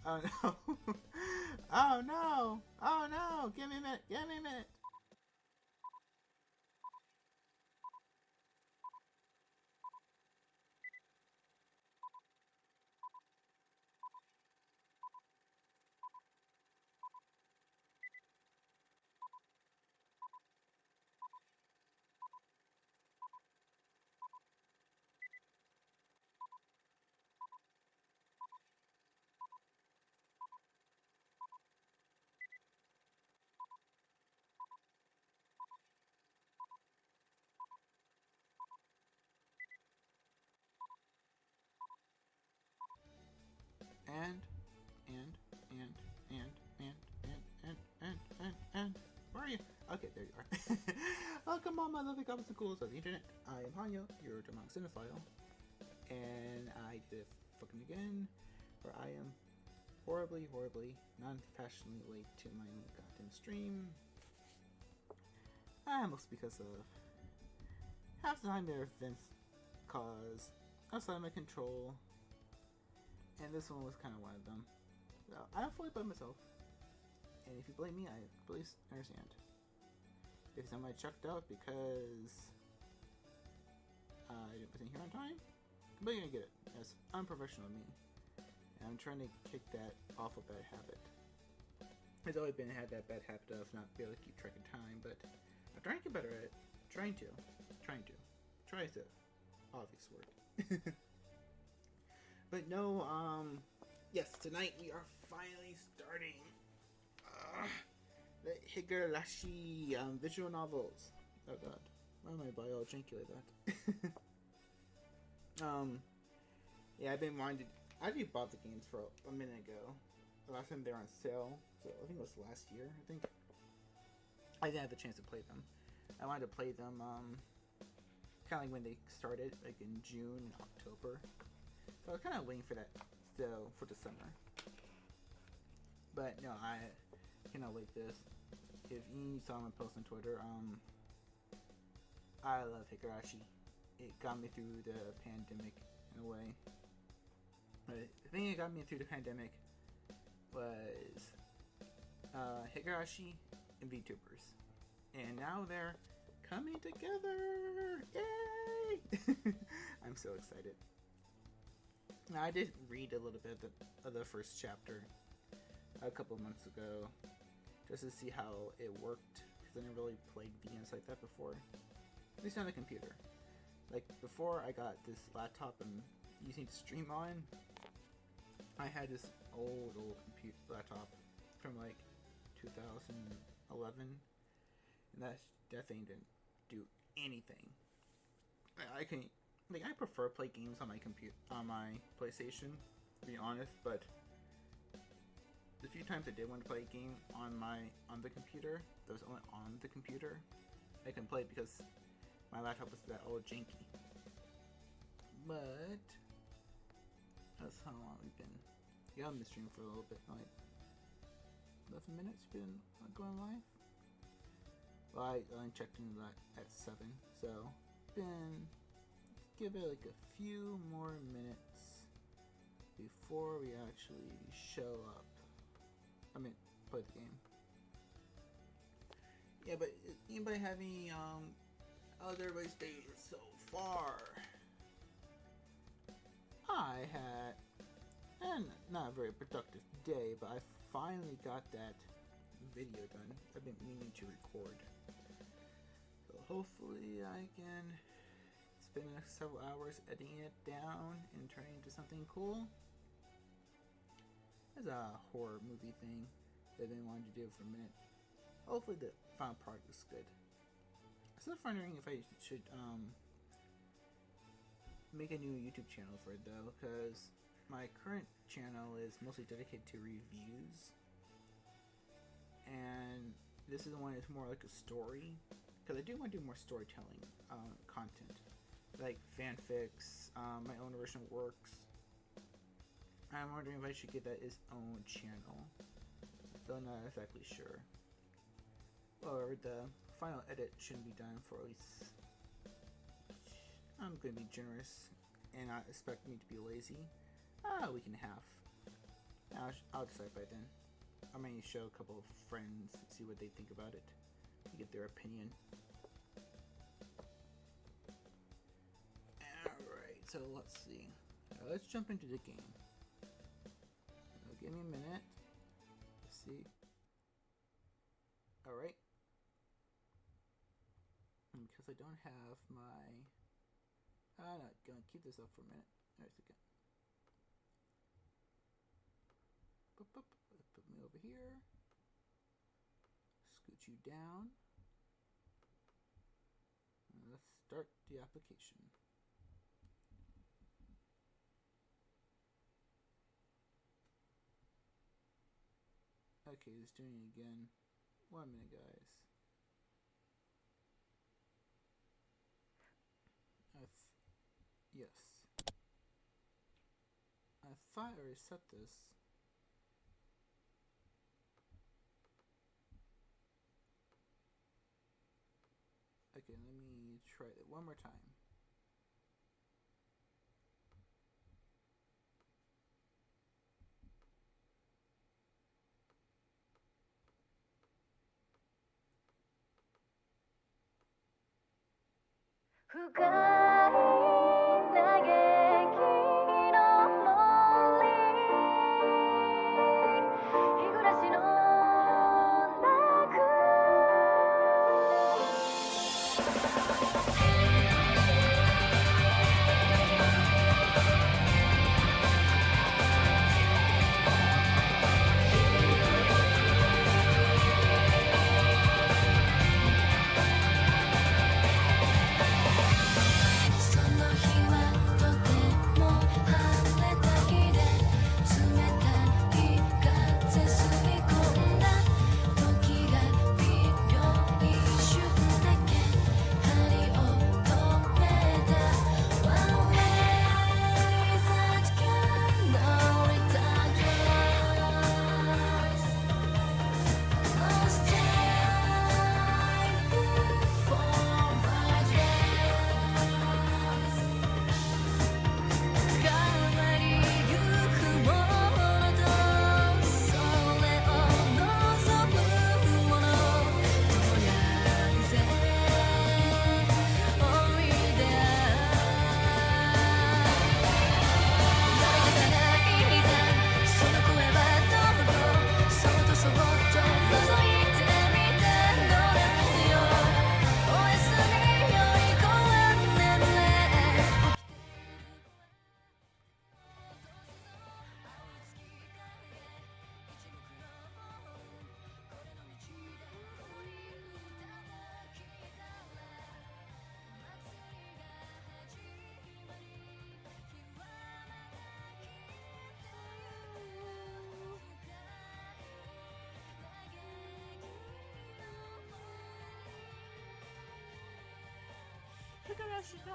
Oh no! Oh no! Oh no! Give me a minute! Give me a minute! And, and, and, and, and, and. Where are you? Okay, there you are. Welcome on my lovely goblins and ghouls of the internet. I am Hanyo, your demonic cinephile. And I did it fucking again, where I am horribly, non-fashionably late to my own goddamn stream. Mostly because of half the time there are events cause outside my control. And this one was kind of one of them. So I don't fully blame myself. And if you blame me, I please understand. If somebody checked out because I didn't put in here on time, completely gonna get it. That's unprofessional of me. And I'm trying to kick that off a bad habit. It's always been had that bad habit of not being able to keep track of time, but I'm trying to get better at it. Trying to. Try is the obvious word. But no, yes, tonight we are finally starting the Higurashi visual novels. Oh god, why am I by all janky like that? Yeah, I've been wanting to. I already bought the games for a minute ago. The last time they were on sale, so I think it was last year. I think I didn't have the chance to play them. I wanted to play them, kind of like when they started, like in June and October. So I was kind of waiting for that still for the summer. But no, I cannot wait this. If you saw my post on Twitter, I love Higurashi. It got me through the pandemic in a way. But the thing that got me through the pandemic was Higurashi and VTubers. And now they're coming together! Yay! I'm so excited. Now, I did read a little bit of the first chapter a couple of months ago just to see how it worked, because I never really played games like that before, at least on the computer. Like, before I got this laptop I'm using to stream on, I had this old laptop from like 2011, and that thing didn't do anything. I prefer play games on my PlayStation, to be honest, but the few times I did want to play a game on the computer, that was only on the computer, I can play because my laptop was that old janky. But that's how long we've been. Yeah, I've been streaming for a little bit, like 11 minutes been going live. Well, I only checked in at 7, so been give it like a few more minutes before we actually show up. I mean, play the game. Yeah, but anybody have any how's everybody's day so far? I had not a very productive day, but I finally got that video done. I've been meaning to record. So hopefully I can spend the next several hours editing it down and turning it into something cool. It's a horror movie thing that I've been wanting to do for a minute. Hopefully the final product is good. I'm still wondering if I should make a new YouTube channel for it though, because my current channel is mostly dedicated to reviews, and this is the one that's more like a story, because I do want to do more storytelling content, like fanfics, my own original works. I'm wondering if I should get that its own channel. Still not exactly sure. Or the final edit shouldn't be done for at least, I'm going to be generous and not expect me to be lazy, a week and a half. I'll decide by then. I may show a couple of friends, see what they think about it, get their opinion. Alright, so let's see. Let's jump into the game. Give me a minute. Let's see. Alright. Because I don't have my... I'm not gonna keep this up for a minute. There's a gun. Put me over here. Scoot you down. And let's start the application. Okay, it's doing it again. 1 minute, guys. Yes. I thought I already set this. Okay, let me try it one more time. Higurashi go!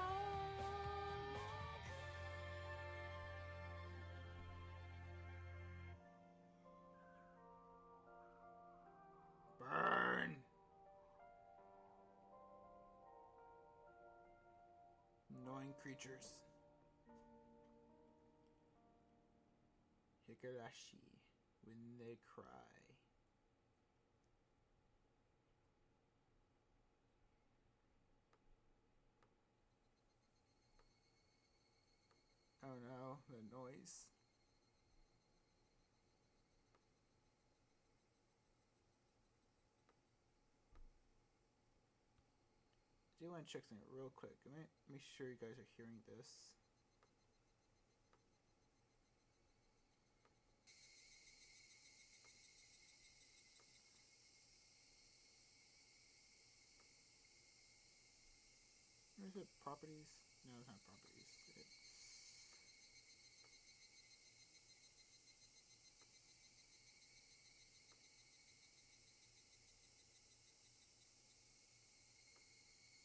Burn! Annoying creatures. Higurashi, when they cry. Oh no, the noise. I do want to check something real quick. Make sure you guys are hearing this. Or is it properties? No, it's not properties.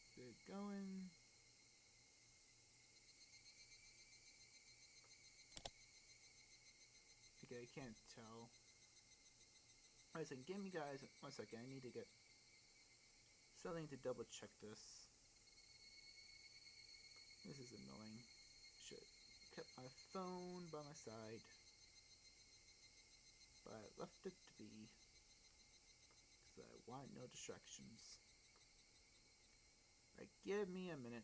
It's good going. Okay, I can't tell. Listen, give me guys 1 second. I need to get something to double check this. This is annoying. Should have kept my phone by my side. but I left it to be because I want no distractions. Right, give me a minute.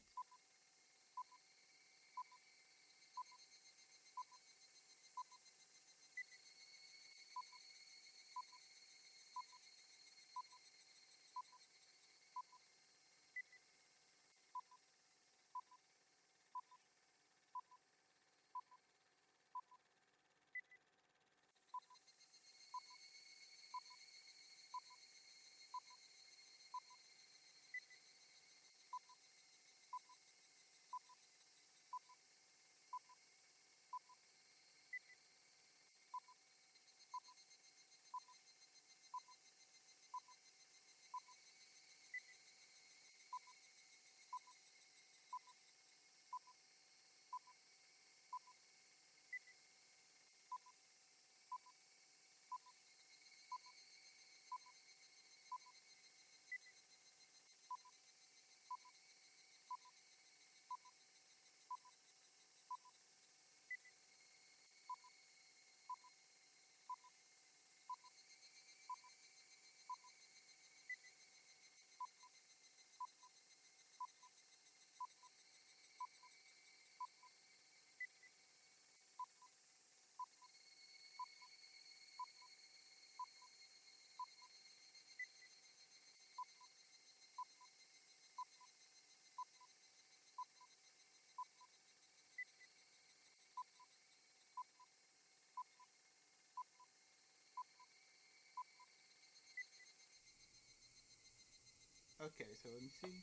Okay, so let me see.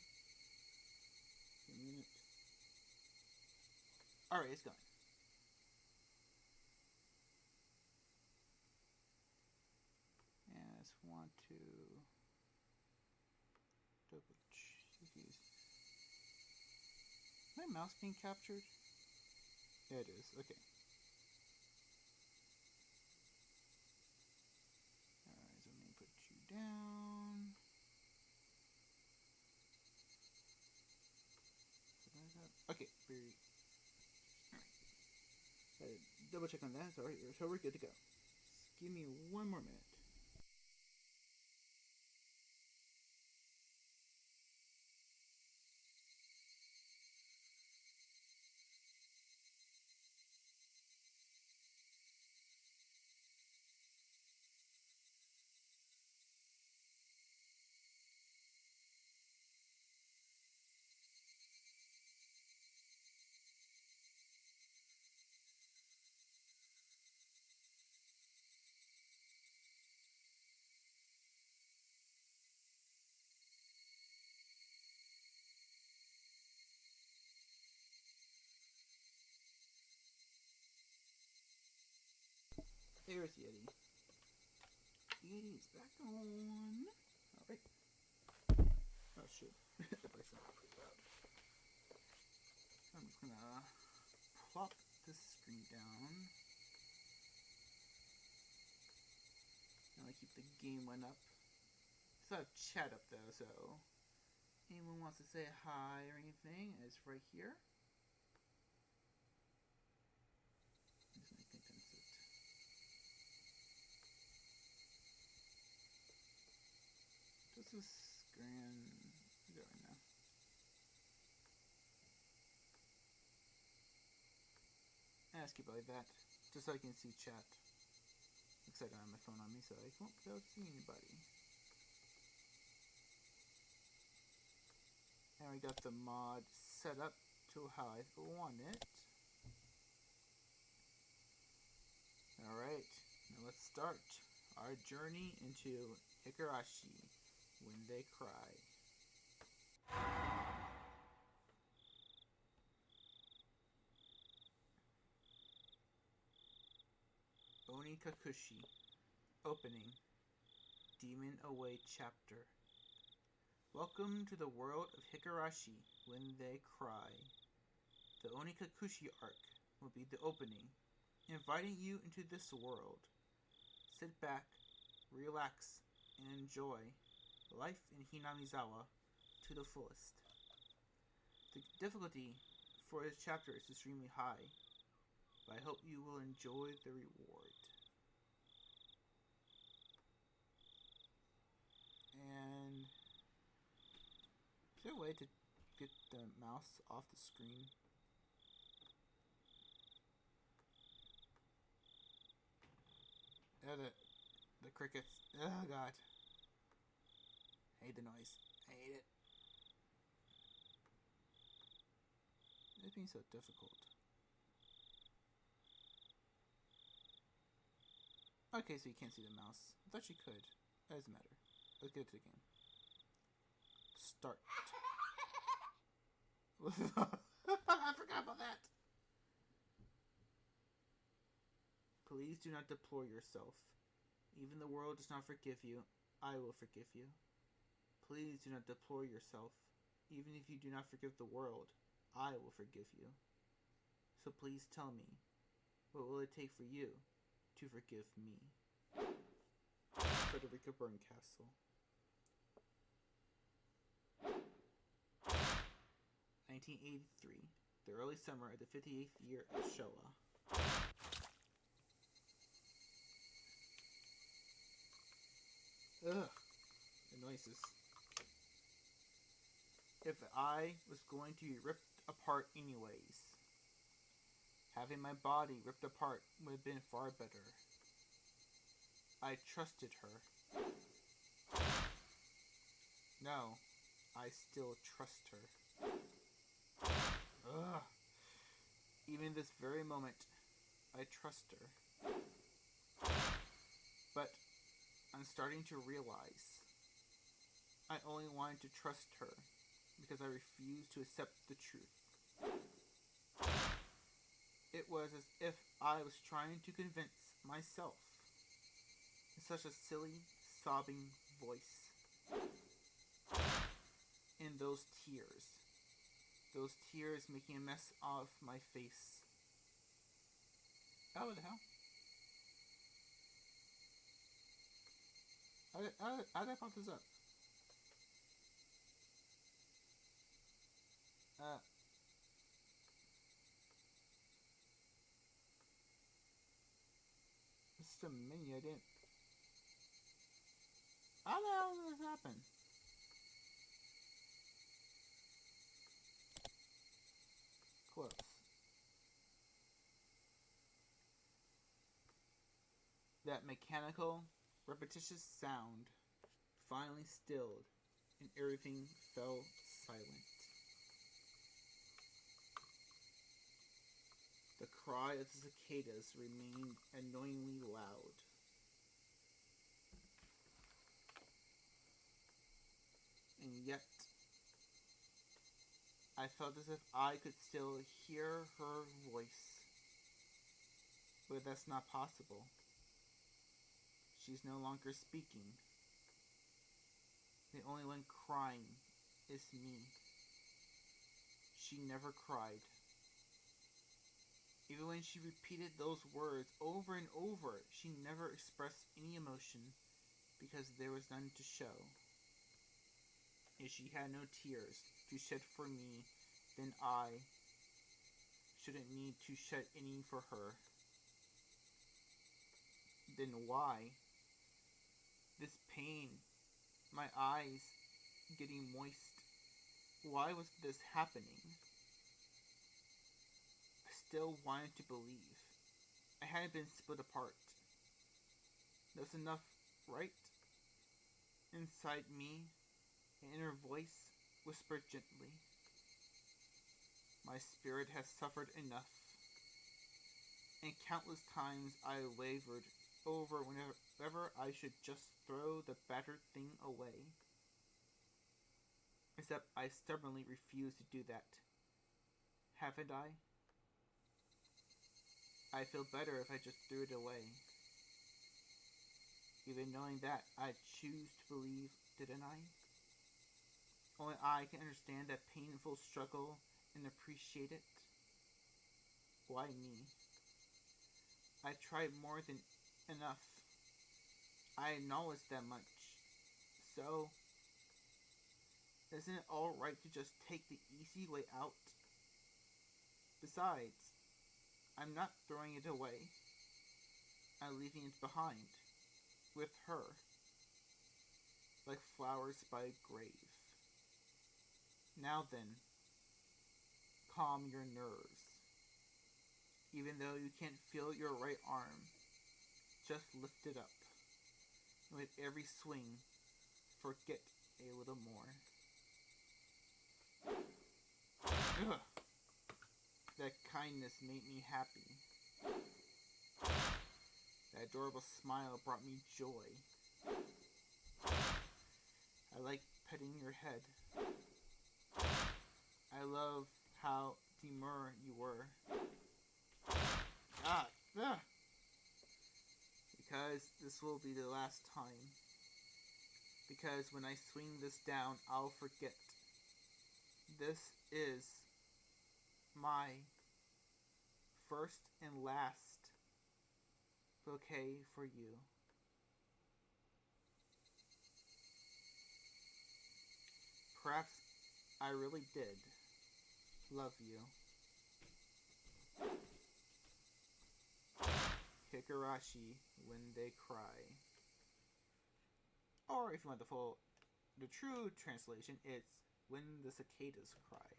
Give me a minute. Alright, it's gone. And I just want to double check. Is my mouse being captured? Yeah, it is. Okay. Alright, so let me put you down. Okay, very. Alright. Double check on that. Sorry, so we're good to go. Just give me one more minute. There's Yeti. Yeti's back on. Alright. Oh shit. The bike's not pretty loud. I'm just gonna plop this screen down. And I keep the game one up. It's a chat up though, so anyone wants to say hi or anything, it's right here. Just make condense it. This is screen. Go right now. And just keep it like that, just so I can see chat. Looks like I have my phone on me, so I won't be able to see anybody. And we got the mod set up to how I want it. Alright, now let's start our journey into Higurashi when they cry. Onikakushi, opening, Demon Away chapter. Welcome to the world of Higurashi when they cry. The Onikakushi arc will be the opening, inviting you into this world. Sit back, relax, and enjoy life in Hinamizawa to the fullest. The difficulty for this chapter is extremely high, but I hope you will enjoy the reward. Is there a way to get the mouse off the screen? The crickets. Oh god. Hate the noise. I hate it. It's being so difficult. Okay, so you can't see the mouse. I thought you could. That doesn't matter. Let's get to the game. Start. I forgot about that. Please do not deplore yourself. Even the world does not forgive you. I will forgive you. Please do not deplore yourself. Even if you do not forgive the world, I will forgive you. So please tell me, what will it take for you to forgive me? Frederica Berncastle. 1983, the early summer of the 58th year of Showa. Ugh, the noises. If I was going to be ripped apart anyways, having my body ripped apart would have been far better. I trusted her. No, I still trust her. Ugh. Even this very moment, I trust her. But I'm starting to realize I only wanted to trust her because I refused to accept the truth. It was as if I was trying to convince myself in such a silly, sobbing voice. In those tears making a mess of my face. Oh, what the hell? How did I pop this up? This is a menu I didn't... How the hell did this happen? Close. That mechanical, repetitious sound finally stilled, and everything fell silent. The cry of the cicadas remained annoyingly loud. And yet, I felt as if I could still hear her voice. But that's not possible. She's no longer speaking. The only one crying is me. She never cried. Even when she repeated those words over and over, she never expressed any emotion because there was none to show. If she had no tears to shed for me, then I shouldn't need to shed any for her. Then why? This pain, my eyes getting moist. Why was this happening? I still wanted to believe. I hadn't been split apart. That's enough, right? Inside me, an inner voice whispered gently. My spirit has suffered enough. And countless times I wavered over whenever I should just throw the battered thing away. Except I stubbornly refused to do that. Haven't I? I feel better if I just threw it away. Even knowing that, I choose to believe, didn't I? Only I can understand that painful struggle and appreciate it. Why me? I tried more than enough. I acknowledge that much. So, isn't it alright to just take the easy way out? Besides, I'm not throwing it away. I'm leaving it behind. With her. Like flowers by a grave. Now then, calm your nerves. Even though you can't feel your right arm, just lift it up. And with every swing, forget a little more. Ugh. That kindness made me happy. That adorable smile brought me joy. I like petting your head. I love how demure you were. Because this will be the last time. Because when I swing this down, I'll forget. This is my first and last bouquet for you. Perhaps I really did love you. Higurashi when they cry. Or if you want the true translation, it's when the cicadas cry.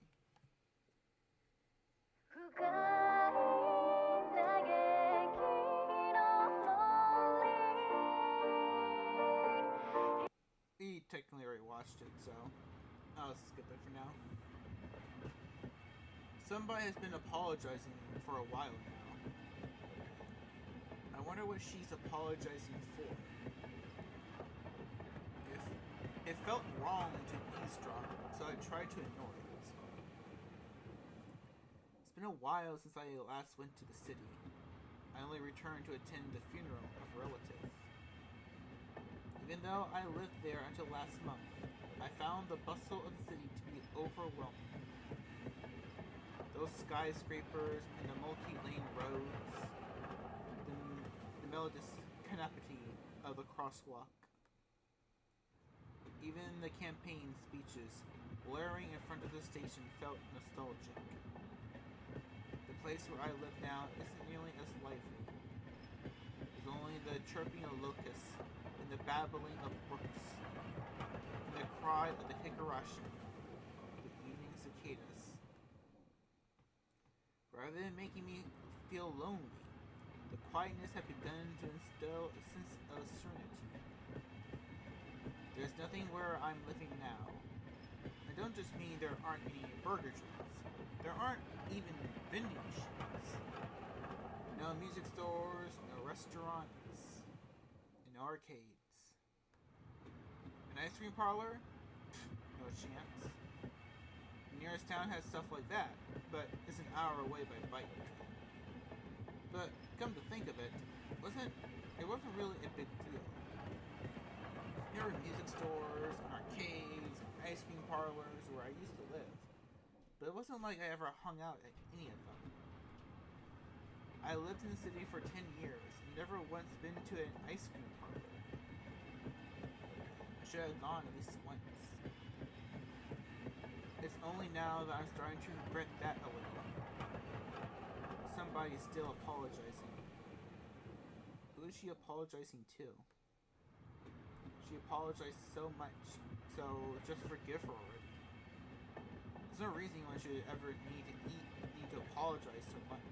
We technically already watched it, so I'll skip it for now. Somebody has been apologizing for a while now. I wonder what she's apologizing for. It felt wrong to eavesdrop, so I tried to ignore it. It's been a while since I last went to the city. I only returned to attend the funeral of a relative. Even though I lived there until last month, I found the bustle of the city to be overwhelming. Those skyscrapers and the multi-lane roads, the melodious canopy of the crosswalk, even the campaign speeches blaring in front of the station felt nostalgic. The place where I live now isn't nearly as lively. There's only the chirping of locusts and the babbling of brooks and the cry of the Higurashi, the evening cicadas. Rather than making me feel lonely, the quietness had begun to instill a sense of serenity. There's nothing where I'm living now. I don't just mean there aren't any burger joints. There aren't even vending machines. No music stores, no restaurants, and no arcades. An ice cream parlor? No chance. The nearest town has stuff like that, but it's an hour away by bike. But come to think of it, it wasn't really a big deal. There were music stores, and arcades, and ice cream parlors where I used to live, but it wasn't like I ever hung out at any of them. I lived in the city for 10 years and never once been to an ice cream parlor. I should have gone at least once. It's only now that I'm starting to regret that a little. Somebody's still apologizing. Who is she apologizing to? She apologized so much, so just forgive her already. There's no reason one should ever need to apologize so much.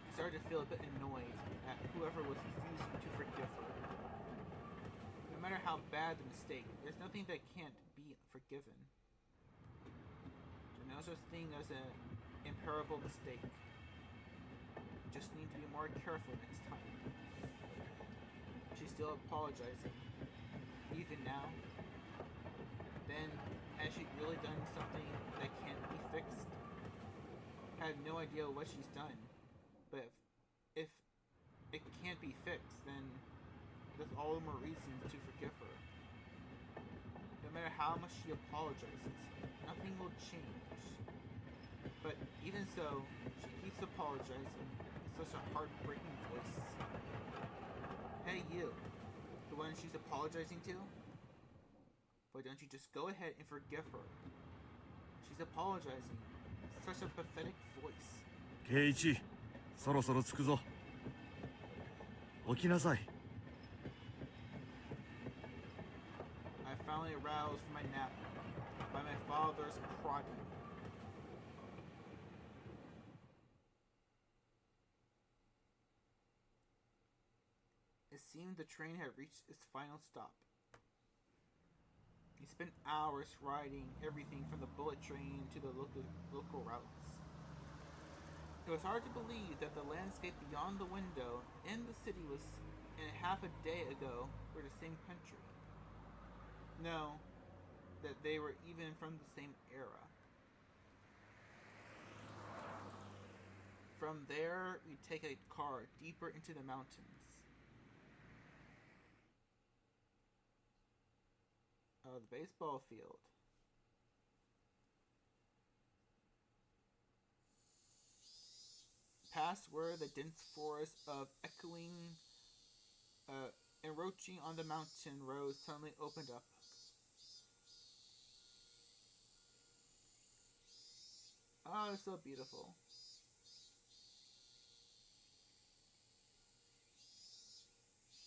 I started to feel a bit annoyed at whoever was refusing to forgive her. No matter how bad the mistake, there's nothing that can't be forgiven. There's no such thing as an irreparable mistake. You just need to be more careful next time. She's still apologizing, even now. Then, has she really done something that can't be fixed? I have no idea what she's done, but if it can't be fixed, then there's all the more reasons to forgive her. No matter how much she apologizes, nothing will change. But even so, she keeps apologizing in such a heartbreaking voice. Hey you, the one she's apologizing to? Why don't you just go ahead and forgive her? She's apologizing. Such a pathetic voice. Keiichi, そろそろ着くぞ。起きなさい。I finally aroused from my nap by my father's prodding. It seemed the train had reached its final stop. He spent hours riding everything from the bullet train to the local routes. It was hard to believe that the landscape beyond the window and the city was, and half a day ago, were the same country. No, that they were even from the same era. From there, we take a car deeper into the mountains. The baseball field. Past where the dense forest of echoing, encroaching on the mountain road suddenly opened up. Oh, it's so beautiful.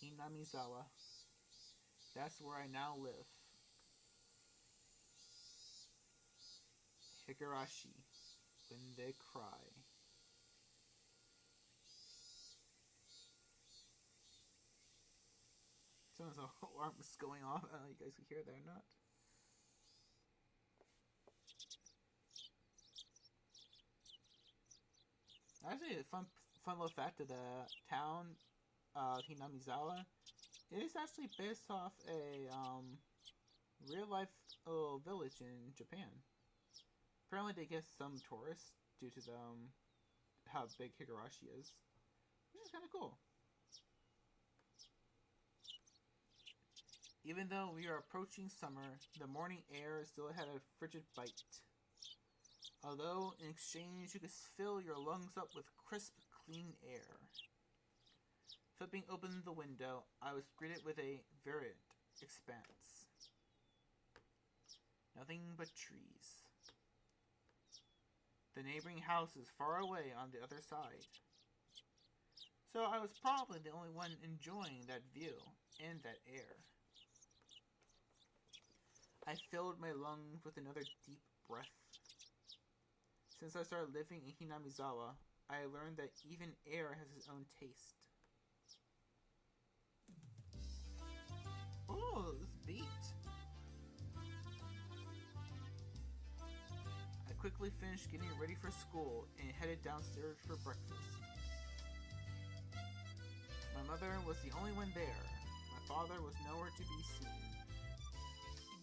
Hinamizawa. That's where I now live. Higurashi, when they cry. Sounds like alarm is going off. I don't know if you guys can hear that or not. Actually, a fun little fact of the town, Hinamizawa, it is actually based off a real life little village in Japan. Apparently, they get some tourists due to how big Higurashi is, which is kind of cool. Even though we are approaching summer, the morning air still had a frigid bite. Although, in exchange, you could fill your lungs up with crisp, clean air. Flipping open the window, I was greeted with a verdant expanse. Nothing but trees. The neighboring house is far away on the other side. So I was probably the only one enjoying that view and that air. I filled my lungs with another deep breath. Since I started living in Hinamizawa, I learned that even air has its own taste. Oh, this beat! I quickly finished getting ready for school and headed downstairs for breakfast. My mother was the only one there. My father was nowhere to be seen.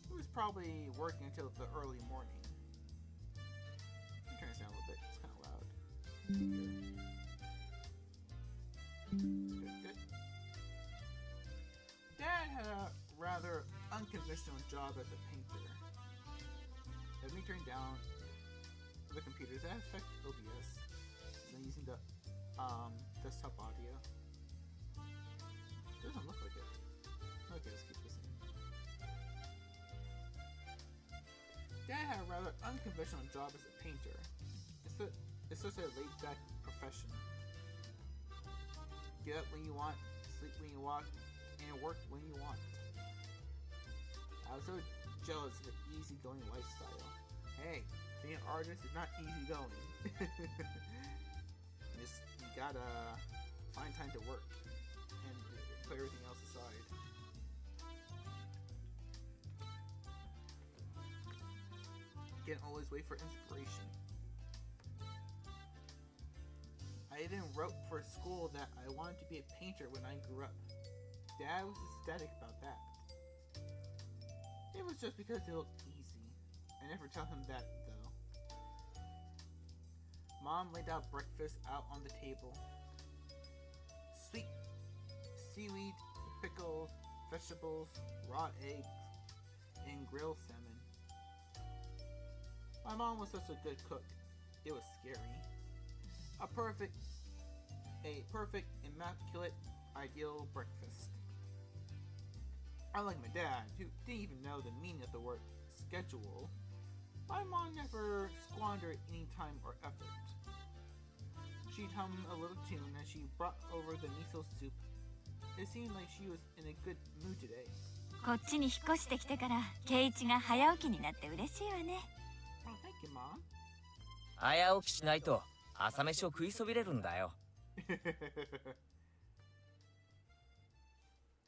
He was probably working until the early morning. I'm turning this down a little bit. It's kind of loud. Good. Dad had a rather unconventional job as a painter. Let me turn down the computer. Does that affect OBS? Because I'm using the desktop audio. It doesn't look like it. Okay, let's keep this in. Dad had a rather unconventional job as a painter. It's such a laid-back profession. Get up when you want, sleep when you want, and work when you want. I was so jealous of the easygoing lifestyle. Hey, being an artist is not easygoing. You gotta find time to work and put everything else aside. Can't always wait for inspiration. I even wrote for school that I wanted to be a painter when I grew up. Dad was ecstatic about that. It was just because it looked easy. I never tell him that, though. Mom laid out breakfast out on the table. Sweet seaweed, pickles, vegetables, raw eggs, and grilled salmon. My mom was such a good cook. It was scary. A perfect, immaculate, ideal breakfast. Unlike my dad, who didn't even know the meaning of the word schedule, my mom never squandered any time or effort. She'd hum a little tune as she brought over the miso soup. It seemed like she was in a good mood today, こっちに引っ越してきてから圭一が早起きになって嬉しいわね。 Oh, thank you, Mom. 早起きしないと朝飯を食いそびれるんだよ。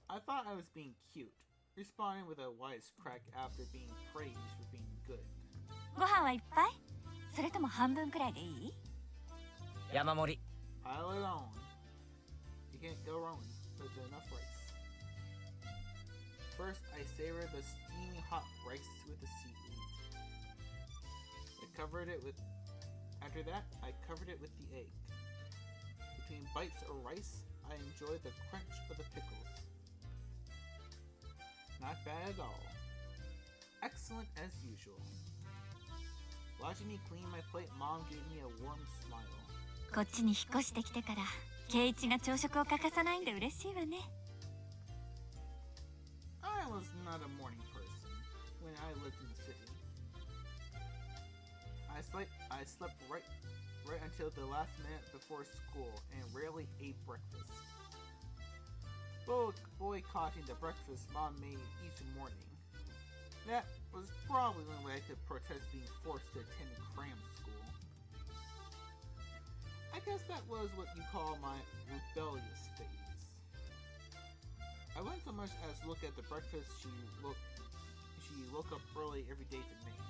I thought I was being cute, responding with a wisecrack after being praised for being good. ご飯はいっぱい？それとも半分くらいでいい？山盛り。 Pile it on. You can't go wrong with enough rice. First, I savor the steaming hot rice with the seaweed. After that, I covered it with the egg. Between bites of rice, I enjoyed the crunch of the pickles. Not bad at all. Excellent as usual. Watching me clean my plate, Mom gave me a warm smile. こっちに引っ越してきてから圭一が朝食を欠かさないんで嬉しいわね。 I was not a morning person when I lived in the city. I slept right until the last minute before school and rarely ate breakfast. Boycotting the breakfast Mom made each morning. That was probably the only way I could protest being forced to attend cram school. I guess that was what you call my rebellious phase. I wouldn't so much as look at the breakfast she woke up early every day to make.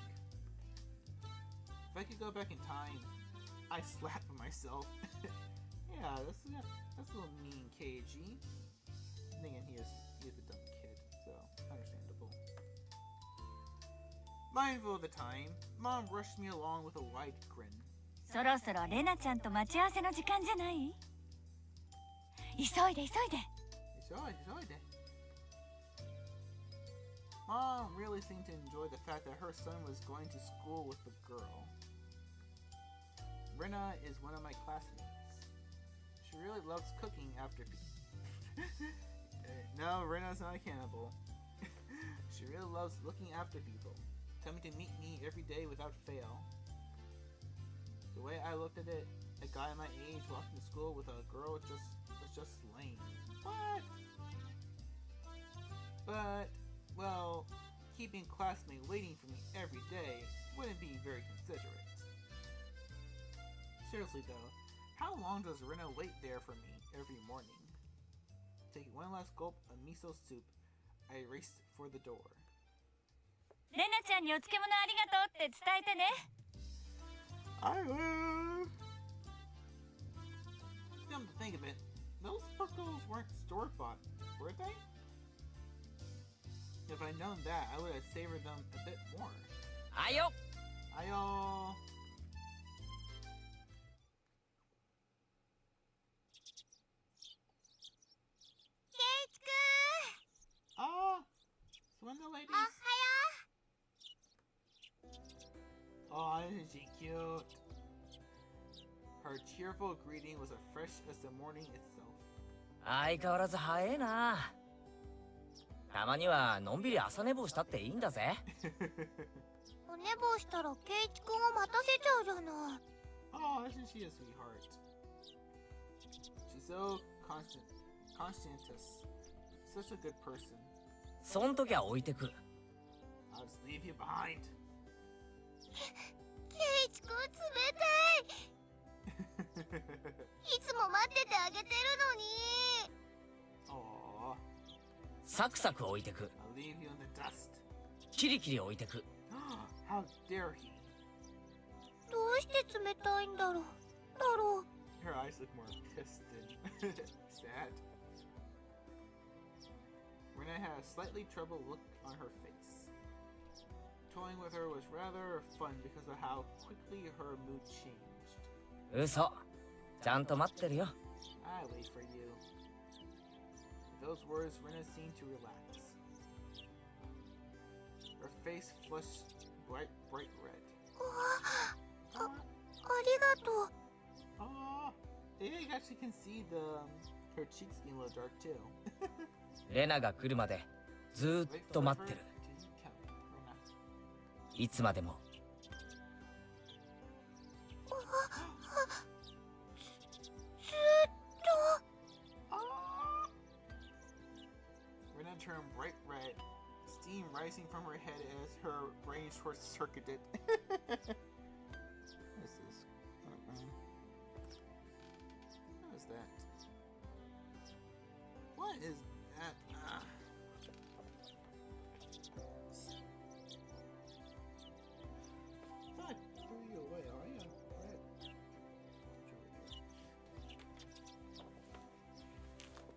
If I could go back in time, I slap myself. Yeah, that's a little mean, KG. Thinking he is a dumb kid, so understandable. Mindful of the time, Mom rushed me along with a wide grin. そろそろレナちゃんと待ち合わせの時間じゃない？急いで。Mom really seemed to enjoy the fact that her son was going to school with a girl. Rena is one of my classmates. She really loves cooking after No, Rena's not a cannibal. She really loves looking after people, coming to meet me every day without fail. The way I looked at it, a guy my age walking to school with a girl was just lame. What? But, well, keeping a classmate waiting for me every day wouldn't be very considerate. Seriously though, how long does Rena wait there for me every morning? Taking one last gulp of miso soup, I raced for the door. レナちゃんにお漬物ありがとうって伝えてね。I will. Come to think of it, those pickles weren't store-bought, were they? If I'd known that, I would have savored them a bit more. Ayo! Ayo! Ah! Swindle ladies? Oh, isn't she cute? Her cheerful greeting was as fresh as the morning itself. 相変わらず早えな。たまにはのんびり朝寝坊したっていいんだぜ。お寝坊したら圭一君を待たせちゃうじゃない。Oh, isn't she a sweetheart? She's so conscientious. Such a good person. そん時は置いてく。I'll just leave you behind. 圭一君冷たい。いつも待っててあげてるのに。Aww. サクサク置いてく。I'll leave you in the dust. キリキリ置いてく。How dare he? どうして冷たいんだろう。Her eyes look more pissed than sad. Rena had a slightly troubled look on her face. Toying with her was rather fun because of how quickly her mood changed. 嘘。ちゃんと待ってるよ。I wait for you. With those words, Rena seemed to relax. Her face flushed bright red. ありがとう。Oh, you actually can see her cheeks getting a little dark too. レナが来るまでずーっと待ってる。いつまでも。Rena turned bright red steam rising from her head as her brain short-circuited. What is this? What is that? What is that? I threw you away. Oh yeah,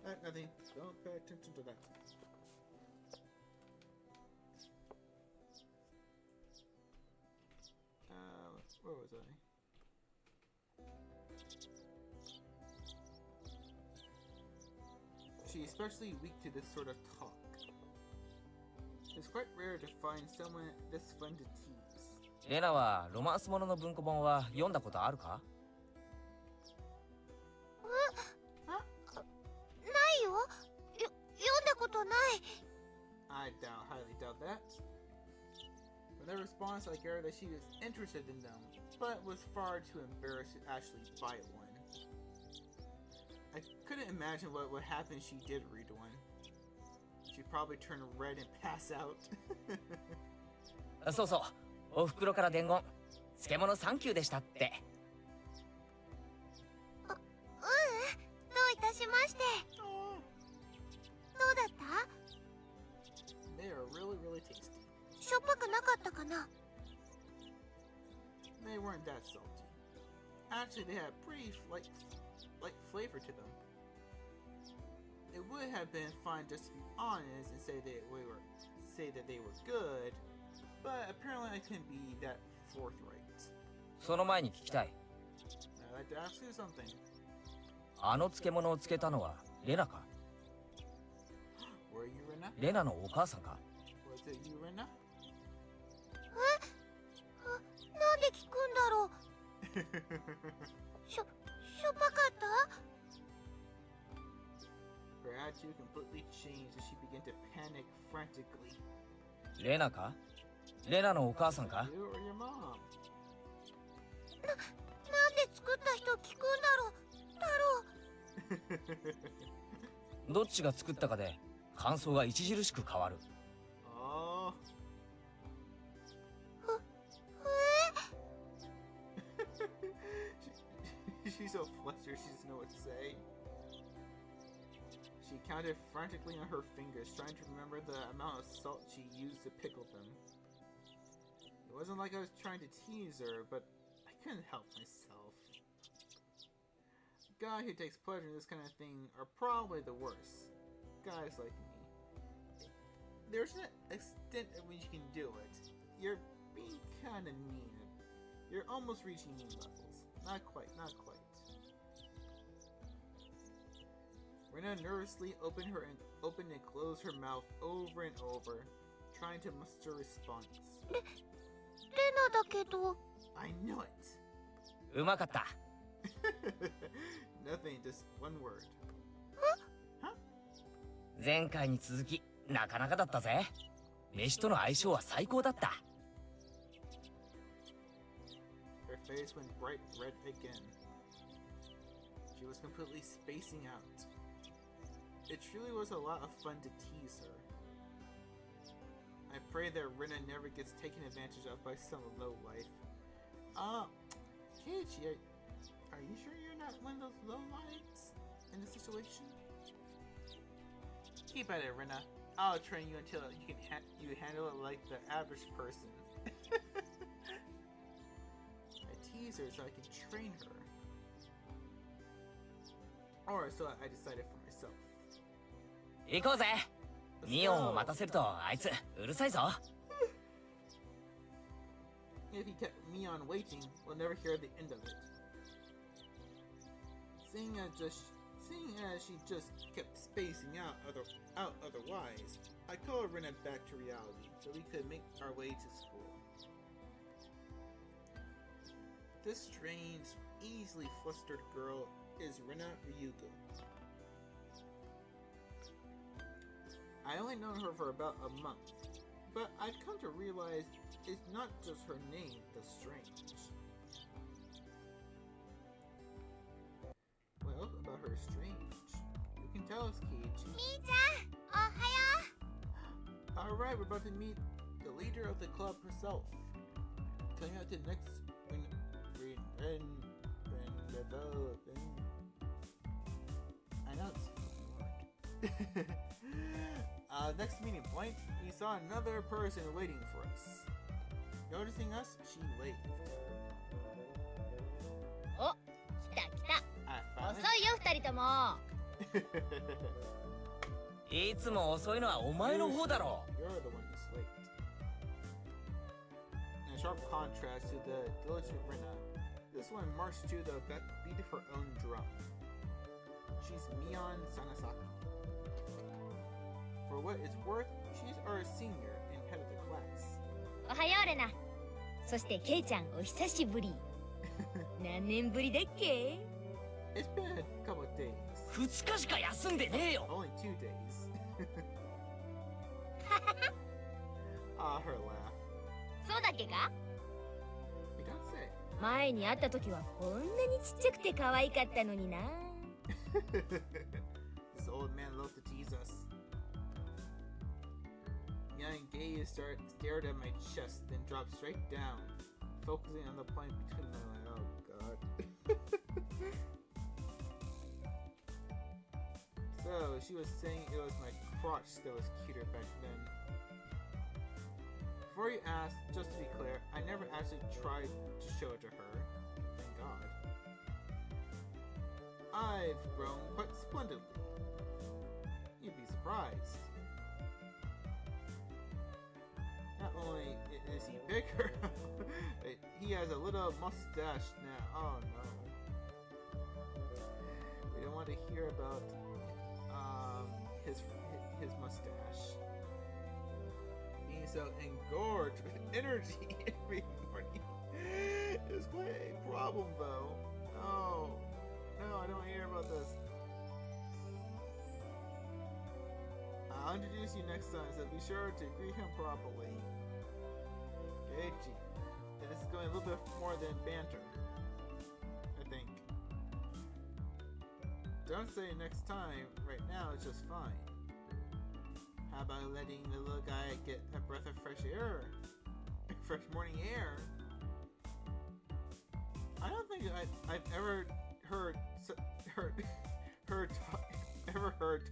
right. Nothing. Don't pay attention to that. Where was I? She's especially weak to this sort of talk. It's quite rare to find someone this fun to tease. レナはロマンスものの文庫本は読んだことあるか？ないよ。読んだことない。I highly doubt that. With their response, I gathered that she was interested in them, but was far too embarrassed to actually buy one. I couldn't imagine what would happen if she did read one. She'd probably turn red and pass out. そうそう、お袋から伝言。漬物サンキューでしたって。どういたしまして。どうだった？ They are really tasty. しょっぱくなかったかな？ They weren't that salty. Actually, they had pretty light flavor to them. It would have been fine just to be honest and say that they were good, but apparently I couldn't be that forthright. その前に聞きたい。I'd like to ask you something. あの漬物を漬けたのはレナか？ Were you Rena? レナのお母さんか？ Was it you, Rena? なんで聞くんだろう。しょっぱかった？ Her attitude completely changed as she began to panic frantically. レナか？レナのお母さんか？ You or your mom? なんで作った人聞くんだろう。どっちが作ったかで感想が著しく変わる。Oh. She's so flustered she doesn't know what to say. She counted frantically on her fingers, trying to remember the amount of salt she used to pickle them. It wasn't like I was trying to tease her, but I couldn't help myself. Guy who takes pleasure in this kind of thing are probably the worst. Guys like me. There's an extent at which you can do it. You're being kinda mean. You're almost reaching mean levels. Not quite. Rena nervously opened and closed her mouth over and over, trying to muster a response. レナだけど。I knew it! うまかった。Nothing, just one word. Huh? 前回に続き、なかなかだったぜ。飯との相性は最高だった。Her face went bright red again. She was completely spacing out. It truly was a lot of fun to tease her. I pray that Rena never gets taken advantage of by some lowlife. Keiichi, are you sure you're not one of those lowlives in this situation? Keep at it, Rena. I'll train you until you can handle it like the average person. I tease her so I can train her. Or so I decided for myself. 行こうぜ。ミオンを待たせるとあいつうるさいぞ。If he kept Mion waiting, we'll never hear the end of it. Seeing as she just kept spacing out otherwise, I called Rena back to reality so we could make our way to school. This strange, easily flustered girl is Rena Ryugu. I only known her for about a month, but I've come to realize it's not just her name that's strange. Well, about her strange. You can tell us, Keiichi. みーちゃん、おはよ Alright, we're about to meet the leader of the club herself. Coming out to the next I know it's hard. Next meeting point, we saw another person waiting for us. Noticing us, she waved. お、来た来た。 I 遅 found いよ二人とも。いつも遅いのはお前の方だろ。 You're the one who's late. In a sharp contrast to the diligent Rina, this one marched to the beat of her own drum. She's Mion Sanasaki. For what it's worth, she's our senior and head of the class. おはようレナ。そしてケイちゃんお久しぶり。何年ぶりだっけ？ It's been a couple of days. 2日しか休んでねえよ。 Only 2 days. Ah, her laugh. そうだっけか？ We can't say. 前に会った時はこんなにちっちゃくて可愛かったのにな。This old man loves to tease us. Young gaze stared at my chest, then dropped straight down, focusing on the point between my legs. Oh god. So, she was saying it was my crotch that was cuter back then. Before you ask, just to be clear, I never actually tried to show it to her. Thank God. I've grown quite splendidly. You'd be surprised. Not only is he bigger, he has a little mustache now. Oh no. We don't want to hear about his mustache. Being so engorged with energy every morning is quite a problem though. No, I don't want to hear about this. I'll introduce you next time, so be sure to greet him properly. Keiichi. And this is going a little bit more than banter, I think. Don't say next time, right now it's just fine. How about letting the little guy get a breath of fresh air? Fresh morning air? I don't think I've ever heard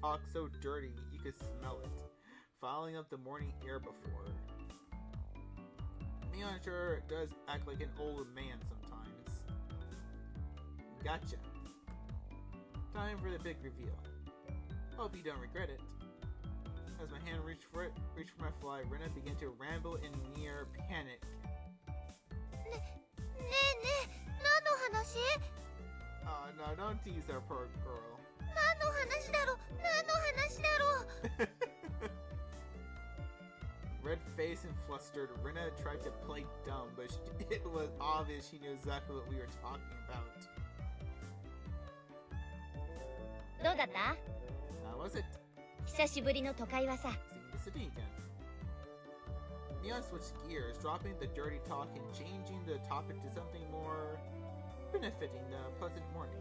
talk so dirty you could smell it, fouling up the morning air before. Mion sure does act like an old man sometimes. Gotcha. Time for the big reveal. Hope you don't regret it. As my hand reached for my fly, Rena began to ramble in near panic. ねえねえ、何の話？ Oh no, don't tease our poor girl. 何の話だろう？何の話だろう？ Red faced and flustered, Rena tried to play dumb, but it was obvious she knew exactly what we were talking about. どうだった？ How was it? 久しぶりの都会はさ。 Seeing the city again. Mion switched gears, dropping the dirty talk and changing the topic to something more benefiting the pleasant morning.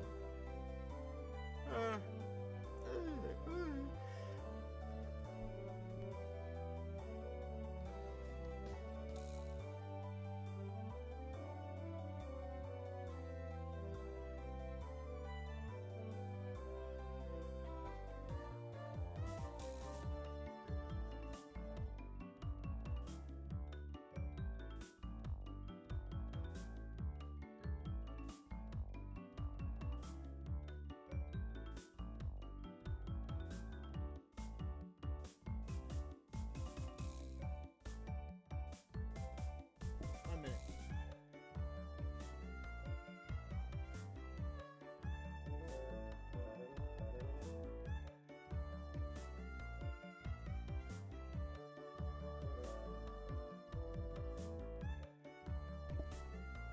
One minute.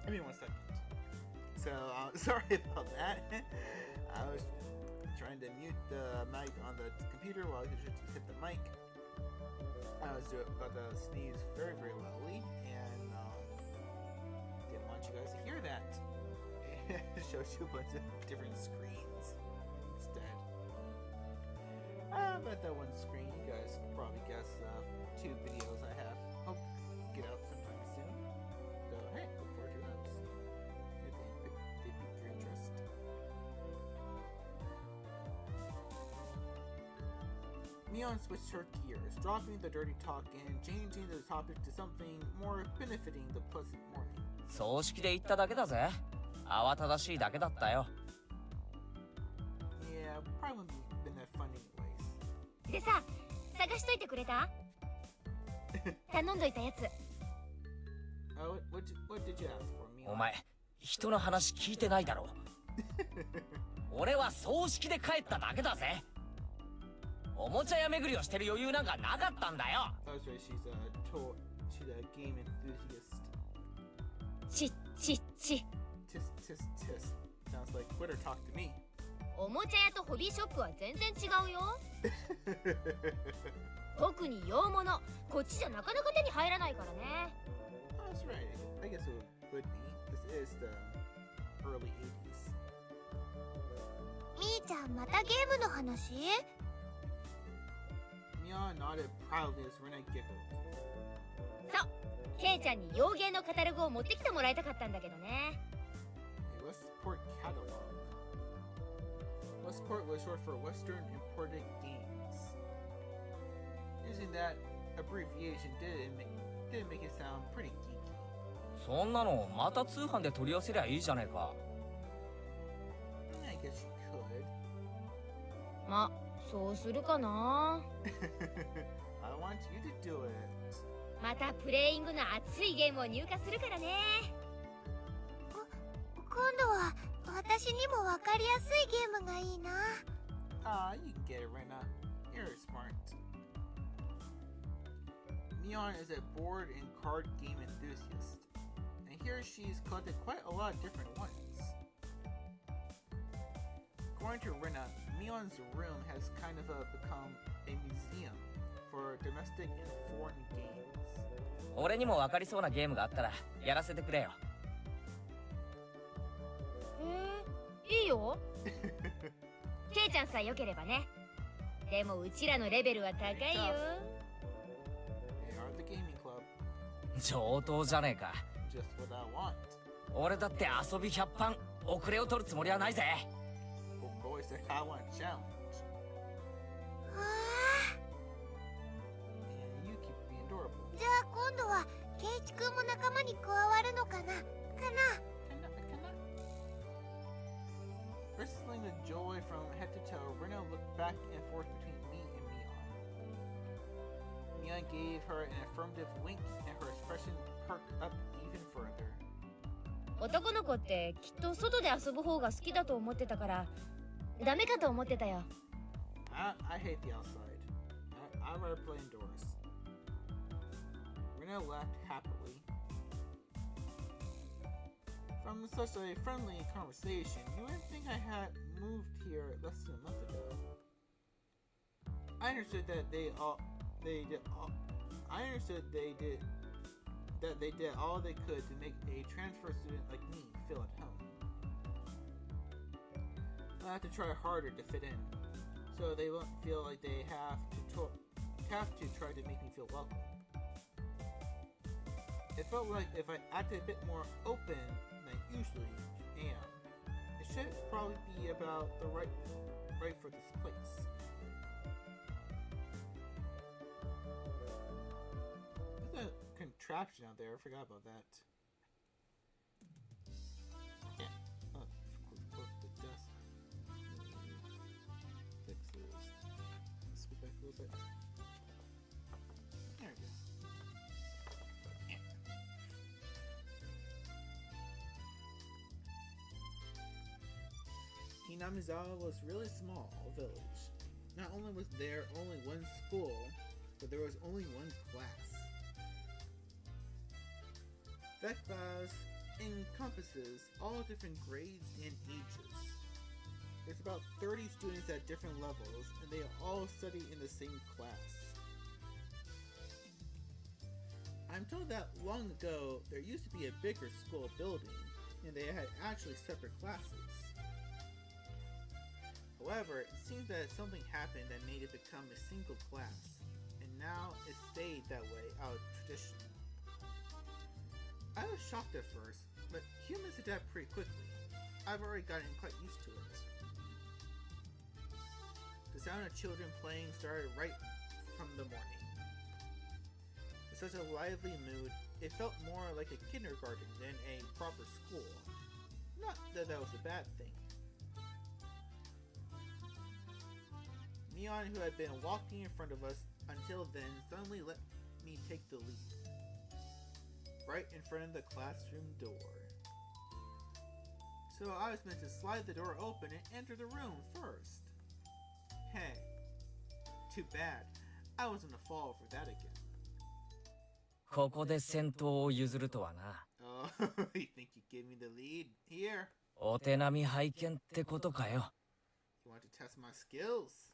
Give me 1 second. So, sorry about that. I was trying to mute the mic on the computer while I could just hit the mic. I was about to sneeze very, very loudly, and didn't want you guys to hear that. It shows you a bunch of different screens instead. At that one screen, you guys can probably guess 2 videos I have. Hope get out sometime soon. So hey, look forward to those. If they pique your interest. Mion switched her gears, dropping the dirty talk and changing the topic to something more benefiting the pleasant morning. 葬式で行っただけだぜ。慌ただしいだけだったよ。Yeah, probably wouldn't been that fun anyways. でさ、探しといてくれた？頼んどいたやつ。What did you ask for me? お前、人の話聞いてないだろ。俺は葬式で帰っただけだぜ。おもちゃ屋巡りをしてる余裕なんかなかったんだよ。That's right, she's a game enthusiast. ち。Tis. Sounds like Twitter talk to me. おもちゃ屋とホビーショップは全然違うよ。特に洋物、こっちじゃなかなか手に入らないからね。That's right. I guess it would be. This is the early 80s. みーちゃんまたゲームの話？ Mia nodded proudly as Rena giggled. そう、ケイちゃんに洋芸のカタログを持ってきてもらいたかったんだけどね。A Westport catalog. Westport was short for Western Imported Games. Using that abbreviation did make it sound pretty geeky. そんなのまた通販で取り寄せりゃいいじゃねえか。I guess you could. ま、そうするかな。I want you to do it. またプレイングの熱いゲームを入荷するからね。今度は私にも分かりやすいゲームがいいな。You can get it right now. You're smart. Mion is a board and card game enthusiast, and here she's collected quite a lot of different ones. According to Rena, Mion's room has kind of become a museum for domestic and foreign games. 俺にも分かりそうなゲームがあったらやらせてくれよ。いいよ。ケイちゃんさえ良ければね。でもうちらのレベルは高いよ。They are the gaming club. 上等じゃねえか。Just what I want. 俺だって遊び100番遅れを取るつもりはないぜ。Of course, I want a challenge. And you keep being adorable. じゃあ今度はケイチ君も仲間に加わるのかな。Bristling with joy from head to toe, Rena looked back and forth between me and Mion. Mion gave her an affirmative wink, and her expression perked up even further. 男の子ってきっと外で遊ぶ方が好きだと思ってたからダメかと思ってたよ。I hate the outside. I'd rather play indoors. Rena laughed happily. From such a friendly conversation, you wouldn't think I had moved here less than a month ago. I understood that they did all they could to make a transfer student like me feel at home. I have to try harder to fit in, so they won't feel like they have to try to make me feel welcome. It felt like if I acted a bit more open than I usually am, it should probably be about the right for this place. There's a contraption out there. I forgot about that. Yeah. Oh, of course, close the desk. Fix this. Let's go back a little bit. There we go. Hinamizawa was a really small village. Not only was there only one school, but there was only one class. That class encompasses all different grades and ages. There's about 30 students at different levels, and they all study in the same class. I'm told that long ago, there used to be a bigger school building, and they had actually separate classes. However, it seems that something happened that made it become a single class, and now it stayed that way out of tradition. I was shocked at first, but humans adapt pretty quickly. I've already gotten quite used to it. The sound of children playing started right from the morning. In such a lively mood, it felt more like a kindergarten than a proper school. Not that that was a bad thing. Neon, who had been walking in front of us until then, suddenly let me take the lead. Right in front of the classroom door. So I was meant to slide the door open and enter the room first. Hey, too bad. I was gonna fall for that again. ここで先頭を譲るとはな。Oh, you think you gave me the lead? Here. お手並み拝見ってことかよ。You want to test my skills?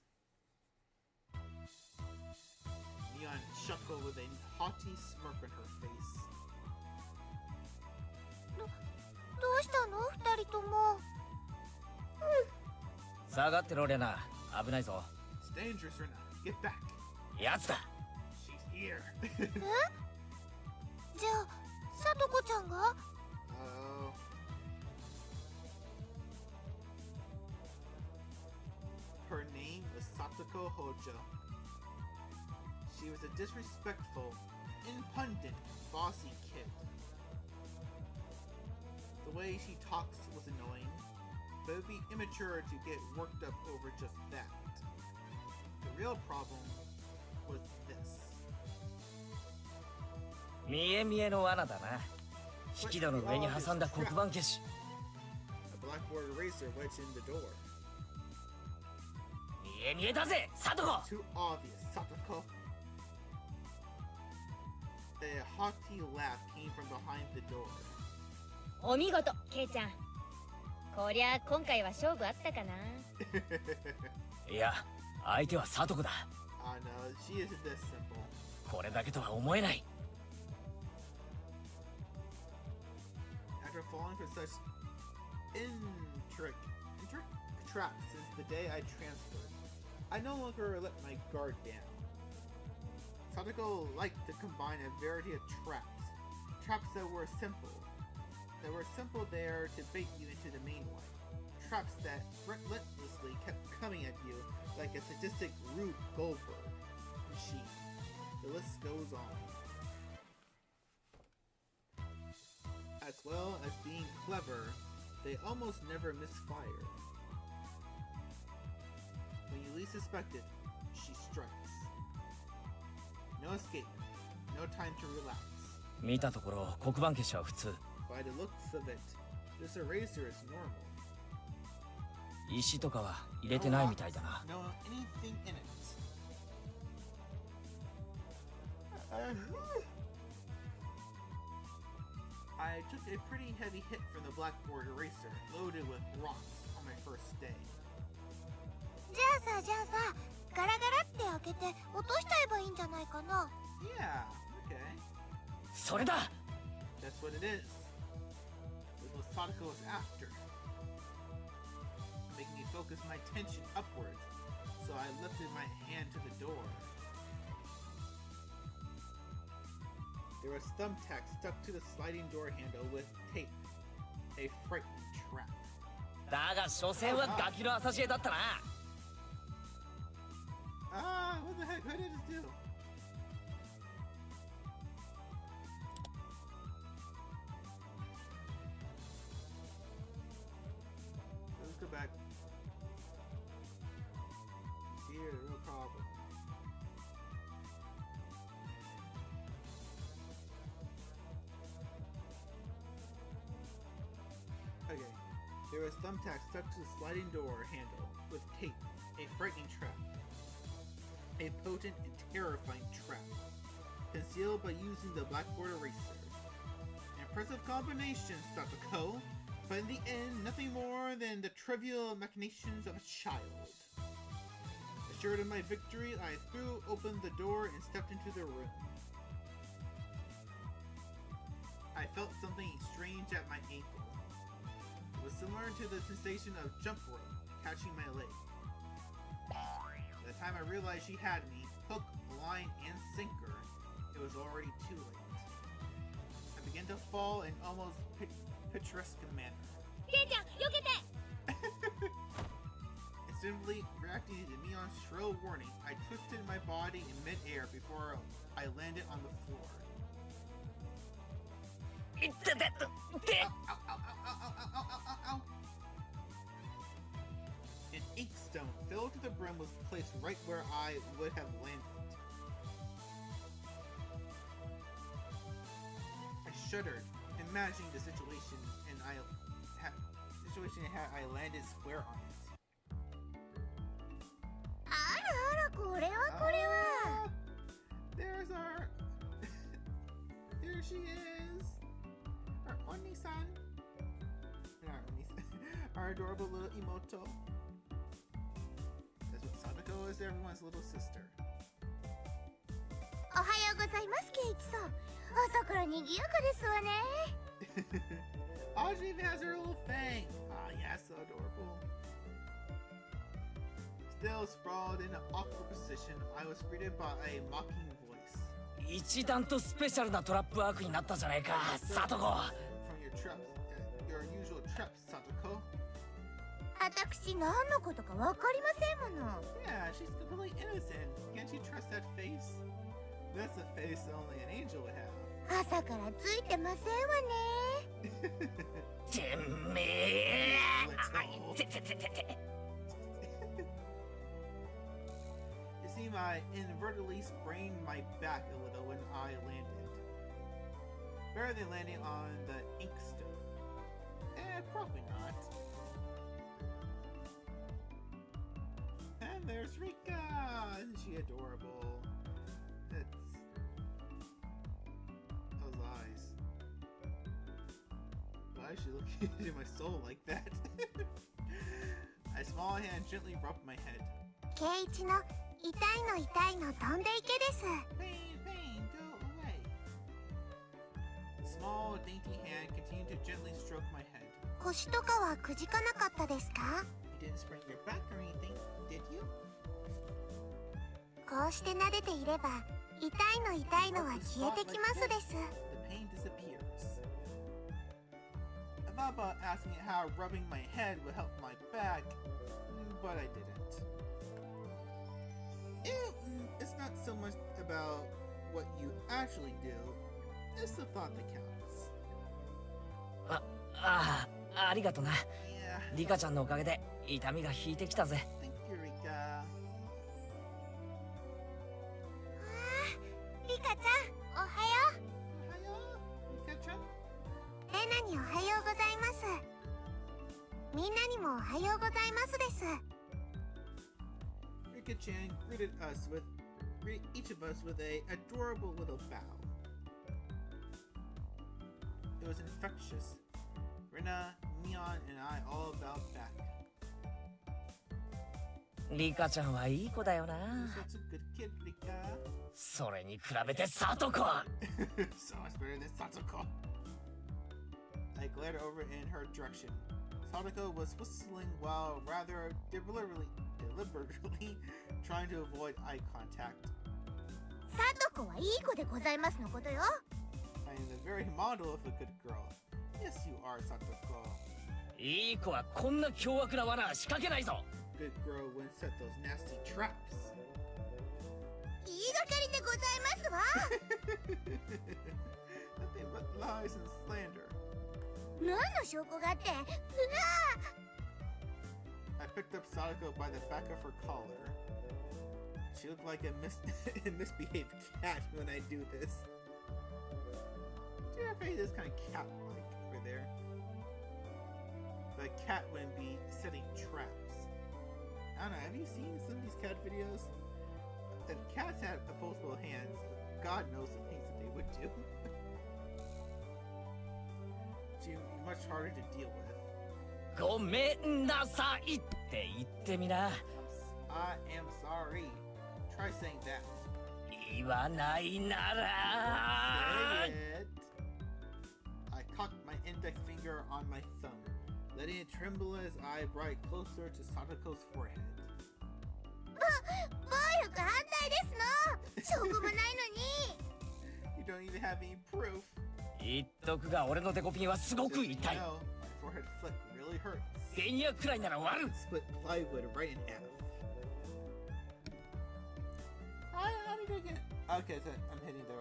Neon chuckled with a haughty smirk on her face. どうしたの二人とも。下がってろレナ、危ないぞ。It's dangerous, Rena. Get back. やつだ。She's here. じゃあ、さとこちゃんが Oh. Her name was Satoko Hojo. She was a disrespectful, impudent, bossy kid. The way she talks was annoying, but it would be immature to get worked up over just that. The real problem was this. 見え見えの罠だな。引き戸の上に挟んだ黒板消し。A blackboard eraser wedged in the door. 見え見えだぜ、サトコ。 Too obvious, Satoko. A haughty laugh came from behind the door. お見事、ケイちゃん。こりゃ今回は勝負あったかな。いや、相手はサトコだ。Oh no, she isn't this simple. これだけとは思えない。After falling for such intricate traps since the day I transferred, I no longer let my guard down. Satoko liked to combine a variety of traps that were simple there to bait you into the main one, traps that relentlessly kept coming at you like a sadistic Rube Goldberg machine. The list goes on. As well as being clever, they almost never misfire. When you least suspect it, she strikes. No escape, no time to relax. 見たところ黒板消しは普通。 By the looks of it, this eraser is normal. 石とかは入れてないみたいだな。 No anything in it. I took a pretty heavy hit from the blackboard eraser, loaded with rocks on my first day. じゃあさ、ガラガラって開けて落としちゃえばいいんじゃないかな。Yeah, okay. それだ。 That's what it is. This was Sadako was after. Making me focus my attention upwards, so I lifted my hand to the door. There was thumbtacks stuck to the sliding door handle with tape. A frightening trap. だが所詮はガキの浅知恵だったな。 Ah, what the heck? What did I just do? Let's go back. See here, the real problem. Okay. There was thumbtacks stuck to the sliding door handle with tape. A frightening trap. A potent and terrifying trap. Concealed by using the blackboard eraser. Impressive combination, Satoko. But in the end, nothing more than the trivial machinations of a child. Assured of my victory, I threw open the door and stepped into the room. I felt something strange at my ankle. It was similar to the sensation of jump rope catching my leg. time I realized she had me, hook, line, and sinker, it was already too late. I began to fall in almost picturesque manner. ケイちゃん、避けて Instantly reacting to Mion's shrill warning, I twisted my body in mid-air before I landed on the floor. いってて Ow, ow, ow, ow, ow, ow, ow, ow. An inkstone filled to the brim was placed right where I would have landed. I shuddered, imagining the situation, and I landed square on it. あらあら、これはこれは There's our... There she is! Our Oni-san. Not Oni-san. Our adorable little Imoto. That's what Sadako is, everyone's little sister. おはようございます、ケイチさん。朝から賑やかですわね。Audrey even has her little fang. Ah, yeah, so adorable. Still sprawled in an awkward position, I was greeted by a mocking voice. 一段とスペシャルなトラップワークになったじゃないか、サトコ。 From your traps, your usual traps, Sadako. 私、何のことかわかりませんもの。Yeah, she's completely innocent. Can't you trust that face? That's a face only an angel would have. 朝からついてませんわね。てめえ。 Little. ててててて。 It seemed I inadvertently sprained my back a little when I landed. Better than landing on the inkstone. Probably not. And there's Rika! Isn't she adorable? Those eyes. Why is she looking into my soul like that? A small hand gently rubbed my head. ケイチの痛いの飛んでいけです。 Pain, pain, go away. The small, dainty hand continued to gently stroke my head. 腰とかはくじかなかったですか？ You didn't sprain your back or anything, did you? こうして撫でていれば痛いのは消えてきますです。 The pain disappears. I thought about asking how rubbing my head would help my back, but I didn't. It's not so much about what you actually do, it's the thought that counts. ありがとな。 Yeah, リカちゃんのおかげで痛みが引いてきたぜ。 thank you, Rika. リカちゃん、おはよ Hiya, Rika-chan. う。レナにおはようございます。みんなにもおはようございますです。 Rika-chan greeted each of us with a adorable little bow. It was infectious. Rina, Mion, and I all bowed back. リカちゃんはいい子だよな。 Such a good kid, Rika. それに比べてサトコ。 So much better than Satoko. I glared over in her direction. Satoko was whistling while rather deliberately trying to avoid eye contact. サトコはいい子でございますのことよ。 I am the very model of a good girl. Yes, you are, Satoko. いい子はこんな凶悪な罠は仕掛けないぞ。 Good girl wouldn't set those nasty traps. 言いがかりでございますわ。 Nothing but lies and slander. 何の証拠があって？ I picked up Sadako by the back of her collar. She looked like a misbehaved cat when I do this. Her face is kind of cat-like over there. But a cat wouldn't be setting traps. I don't know, have you seen some of these cat videos? If cats had opposable hands, God knows the things that they would do. She'd be much harder to deal with. ごめんなさいって言ってみな。 I am sorry. Try saying that. 言わないなら。 Say it. I cocked my index finger on my thumb, letting it tremble as I brought it closer to Sadako's forehead. 暴力反対ですの。証拠もないのに。You don't even have any proof. 言っとくが俺のデコピンはすごく Just 痛い。 know, my forehead flick really hurts. ベニヤくらいなら割る。 Split plywood right in half. How did I get? Okay, so I'm hitting the.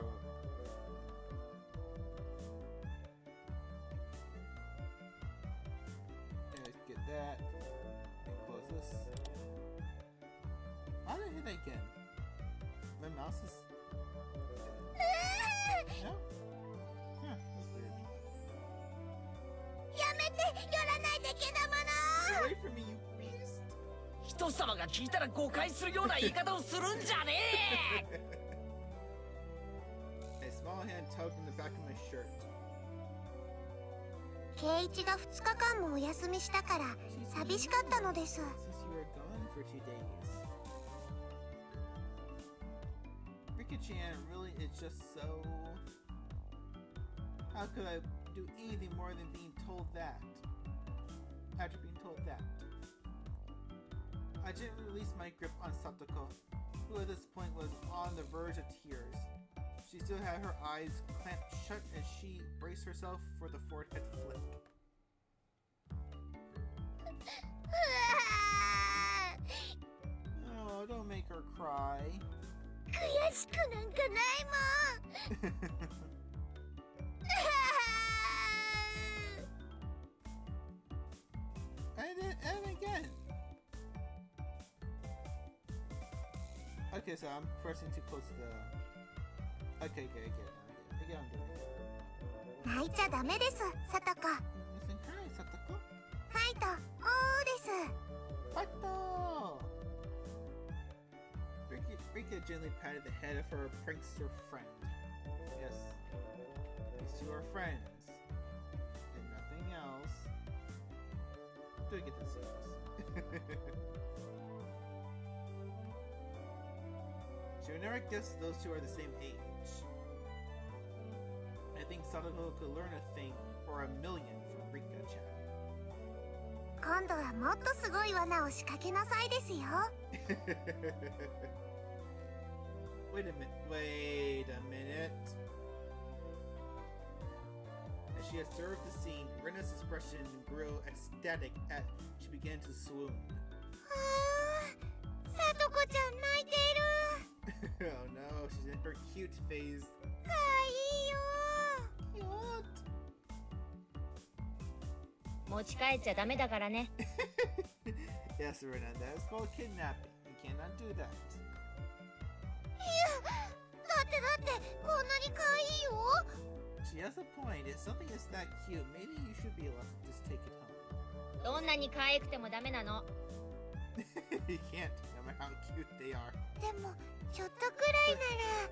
Let's get that. And close this. How did I hit that again? My mouse is. No? Huh, that's weird. やめて、寄らないでけだも Get の。 away from me, you beast! 人様が聞いたら誤解するような言い方をするんじゃねえ。 A small hand tugged in the back of my shirt. 圭一が2日間もお休みしたから寂しかったのです。 Since you were gone for 2 days. Rika-chan really is just so... How could I do anything more than being told that? After being told that. I didn't release my grip on Satoko, who at this point was on the verge of tears. She still had her eyes clamped shut as she braced herself for the forehead flip. Oh, don't make her cry. 悔しくなんかないもん。And again. Okay, so I'm pressing too close to the. Okay, okay, I'm doing it. 泣いちゃダメです、さとこ。 Listen, cry, Satoko. ファイト、おーです。 Fight! Rika gently patted the head of her prankster friend. Yes, these two are friends, and nothing else. Do I get to see this? She would never guess those two are the same age. I think Sadako could learn a thing or a million from Rika-chan. 今度はもっとすごい罠を仕掛けなさいですよ。Wait a minute. As she observed the scene, Rena's expression grew ecstatic as she began to swoon. さとこちゃん泣いている。 Oh no, she's in her cute phase. かわいいよ。 Cute. 持ち帰っちゃダメだからね。 Yes, Rena, that is called kidnapping. You cannot do that. だってこんなにかわいいよ。 She has a point. If something is that cute, maybe you should be allowed to just take it home. どんなに可愛くてもダメなの。 You can't, no matter how cute they are. でもちょっとくらいなら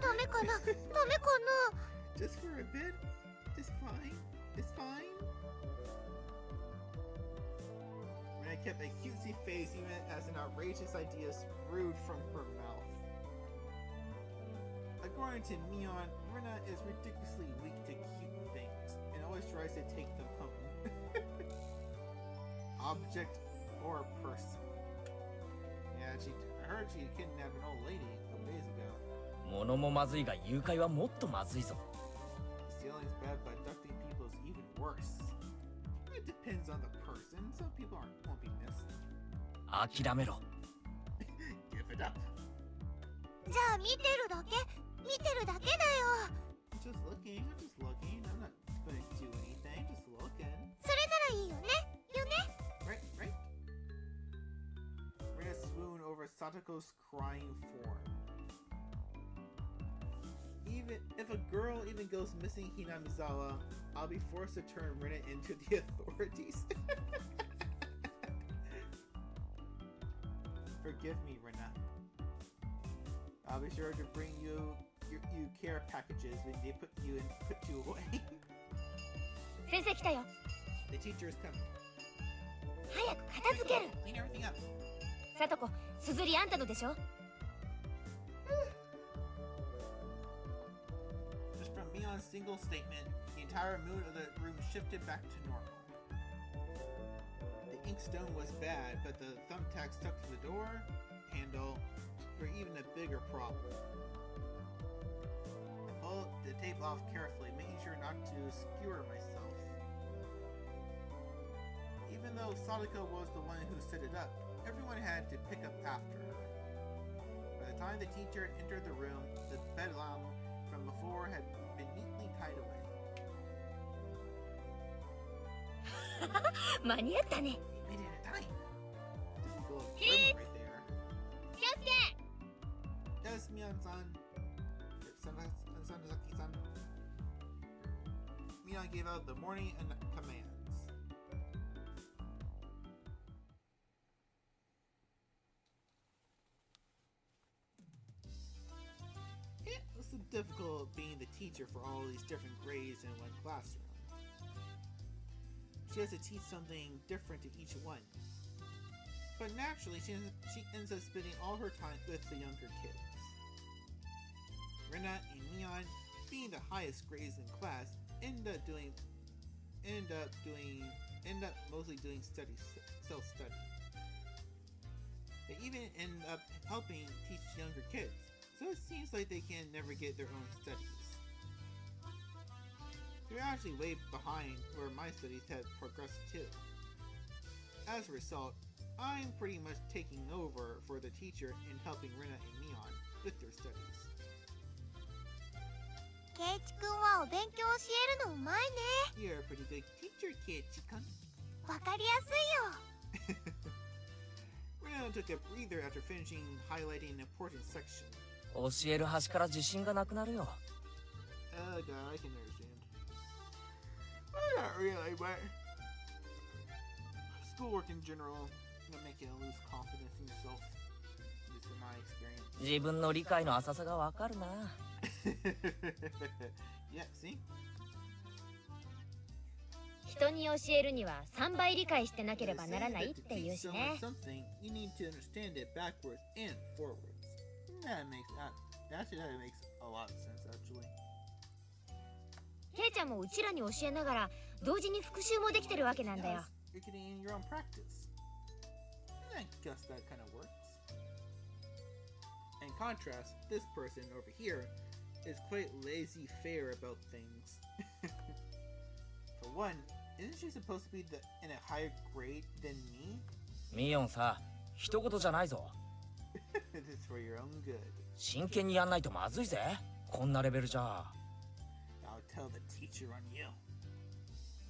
ダメかな。ダメかな。 Just for a bit? It's fine. It's fine. Rena kept a cutesy face even as an outrageous idea spewed from her mouth. According to Neon, Rena is ridiculously weak to cute things and always tries to take them home. Object or person. Yeah, I heard she kidnapped an old lady a couple days ago. 物もまずいが誘拐はもっとまずいぞ。 Stealing is bad, but abducting people is even worse. It depends on the person. Some people won't be missed. 諦めろ。 Give it up. じゃあ見てるだけ。見てるだけだよ。 I'm just looking. I'm not going to do anything. Just looking. それならいいよね。よね。 Right? Rena swooned over Satoko's crying form. Even if a girl even goes missing Hinamizawa, I'll be forced to turn Rena into the authorities. Forgive me, Rena. I'll be sure to bring you care packages when they put you away. 先生来たよ。 The teacher is coming. 早く片付ける。 Clean everything up. さとこ、すずりあんたのでしょ。 Just from Mion's single statement, the entire mood of the room shifted back to normal. The inkstone was bad, but the thumbtack stuck to the door, handle for even a bigger problem. I pulled the tape off carefully, making sure not to skewer myself. Even though Sadako was the one who set it up, everyone had to pick up after her. By the time the teacher entered the room, the bedlam from before had been neatly tied away. 間に合ったね。 We made it in time! Typical German right there. 気をつけ。 Yes, Mion-san. Sanazaki-san. Mion gave out the morning commands. It was so difficult being the teacher for all these different grades in one classroom. She has to teach something different to each one. But naturally, she ends up spending all her time with the younger kids. Rena and Mion, being the highest grades in class, end up mostly doing self-study. They even end up helping teach younger kids, so it seems like they can never get their own studies. They're actually way behind where my studies have progressed too. As a result, I'm pretty much taking over for the teacher and helping Rena and Mion with their studies. ケイチ君はお勉強を教えるのうまいね。 You're a pretty good teacher, Keiichi-kun. わかりやすいよ。 Rena took a breather after finishing highlighting an important section. 教える端から自信がなくなるよ。 Oh god, I can understand. Well, not really, but schoolwork in general can make you lose confidence in yourself. At least in my experience. 自分の理解の浅さがわかるな。Yeah, see? 人に教えるには3倍理解してなければならないって言うしね。 Something you need to understand it backwards and forwards. That makes a lot of sense actually. ケイちゃんもうちらに教えながら同時に復習もできてるわけなんだよ。 You're getting in your own practice. I guess that kind of works. In contrast, this person over here is quite laissez-faire about things. For one, isn't she supposed to be in a higher grade than me? ミヨンさ、一言じゃないぞ。This is for your own good. 真剣にやんないとまずいぜ。こんなレベルじゃ。 I'll tell the teacher on you.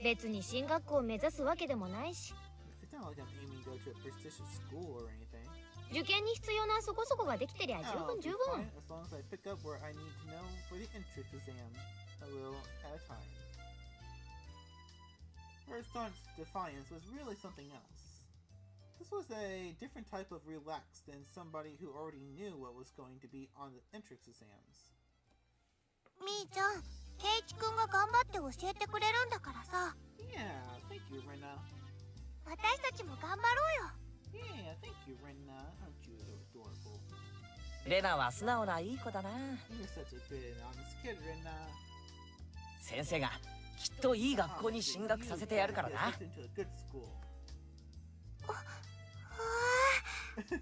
別に進学校を目指すわけでもないし、 It's not like I'm aiming to go to a prestigious school or anything. 受験に必要なそこそこができてりゃ十 I'll 分 be 十 fine 分。 as long as I pick up where I need to know for the entrance exam, a little at a time. Her staunch defiance was really something else. This was a different type of relax than somebody who already knew what was going to be on the entrance exams. みーちゃん、ケイチ君が頑張って教えてくれるんだからさ。 Yeah, thank you, Rena. 私たちも頑張ろうよ。 Yeah, thank you, Rena. Aren't you adorable? レナは素直ないい子だな。 You're such a good and honest kid, Rena. 先生がきっといい学校に進学させてやるからな。 Get into a good school. わあ、ありが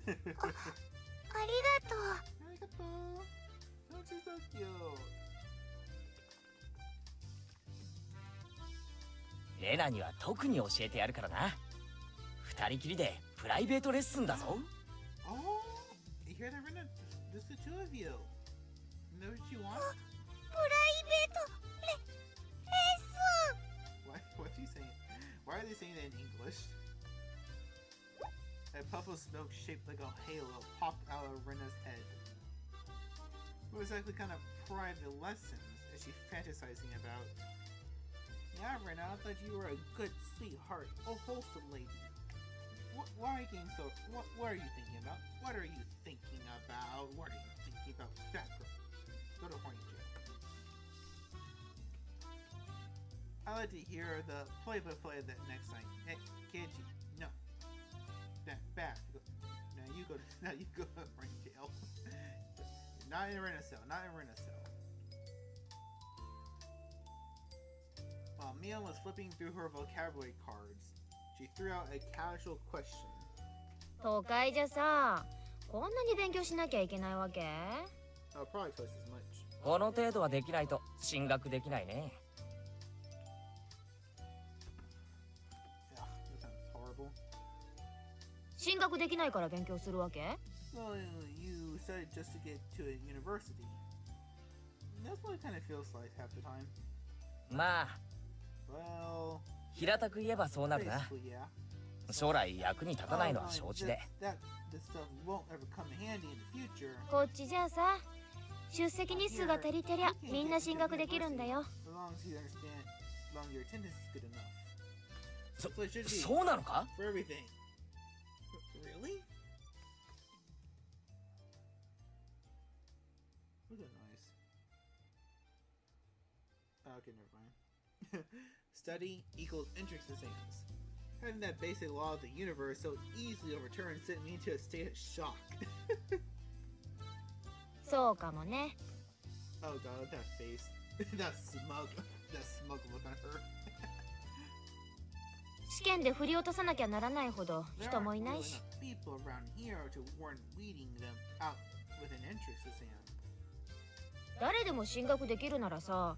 とう。 Arigato. Don't you so cute? レナには特に教えてやるからな。二人きりでプライベートレッスンだぞ。 Oh, you hear that, Rena? Just the two of you. You know what you want? プライベートレッスン。 What's he saying? Why are they saying that in English? A puff of smoke shaped like a halo popped out of Rena's head. It was actually kind of private lessons is she fantasizing about? Yeah, Rena, I thought you were a good, sweetheart, a wholesome lady. Why are you getting so... What are you thinking about? What are you thinking about? What are you thinking about? Fat girl. Go to horny jail. I like to hear the play-by-play of that next line. Hey, Kenji, no. Back. Now you go to horny jail. Not in Rena cell. Not in Rena cell. While Mia was flipping through her vocabulary cards, she threw out a casual question. 都会じゃさ、こんなに勉強しなきゃいけないわけ？ Oh, probably twice as much. この程度はできないと進学できないね。Ugh, that sounds horrible. 進学できないから勉強するわけ？ Well, you studied just to get to a university. That's what it kind of feels like half the time. まあ Well, 平たく言えばそうなるな。 basically, yeah. 将来役に立たないのは承知で。 This stuff won't ever come in handy in the future. こっちじゃあさ、出席日数が足りてりゃみんな進学できるんだよ。 As long as you understand, as long as your attendance is good enough. そ That's what it should be そうなのか？ for everything. Really? What's that noise? Okay, never mind. Study equals entrance exams. Having that basic law of the universe so easily overturned sent me into a state of shock. そうかもね。 Oh god, that face. that smug look on her. 試験で振り落とさなきゃならないほど There 人 aren't もいない really し。 enough people around here to warrant weeding them out with an entrance exam. 誰でも進学できるならさ、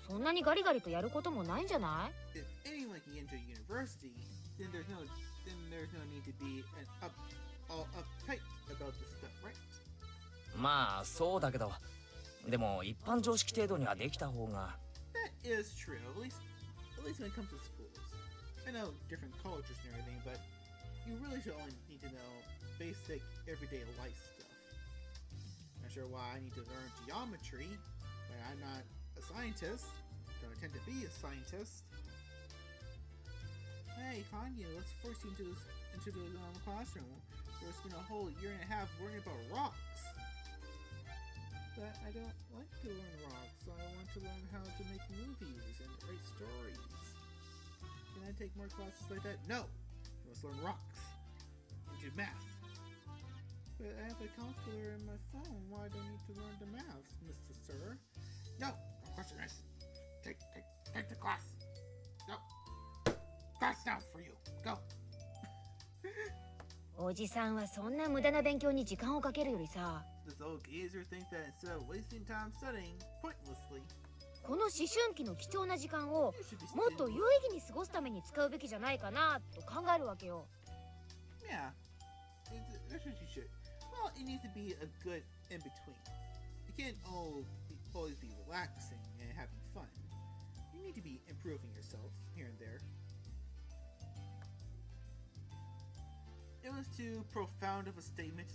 そんなにガリガリとやることもないんじゃない？ If anyone can enter a university, then there's no need to be all uptight about this stuff, right? まあそうだけど、でも一般常識程度にはできた方が。 That is true, at least when it comes to schools. I know different cultures and everything, but you really should only need to know basic everyday life stuff. Not sure why I need to learn geometry, but I'm not a scientist. Don't intend to be a scientist. Hey, Kanye, let's force you into the classroom. We'll spend a whole year and a half learning about rocks. But I don't like to learn rocks. I want to learn how to make movies and write stories. Can I take more classes like that? No! You must learn rocks. And do math. But I have a calculator in my phone. Why do I need to learn the math, Mr. Sir? No! No question, miss. Take the class. No. Class now for you. Go. おじさんはそんな無駄な勉強に時間をかけるよりさ、 This old geezer thinks that instead of wasting time studying pointlessly, この思春期の貴重な時間を you should be もっと spending 有意義に過ごすために使うべきじゃないかなと考えるわけよ。 Yeah, that's what you should. Well, it needs to be a good in between. You can't always be relaxing and having fun. You need to be improving yourself here and there. It was too profound of a statement to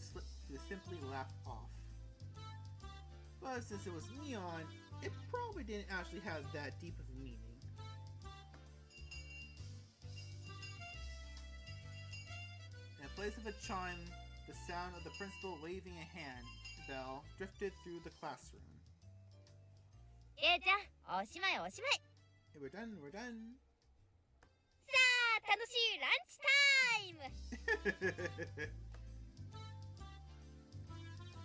simply laugh off. But since it was neon, it probably didn't actually have that deep of a meaning. In place of a chime, the sound of the principal waving a hand bell drifted through the classroom. えいちゃん、おしまいおしまい。 Hey, we're done, we're done. さあ、楽しいランチタイム。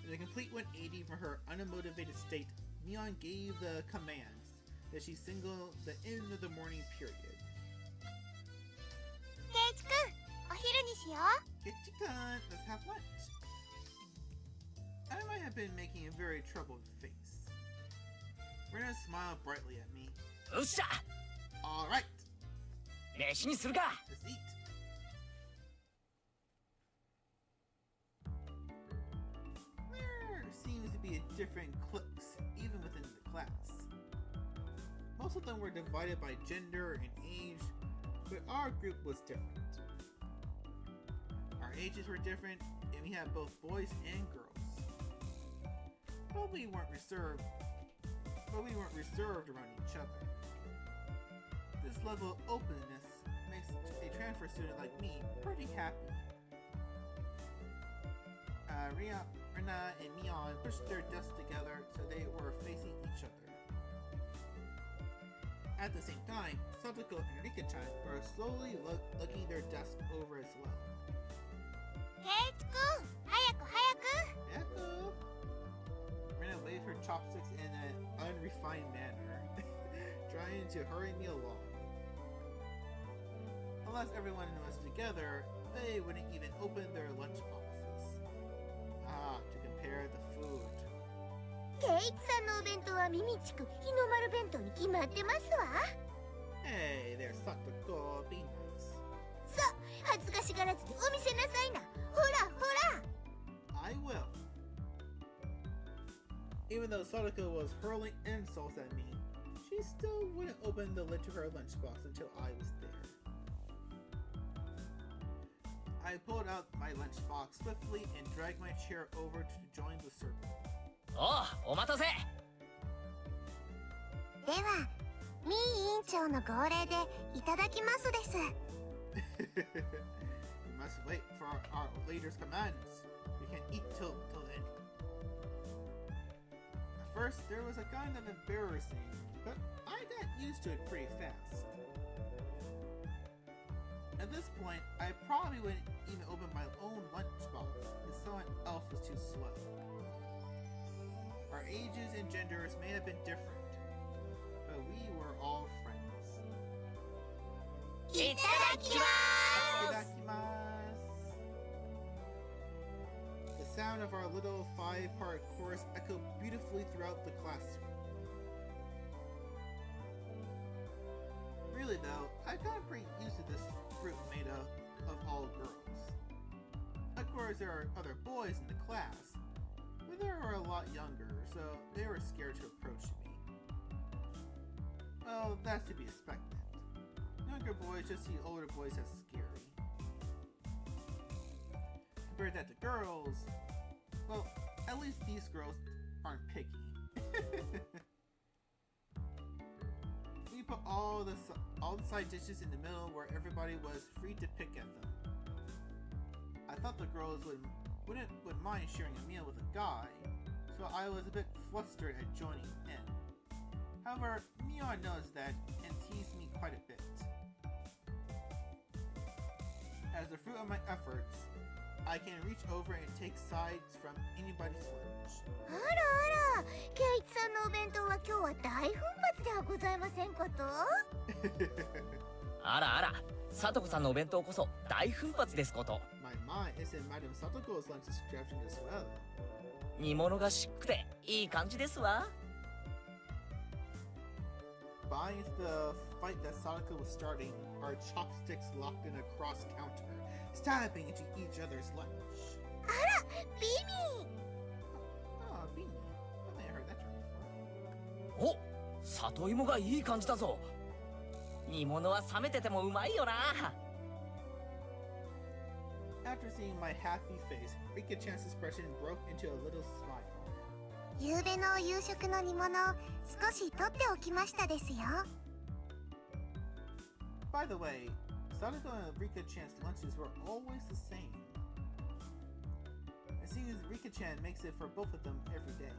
In a complete 180 from her unmotivated state, Neon gave the commands that she signaled the end of the morning period. ケイチくん、お昼にしよう。 Get-you-con, let's have lunch. I might have been making a very troubled face. Rena smiled brightly at me. よっしゃ、 Alright, 飯にするか。 let's eat. There seems to be different cliques, even within the class. Most of them were divided by gender and age, but our group was different. Our ages were different, and we had both boys and girls. But we weren't reserved around each other. This level of openness makes a transfer student like me pretty happy. Rena and Neon pushed their desks together so they were facing each other. At the same time, Satoko and Rika-chan were slowly looking their desks over as well. ケイチくん、早く早く。 Echo! Rena waved her chopsticks in an unrefined manner, trying to hurry me along. Unless everyone was together, they wouldn't even open their lunch boxes. to compare the food. ケイチさんのお弁当は耳ちく日の丸弁当に決まってますわ。 Hey there, Satoko, be nice. さあ恥ずかしがらずにお見せなさいな。ほらほら。 I will. Even though Sadako was hurling insults at me, she still wouldn't open the lid to her lunchbox until I was there. I pulled out my lunchbox swiftly and dragged my chair over to join the circle. おう、お待たせ。ではミー委員長の号令でいただきますです。 We must wait for our leader's commands. We can't eat till then. At first, there was a kind of embarrassing, but I got used to it pretty fast. At this point, I probably wouldn't even open my own lunchbox if someone else was too slow. Our ages and genders may have been different, but we were all friends. いただきます。 Itadakimasu. The sound of our little 5-part chorus echoed beautifully throughout the classroom. Really though, I got pretty used to this group made up of all girls. Of course, there are other boys in the class, but they were a lot younger, so they were scared to approach me. Well, that's to be expected. Younger boys just see older boys as scary. Compared that to girls, well, at least these girls aren't picky. We put all the side dishes in the middle where everybody was free to pick at them. I thought the girls would mind sharing a meal with a guy, so I was a bit flustered at joining in. However, Mia knows that and teased me quite a bit. As the fruit of my efforts, I can reach over and take sides from anybody's lunch. あらあら、ケイチさんのお弁当は今日は大奮発ではございませんこと。あらあら、さとこさんのお弁当こそ大奮発ですこと。My isn't Madam Satoko's lunch is extravagant as well. 煮物がしっくていい感じですわ。Buying into the fight that Sadako was starting, our chopsticks locked in a cross counter, stabbing into each other's lunch. あら、ビミ。 Oh, Beanie. I think I heard that term before. お、里芋がいい感じだぞ。煮物は冷めててもうまいよな。After seeing my happy face, Rika-chan's expression broke into a little smile. 夕べの夕食の煮物少し取っておきましたですよ。 By the way, Sadako and Rika-chan's lunches were always the same. It seems Rika-chan makes it for both of them every day.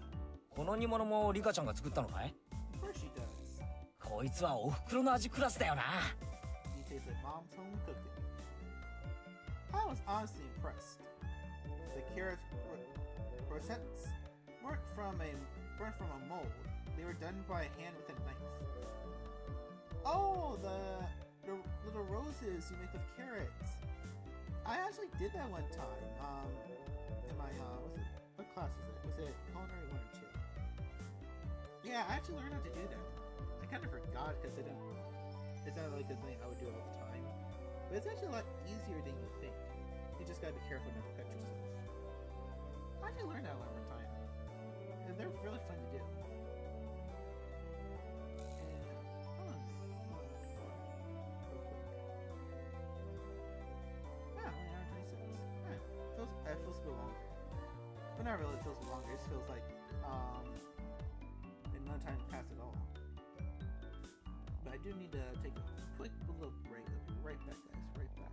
この煮物もリカちゃんが作ったのかい？ Of course she does. こいつはお袋の味クラスだよな。 He tastes like mom's home cooking. I was honestly impressed. The carrot rosettes weren't from a mold. They were done by hand with a knife. Oh, the little roses you make with carrots. I actually did that one time. In my what class is it? Was it culinary 1 or 2? Yeah, I actually learned how to do that. I kind of forgot because it's not like a thing I would do all the time. But it's actually a lot easier than you think. You just gotta be careful not to cut yourself. I actually learned that one more time. And they're really fun to do. And hold on before, real quick. Yeah, only hour 26. Yeah, it feels a bit longer. But not really, it feels longer. It just feels like no time passed at all. But I do need to take a quick little break. I'll be right back, guys. Right back.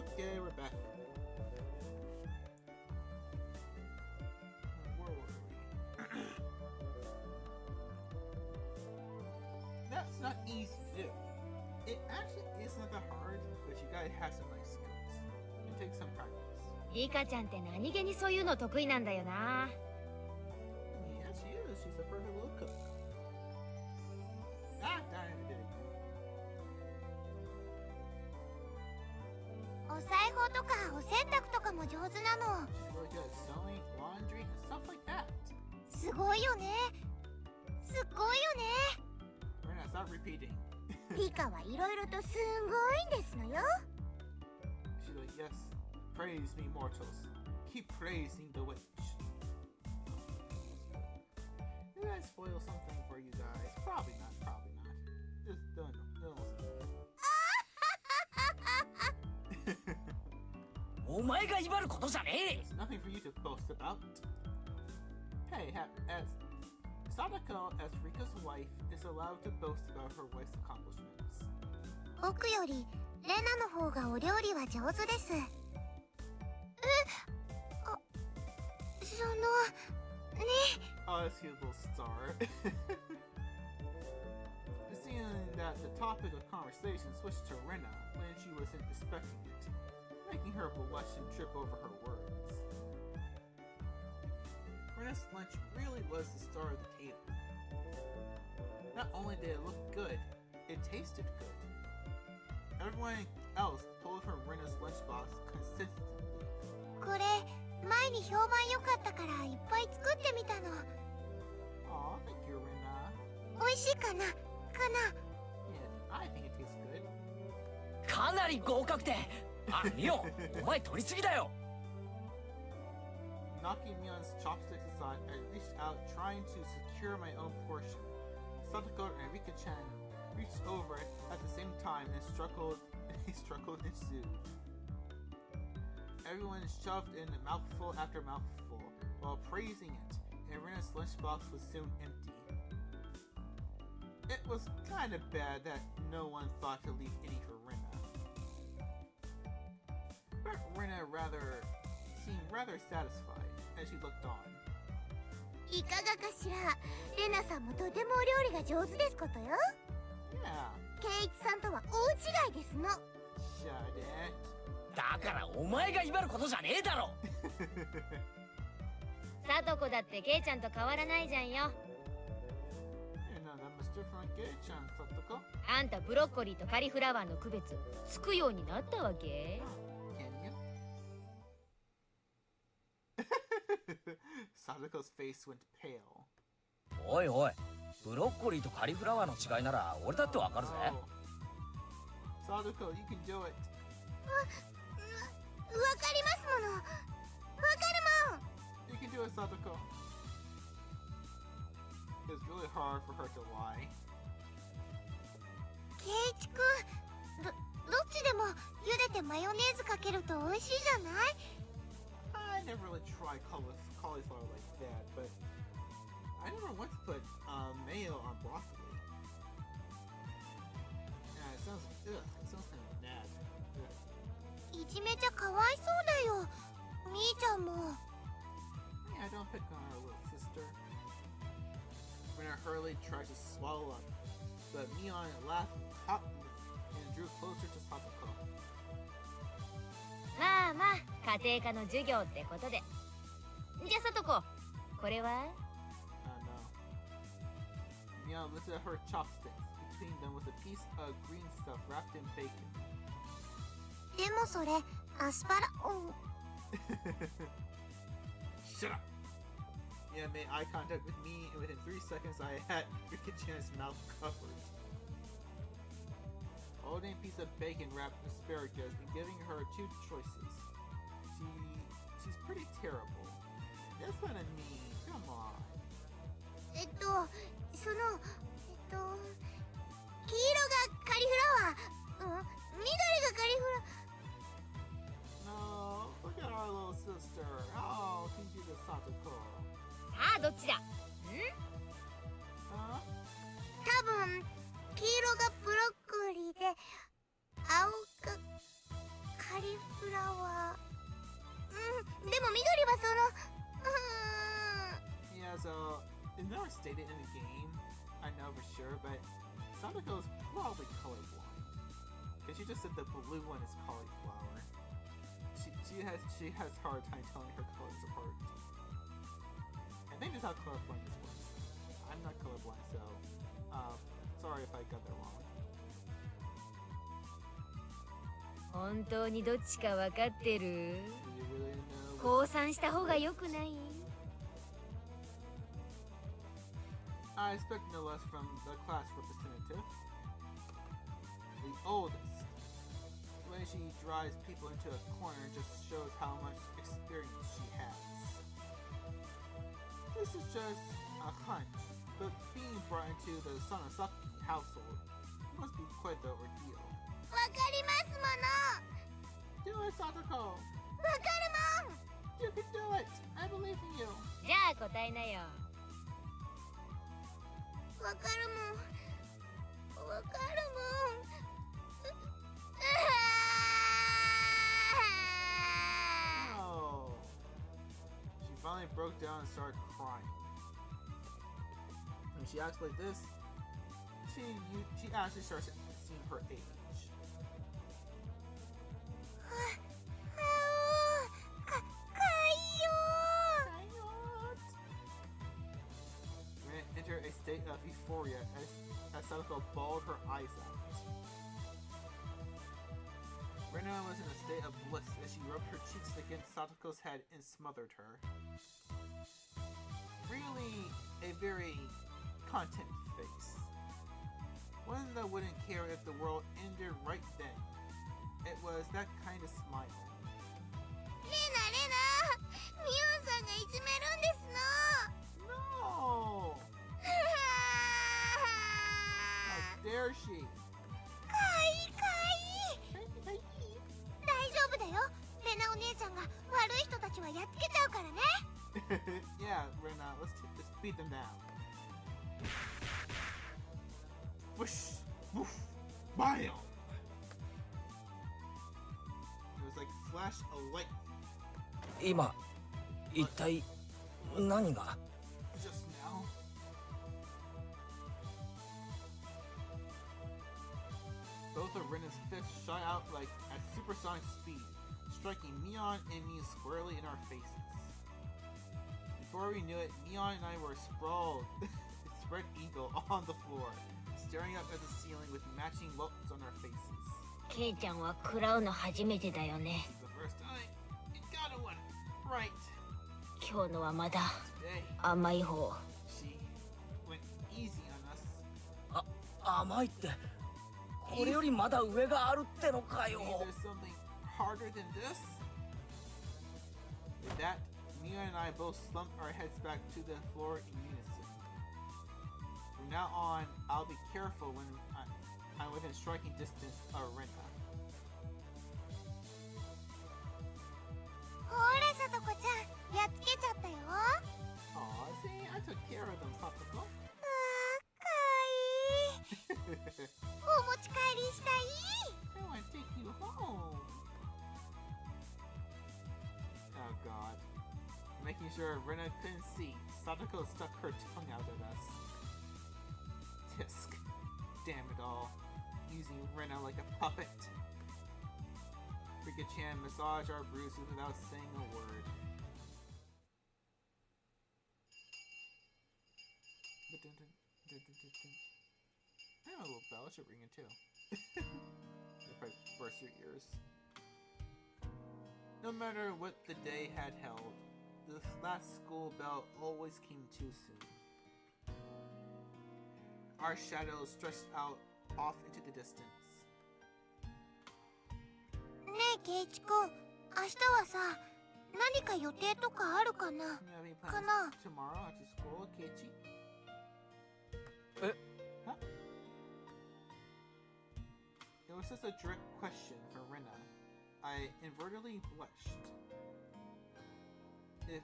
Okay, we're back. Where were we? That's not easy to do. It actually isn't that hard, but you gotta have some nice skills. It takes some practice. リカちゃんって何気にそういうの得意なんだよな。Yeah, she is. She's a perfect little cook. Ah, darn it, I did it. お裁縫とかお洗濯とかも上手なの。 She's really good at sewing, laundry, and stuff like that. すごいよね。すっごいよね。 We're gonna stop repeating. リカはいろいろとすごいんですのよ。 She's like, yes, praise me, mortals. Keep praising the witch. Did I spoil something for you guys? Probably not, probably not. Just don't know. お前が威張ることじゃね There's nothing for you to boast about. Hey, as Sadako, as Rika's wife, is allowed to boast about her wife's accomplishments. 僕よりレナの方がお料理は上手です。そのね。 Oh, that's a cute little star. Seeing that the topic of conversation switched to Rena when she wasn't expecting it, making her blush and trip over her words. Rena's lunch really was the star of the table. Not only did it look good, it tasted good. Everyone else pulled from Rena's lunchbox consistently. これ前に評判良かったからいっぱい作ってみたの。 Aw, thank you, Rena. 美味しいかな？ Yeah, I think it tastes good. えかなり合格点。あ、ミオ、お前取りすぎだよ。 Knocking Mion's chopsticks aside, I reached out, trying to secure my own portion. Sadako and Rika-chan reached over at the same time and struggled ensued. Everyone shoved in mouthful after mouthful while praising it, and Rena's lunchbox was soon empty. It was kind of bad that no one thought to leave any for Rena. But Rena seemed rather satisfied as she looked on. いかがかしら。レナさんもとてもお料理が上手ですことよ。 Yeah, ケイイチさんとは大違いですの。 shut it. だからお前が威張ることじゃねえだろ。さとこだってケイちゃんと変わらないじゃんよ。 You're not that much different, Gay-chan, Satoko. あんたブロッコリーとカリフラワーの区別つくようになったわけ？ Can you? Satoko's face went pale. おいおい、ブロッコリーとカリフラワーの違いなら俺だってわかるぜ。 Oh. Sadako, you can do it. わかりますもの。わかるもん。 You can do it, Sadako. It's really hard for her to lie. ケイイチくん、どっちでも茹でてマヨネーズかけると美味しいじゃない？ I never really tried cauliflower like that, but I never once put mayo on broccoli. Yeah, it sounds kind of bad. Ugh. いじめちゃかわいそうだよ。みーちゃんも。 Yeah, don't pick on our little sister. Rena hurriedly tried to swallow up, but Mion laughed hotly and drew closer to Satoko. まあまあ家庭科の授業ってことで。じゃあさとこ、これは？ No. Mion lifted her chopsticks. Between them was a piece of green stuff wrapped in bacon. でもそれアスパラ。Shut up! Mia made eye contact with me, and within 3 seconds I had Rika-chan's mouth covered. Holding a piece of bacon wrapped asparagus and giving her 2 choices. She's pretty terrible. That's kind of mean. Come on. その黄色がカリフラワー、緑がカリフラ。 No, look at our little sister. How can you do this, Satoko? さあどっちだ？ん？ Huh? 多分黄色がブロッコリーで青がカリフフラワー。でも緑はそのYeah, so it's never stated in the game, I know for sure, but Sadako is probably colorblind. Because she just said the blue one is cauliflower. She has a hard time telling her colors apart. I think that's how colorblindness works. I'm not colorblind, so sorry if I got that wrong. 本当にどっちか分かってる？ Do you really know? 降参した方が良くない？ I expect no less from the class representative. The oldest. The way she drives people into a corner just shows how much experience she has. This is just a hunch, but being brought into the Sonosaki household must be quite the ordeal. わかりますもの。 Do it, Satoko! わかるもん。 You can do it! I believe in you! じゃあ答えなよ。わかるもん。わかるもん。Oh. She finally broke down and started crying. When she acts like this, she actually starts seeing her age. Ren entered a state of euphoria as Sadako bawled her eyes out. Rena was in a state of bliss as she rubbed her cheeks against Satoko's head and smothered her. Really a very content face. One that wouldn't care if the world ended right then. It was that kind of smile. レナ、ミオンさんがいじめるんですの。 No! How dare she? かいいかいい。大丈夫だよ。レナお姉ちゃんが悪い人たちはやっつけちゃうからね。Yeah, Rena, let's beat them down. Whoosh! Woof! Bam! It was like flash of light 今一体何が？ just now. Both of Rena's fists shot out like at supersonic speed, striking Neon and me squarely in our faces. Before we knew it, Neon and I were sprawled, spread eagle on the floor, staring up at the ceiling with matching welts on our faces. ケイちゃんは食らうの初めてだよね。 This is the first time. You got one right. 今日のはまだ Today, 甘い方。 she went easy on us. 甘いってこれよりまだ上があるってのかよ。 Maybe there's something harder than this? With that, Mia and I both slumped our heads back to the floor in unison. From now on, I'll be careful when I'm within striking distance of Rena. ほらさとこちゃん、やっつけちゃったよ。 Aw, see, I took care of them, Satoko. かいい。お持ち帰りしたい。 I want to take you home. Oh god. Making sure Rena couldn't see, Satoko stuck her tongue out at us. Tisk. Damn it all. Using Rena like a puppet. Rika-chan massaged our bruises without saying a word. I have a little bell, I should ring it too. It'll probably burst your ears. No matter what the day had held, the last school bell always came too soon. Our shadows stretched out off into the distance. ねえケイチくん、明日はさ、何か予定とかあるかな？ You have any plans Kana. tomorrow after school, Keiichi? Eh? Huh? It was just a direct question for Rena. I invertedly blushed. If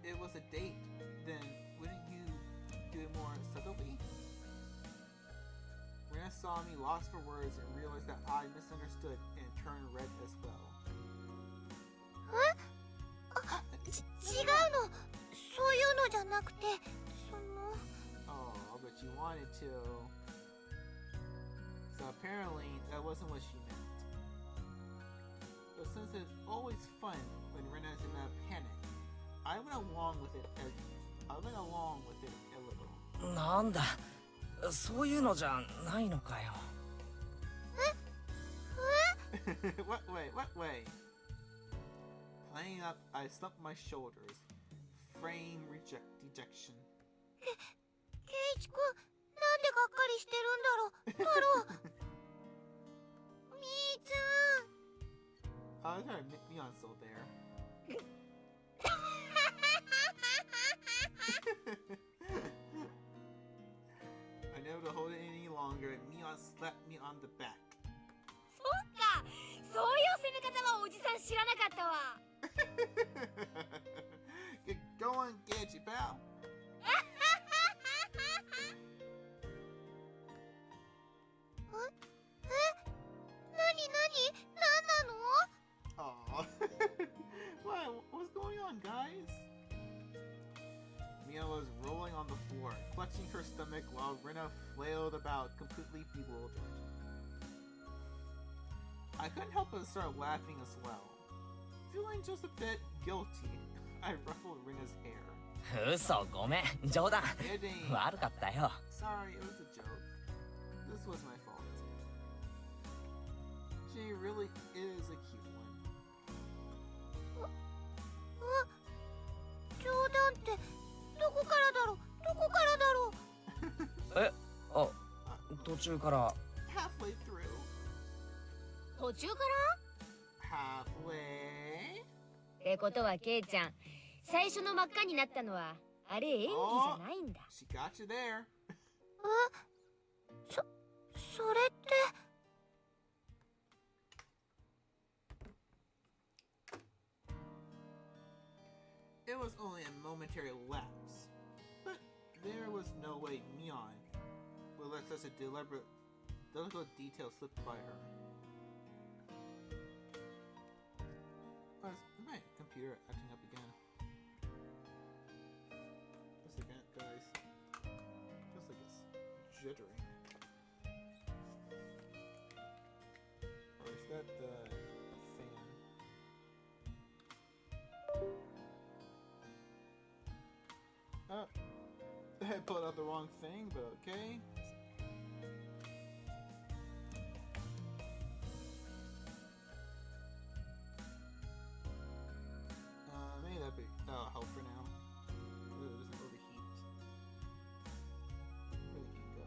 it was a date, then wouldn't you do it more subtly? Rena saw me lost for words and realized that I misunderstood and turned red as well. 違うの。そういうのじゃなくて、Oh, but you wanted to. So apparently that wasn't what she meant. But since it's always fun when Rena's in a panic, I went along with it a little. なんだ、そういうのじゃないのかよ。What way? Playing up, I slumped my shoulders. Frame dejection. ケイチくん、なんでがっかりしてるんだろう。太郎。みーちゃん。Oh, sorry, Mion's still there. Unable to hold it any longer, Mion slapped me on the back. そっか、そういう攻め方はおじさん知らなかったわ。Get going, get you, pal. なに Aww. What's going on, guys? Mia was rolling on the floor, clutching her stomach while Rena flailed about, completely bewildered. I couldn't help but start laughing as well. Feeling just a bit guilty, I ruffled Rena's hair. 嘘、ごめん、冗談。 Kidding. 悪かったよ。 Sorry, it was a joke. This was my fault. She really is a cute one. 冗談ってどこからだろう。え、あ、途中から。 Halfway through. 途中から Halfway? ってことはケイちゃん、最初の真っ赤になったのはあれ演技じゃないんだ。 She got you there. それって。It was only a momentary lapse, but there was no way Mion would let such a delicate detail slip by her. Is my computer acting up again? Just a second, guys. Feels like it's jittering. Or is that the fan? Oh, I pulled out the wrong thing, but okay. Maybe that'd be help for now. It doesn't overheat. Where'd the game go?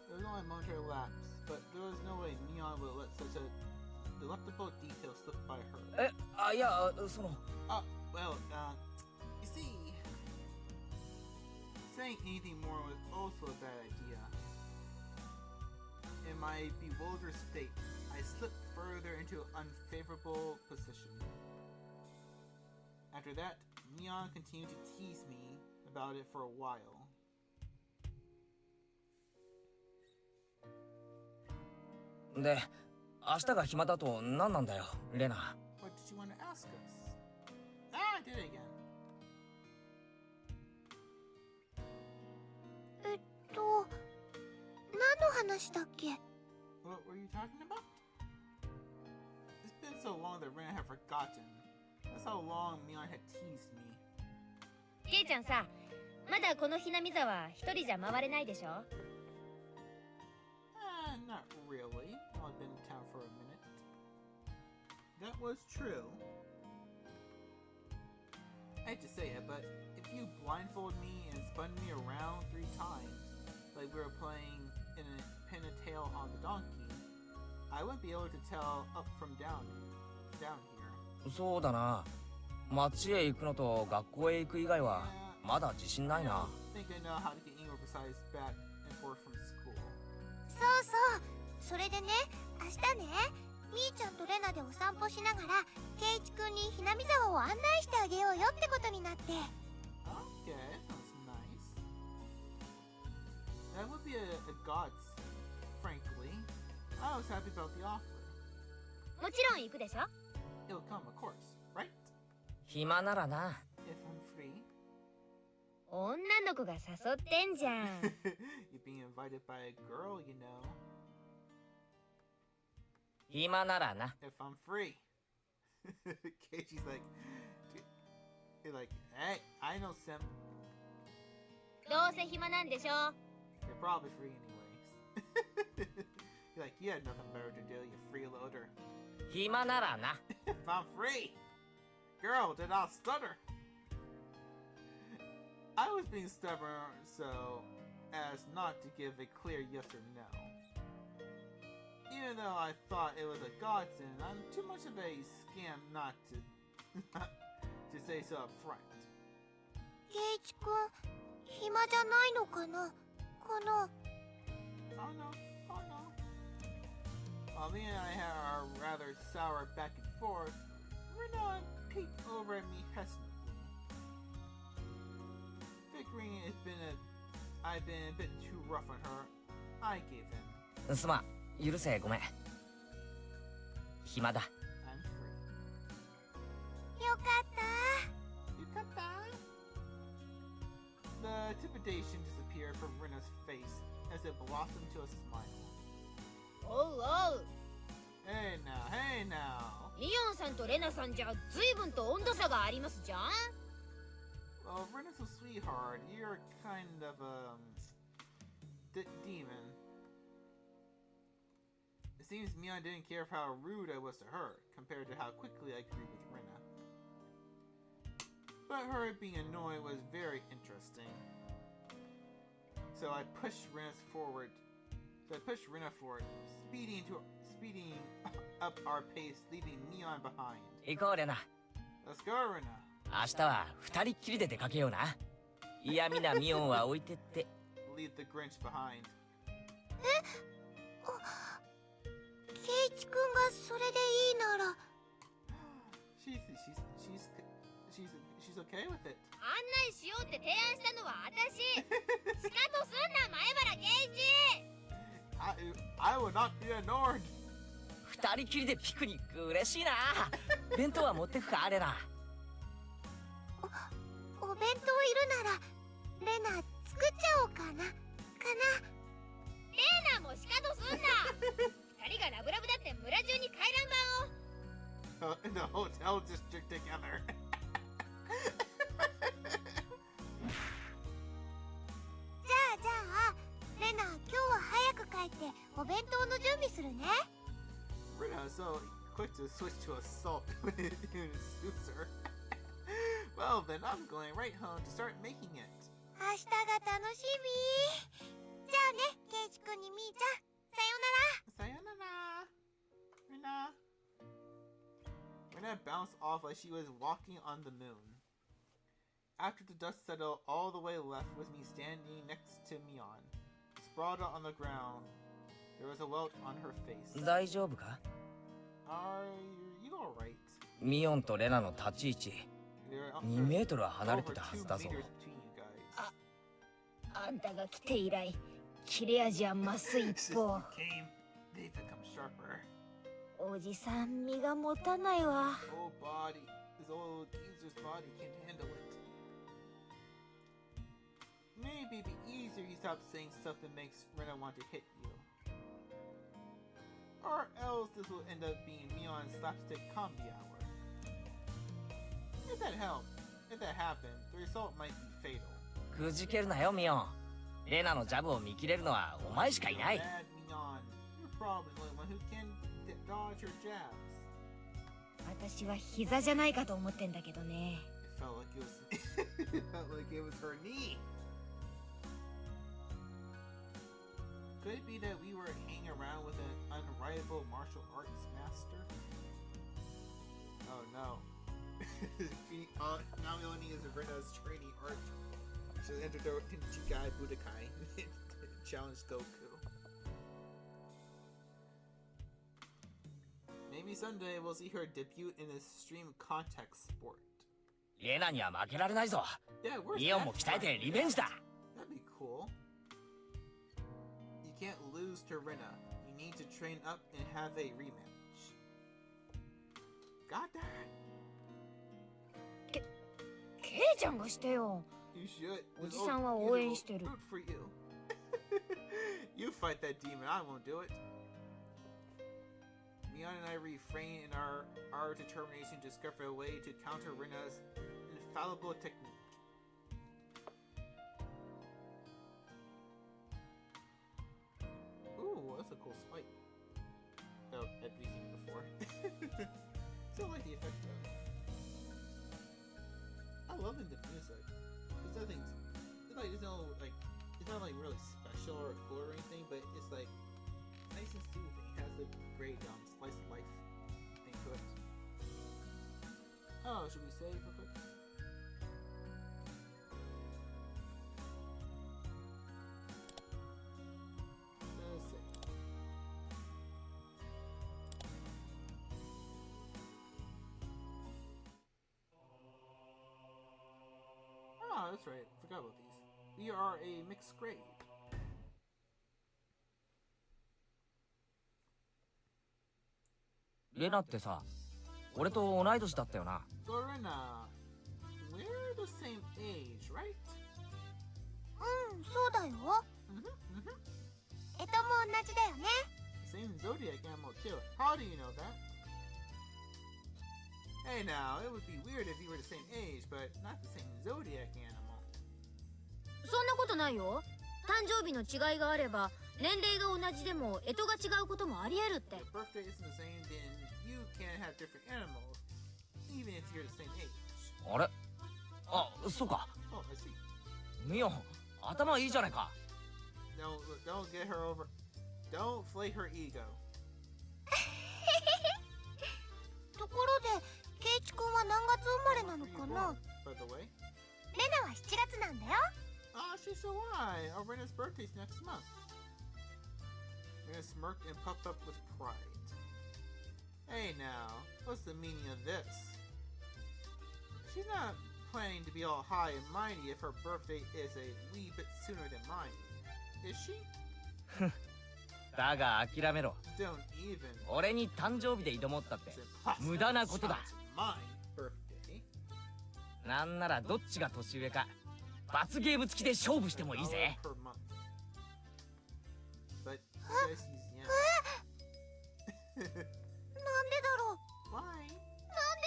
There was only a momentary lapse, but there was no way Neon would let such a delectable detail slip by her. え、あ、いや、その。Well, you see, saying anything more was also a bad idea. In my bewildered state, I slipped further into an unfavorable position. After that, Neon continued to tease me about it for a while. で、明日が暇だと何なんだよ、レナ。What did you want to ask us? I did it again. 何の話だっけ。 What were you talking about? It's been so long that Ren had forgotten. That's how long Mion had teased me. ケイちゃんさ、まだこのひなみ沢一人じゃ回れないでしょ。Not really. I've been in town for a minute. That was true. I hate to say it, but if you blindfold me and spun me around 3 times, like we were playing in a pin a tail on the donkey, I wouldn't be able to tell up from down here. そうだな。町へ行くのと学校へ行く以外はまだ自信ないな。I think I know how to get anywhere besides back and forth from school. そうそう。それでね、明日ね、みーちゃんとレナでお散歩しながらケイチくんにひなみ沢を案内してあげようよってことになって。 Okay, that's nice. That would be a godsend, frankly. I was happy about the offer. もちろん行くでしょ。 It'll come, of course, right? 暇ならな。 If I'm free. 女の子が誘ってんじゃん。 You're being invited by a girl, you know. 暇ならな。 If I'm free. Keiichi's like, you're like, hey, I know Sim. どうせ暇なんでしょ。 You're probably free anyways. You're like, you had nothing better to do, you freeloader. 暇ならな。 If I'm free. Girl, did I stutter? I was being stubborn so as not to give a clear yes or no. Even though I thought it was a godsend, I'm too much of a scam not to to say so up front. ケイチ君、暇じゃないのかなこの。 Oh no, oh no. While me and I had our rather sour back and forth, Rena peeked over at me hesitantly. Figuring I'd been a bit too rough on her, I gave in. すまん、許せ、ごめん。暇だ。 I'm free. よかった。 You got that? The intimidation disappeared from Rena's face as it blossomed to a smile. おうおう。 Hey now, hey now. リオンさんとレナさんじゃ随分と温度差がありますじゃん。 Well, Rena's a sweetheart. You're kind of a demon. It seems Mion didn't care for how rude I was to her, compared to how quickly I agreed with Rena. But her being annoyed was very interesting. So I pushed Rena forward, speeding up our pace, leaving Mion behind. 行こう、レナ。 Let's go, Rena. 明日は二人っきりで出かけような。嫌味なミオンは置いてって。Leave the Grinch behind. ケイチ君がそれでいいなら。 She's okay with it. 案内しようって提案したのは私。シカトすんな前原圭一。 I will not be ignored. 二人きりでピクニック嬉しいな。弁当は持ってくか、レナ。お弁当いるならレナ作っちゃおうかな。レナもシカトすんな。二人がラブラブだって村中に回覧板を。 In the hotel district together. じゃあレナ今日は早く帰ってお弁当の準備するね。 Rena is so quick to switch to assault when it suits her. Well, then I'm going right home to start making it. 明日が楽しみ。じゃあね、ケイチ君にみーちゃん、さようなら。 Sayonara. Rena bounced off like she was walking on the moon. After the dust settled, all the way left was me standing next to Mion. Sprawled out on the ground, there was a welt on her face. 大丈夫か？ Are you alright? ミオンとレナの立ち位置。 There are 2メートルは離れ over てたは 2ずだぞ。 meters between you guys. あんたが来て以来、切れ味は増す一 Since 方。 you came, they've become sharper. おじさん身が持たないわ。 Old body, this old geezer's body can't handle it. Maybe it'd be easier he stopped saying stuff that makes Rena want to hit you. Or else this will end up being Mion's slapstick comedy hour. If that happened, the result might be fatal. くじけるなよ、ミオン。レナのジャブを見切れるのはお前しかいない。 Bad Mion, you're probably the only one who can dodge your jabs. 私は膝じゃないかと思ってんだけどね。 It felt like it was her knee. Could it be that we were hanging around with an unrivaled martial arts master? Oh no. Now we only is Rena's training art. She'll enter the Tenchikai Budokai. Challenge Goku. Maybe someday we'll see her debut in a stream contact sport. レナには負けられないぞ。 Yeah, where's ミオンも鍛えてリベンジだ。 That'd be cool. You can't lose to Rena. You You need to train up and have a rematch. Got that? ケイちゃんがしてよ。 You should. おじさんは応援してる。 Root for you. You fight that demon. I won't do it. Mion and I refrain in our determination to discover a way to counter Rena's infallible technique. Ooh, that's a cool spike. Oh, I'd seen it before. Still like the effect though. I love the music. There's nothing. There's no like. It's not like really special or cool or anything, but it's like nice and soothing. It has the great slice of life thing to it. Oh, should we save real quick? Let's save. Oh, that's right. Forgot about these. We are a mixed grade. レナってさ、俺と同い年だったよな。So Rena, we're the same age, right? そうだよ。えとも同じだよね。 Same zodiac animal too. How do you know that? Hey now, it would be weird if you were the same age, but not the same zodiac animal. そんなことないよ。誕生日の違いがあれば年齢が同じでも干支が違うこともありえるって。 If birthday isn't the same, then you can have different animals, even if you're the same age. あれ？あ、そうか。Oh, I see. ミオン、頭いいじゃないか。Don't get her over. Don't flay her ego. ところで、ケイチ君は何月生まれなのかな？ By the way. レナは7月なんだよ。Ah, she's so why. Rena's birthday's next month. Rena smirked and puffed up with pride. Hey now, what's the meaning of this? She's not planning to be all high and mighty if her birthday is a wee bit sooner than mine. Is she? だが諦めろ。 Don't even. 俺に誕生日で挑もうったって It's impossible. 無駄なことだ。 It's my birthday. なんならどっちが年上か罰ゲーム付きで勝負してもいいぜ。 Per month. But you guys use yen. なんでだろう。 Why? なんで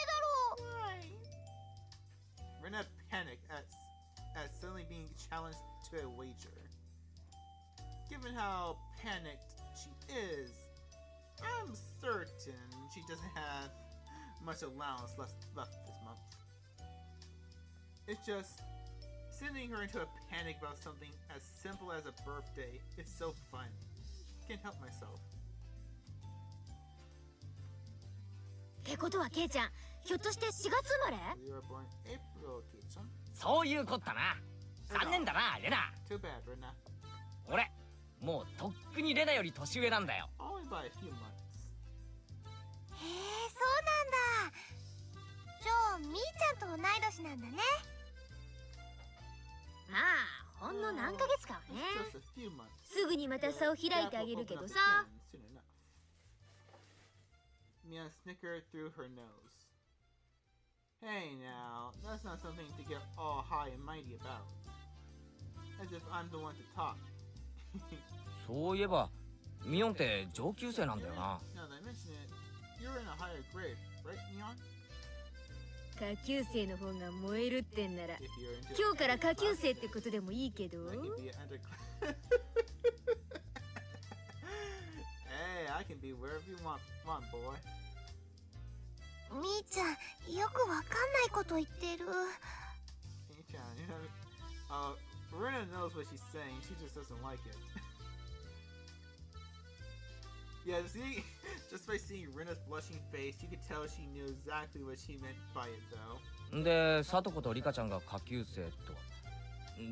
だろう。 Why? Rena panicked at suddenly being challenged to a wager. Given how panicked she is, I'm certain she doesn't have much allowance left this month. It's just sending her into a panic about something as simple as a birthday is so fun. Can't help myself. ってことはケイちゃん、ひょっとして4月生まれ？ You were born April, Kate-san. そういうこったな。残念だな、レナ。 Too bad, Rena. 俺、もうとっくにレナより年上なんだよ。 Only by a few months. へえ、そうなんだ。じゃあ、みーちゃんと同い年なんだね。まあ、ほんの何ヶ月かはね。 Just a few months. すぐにまた差を開いてあげるけどさ。 Soon enough. Mia snickered through her nose. Hey now, that's not something to get all high and mighty about. As if I'm the one to talk. そういえば、ミオンって上級生なんだよな。 Now that I mention it, you're in a higher grade, right, Neon? 下級生の方が燃えるってんなら、 If you're into 今日から下級生ってことでもいいけど。 I can be an underclass. Hey, I can be wherever you want, boy. みーちゃん、よくわかんないこと言ってる。 Hey-chan, you know, Rena knows what she's saying, she just doesn't like it. Yeah, see, just by seeing Rena's blushing face, you could tell she knew exactly what she meant by it, though. で、サトコとリカちゃんが下級生と。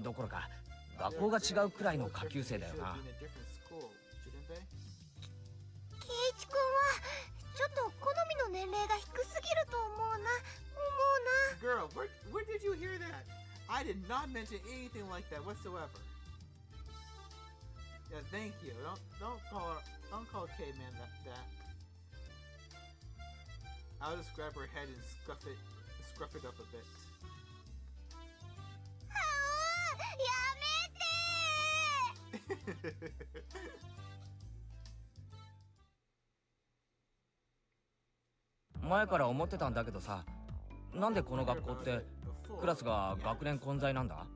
どころか、学校が違うくらいの下級生だよな。 ケイチ君は、ちょっと好みの年齢が低すぎると思うな。 Girl, where did you hear that? I did not mention anything like that whatsoever. Yeah, Thank you. Don't call caveman that. I'll just grab her head and scruff it up a bit. やめて前から思ってたんだけどさ、なんでこの学校ってクラスが学年混在なんだ？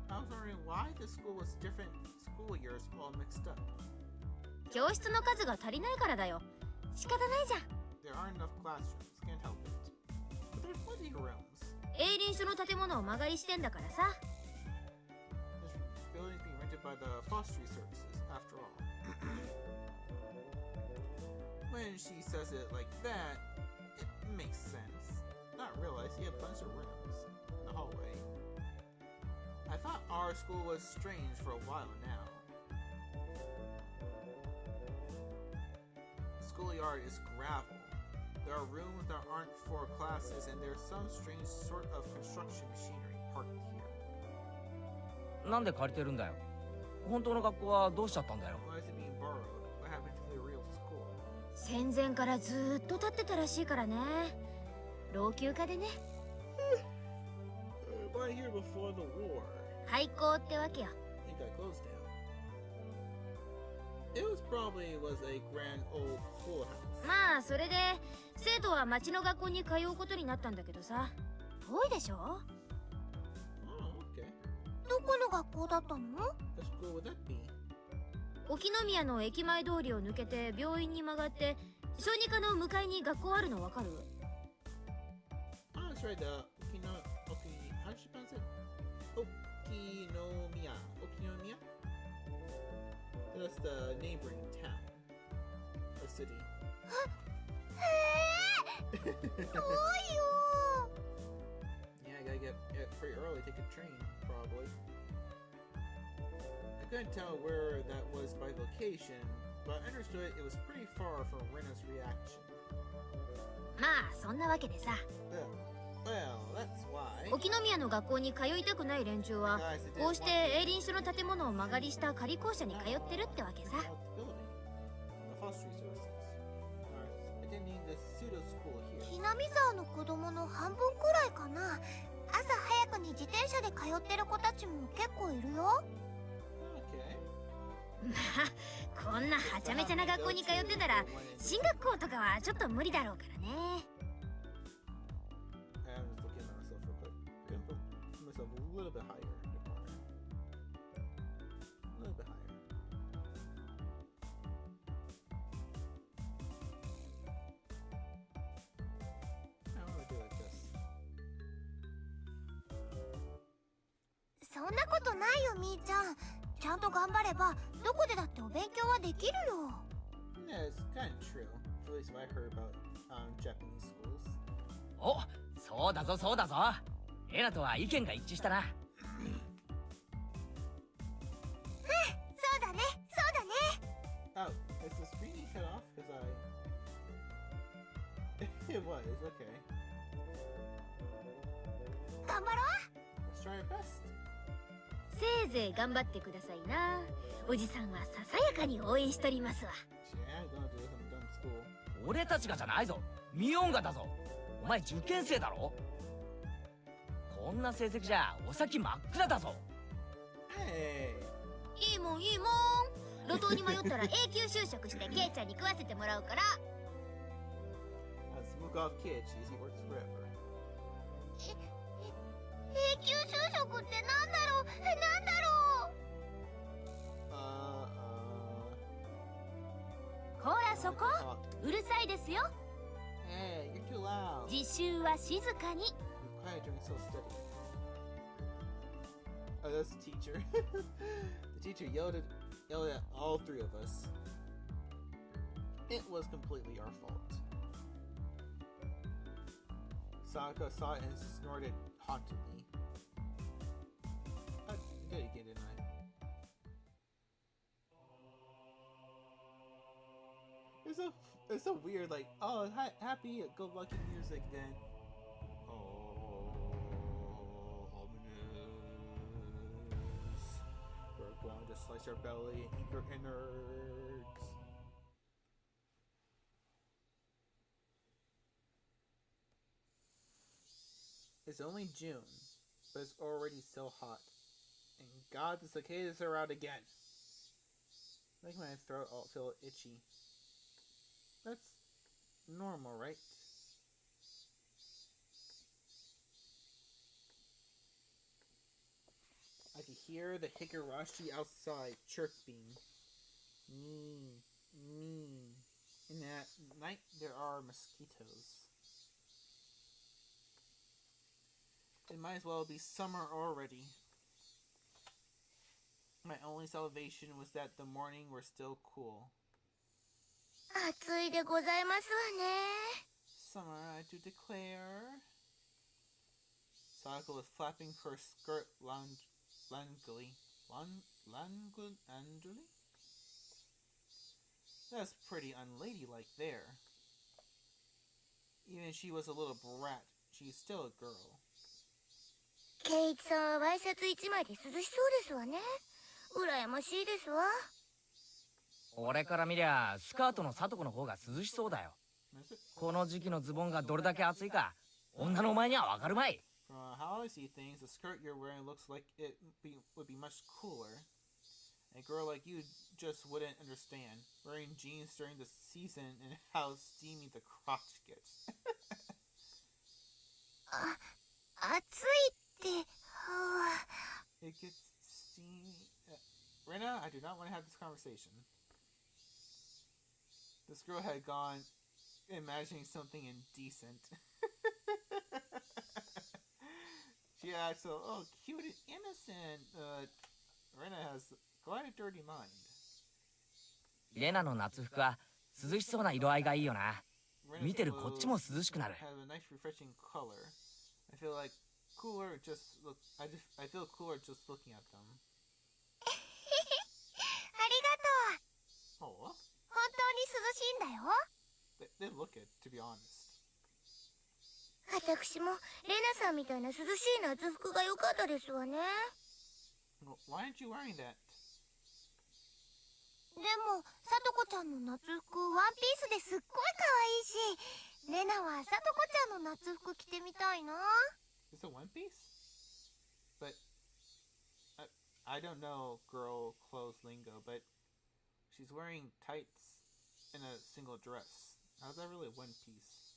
I was wondering why the school was different school years all mixed up. 教室の数が足りないからだよ。仕方ないじゃん。 There aren't enough classrooms, can't help it. But there's plenty of rooms. 営林署の建物を間借りしてんだからさ。This building's being rented by the fostering services, after all. When she says it like that, it makes sense. Not realize he had a bunch of rooms in the hallway. I thought our school was strange for a while now. The schoolyard is gravel. There are rooms that aren't for classes, and there's some strange sort of construction machinery parked here. なんで借りてるんだよ。本当の学校はどうしちゃったんだよ。 Why is it being borrowed? What happened to the real school? 戦前からずーっと建ってたらしいからね。老朽化でね。Bought here before the war. 廃校ってわけよ。 It got closed down. It probably was a grand old schoolhouse. まあそれで生徒は町の学校に通うことになったんだけどさ。遠いでしょ？ Oh, okay. どこの学校だったの？ What school would that be? 沖宮の駅前通りを抜けて病院に曲がって小児科の向かいに学校あるのわかる？ Oh, that's right. How did she pronounce it? Okinomiya. Okinomiya? That's the neighboring town. Or city. 遠いよ Yeah, I gotta get pretty early, take a train, probably. I couldn't tell where that was by location, but I understood it was pretty far from Rena's reaction. まあそんなわけでさ。 Well, that's why. 沖宮の学校に通いたくない連中はこうして営林署の建物を間借りした仮校舎に通ってるってわけさ。 ひなみ沢の子供の半分くらいかな。朝早くに自転車で通ってる子たちも結構いるよ。まあこんなはちゃめちゃな学校に通ってたら進学校とかはちょっと無理だろうからね。 I'm just looking at myself real quick. Gonna put myself a little bit higher in the corner. A little bit higher. I want to do it like this. そんなことないよみーちゃん。ちゃんと頑張ればどこでだってお勉強はできるよ。 Yeah, it's kind of true. At least what I heard about Japanese schools. お、そうだぞそうだぞ。レナとは意見が一致したな。そうだねそうだね。 Oh, is the screen cut off? Because it was, okay. 頑張ろう。 Let's try our best. せいぜい頑張ってくださいな。おじさんはささやかに応援しとりますわ。 Yeah, I'm gonna do some dumb school. 俺たちがじゃないぞ。ミオンガだぞ。お前受験生だろ。こんな成績じゃお先真っ暗だぞ。 Hey! いいもんいいもん。路頭に迷ったら永久就職してケイちゃんに食わせてもらうから。 Let's move off Kichi. He works forever. 永久就職ってなんだろうなんだろう。ほらそこうるさいですよ。 Hey, you're too loud. 自習は静かに。 Be quiet during so steady. Oh, that's the teacher. The teacher yelled at all three of us. It was completely our fault. Saka saw it and snorted hauntingly. I did it again, didn't I? It's so weird, like, oh, happy, go lucky music, then, oh, ominous, we're going just slice your belly and eat your innards. It's only June, but it's already so hot. And God, the cicadas are out again. Like my throat all feel itchy. That's normal, right? I can hear the Higurashi outside chirping. Me. And at night there are mosquitoes. It might as well be summer already. My only salvation was that the morning were still cool. 暑いでございますわね。 Summer, I do declare. Sadako was flapping her skirt langly. Langly? That's pretty unladylike there. Even if she was a little brat, she's still a girl. ケイチさんはワイシャツ一枚で涼しそうですわね。羨ましいですわ。俺から見りゃスカートのサトコの方が涼しそうだよ。この時期のズボンがどれだけ暑いか女のお前にはわかるまい。From how I see things, the skirt you're wearing looks like it would be much cooler. A girl like you just wouldn't understand wearing jeans during the season and how steamy the crotch gets. 暑いって。It gets steamy. Rena, I do not want to have this conversation. This girl had gone imagining something indecent. She acts so, oh, cute and innocent. Rena has quite a dirty mind. レナの夏服は涼しそうな色合いがいいよな。見てるこっちも涼しくなる。Have a nice refreshing color. I feel like cooler just look. I feel cooler just looking at them. ありがとう。 Oh, 本当に涼しいんだよ。 they look it, to be honest. 私もレナさんみたいな涼しい夏服が良かったですわね。 Well, why aren't you wearing that? でもさとこちゃんの夏服ワンピースですっごい可愛いし、レナはさとこちゃんの夏服着てみたいな。 It's a one piece? But I don't know girl clothes lingo, but she's wearing tights in a single dress. How's that really one piece?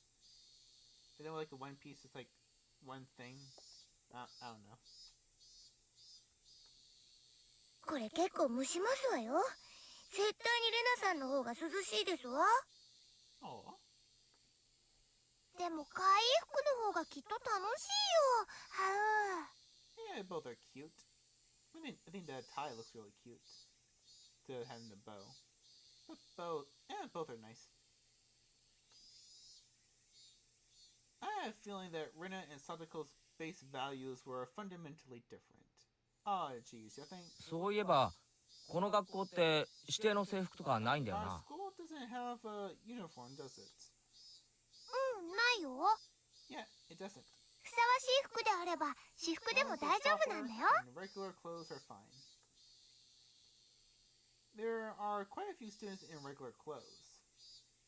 You know, like a one piece is like one thing. I don't know. これ結構蒸しますわよ。絶対にレナさんの方が涼しいですわ。 Oh. でも可愛い服の方がきっと楽しいよ。は Yeah, both are cute. I think the tie looks really cute. To having the bow. But both are nice. I have a feeling that Rina and Sadako's base values were fundamentally different. Oh, geez, you think? そういえばこの学校って指定の制服とかないんだよ Our な。 school doesn't have a uniform, does it? うん、ないよ。 Yeah, it doesn't. ふさわしい服であれば私服でも大丈夫なんだよ。 And regular clothes are fine. There are quite a few students in regular clothes.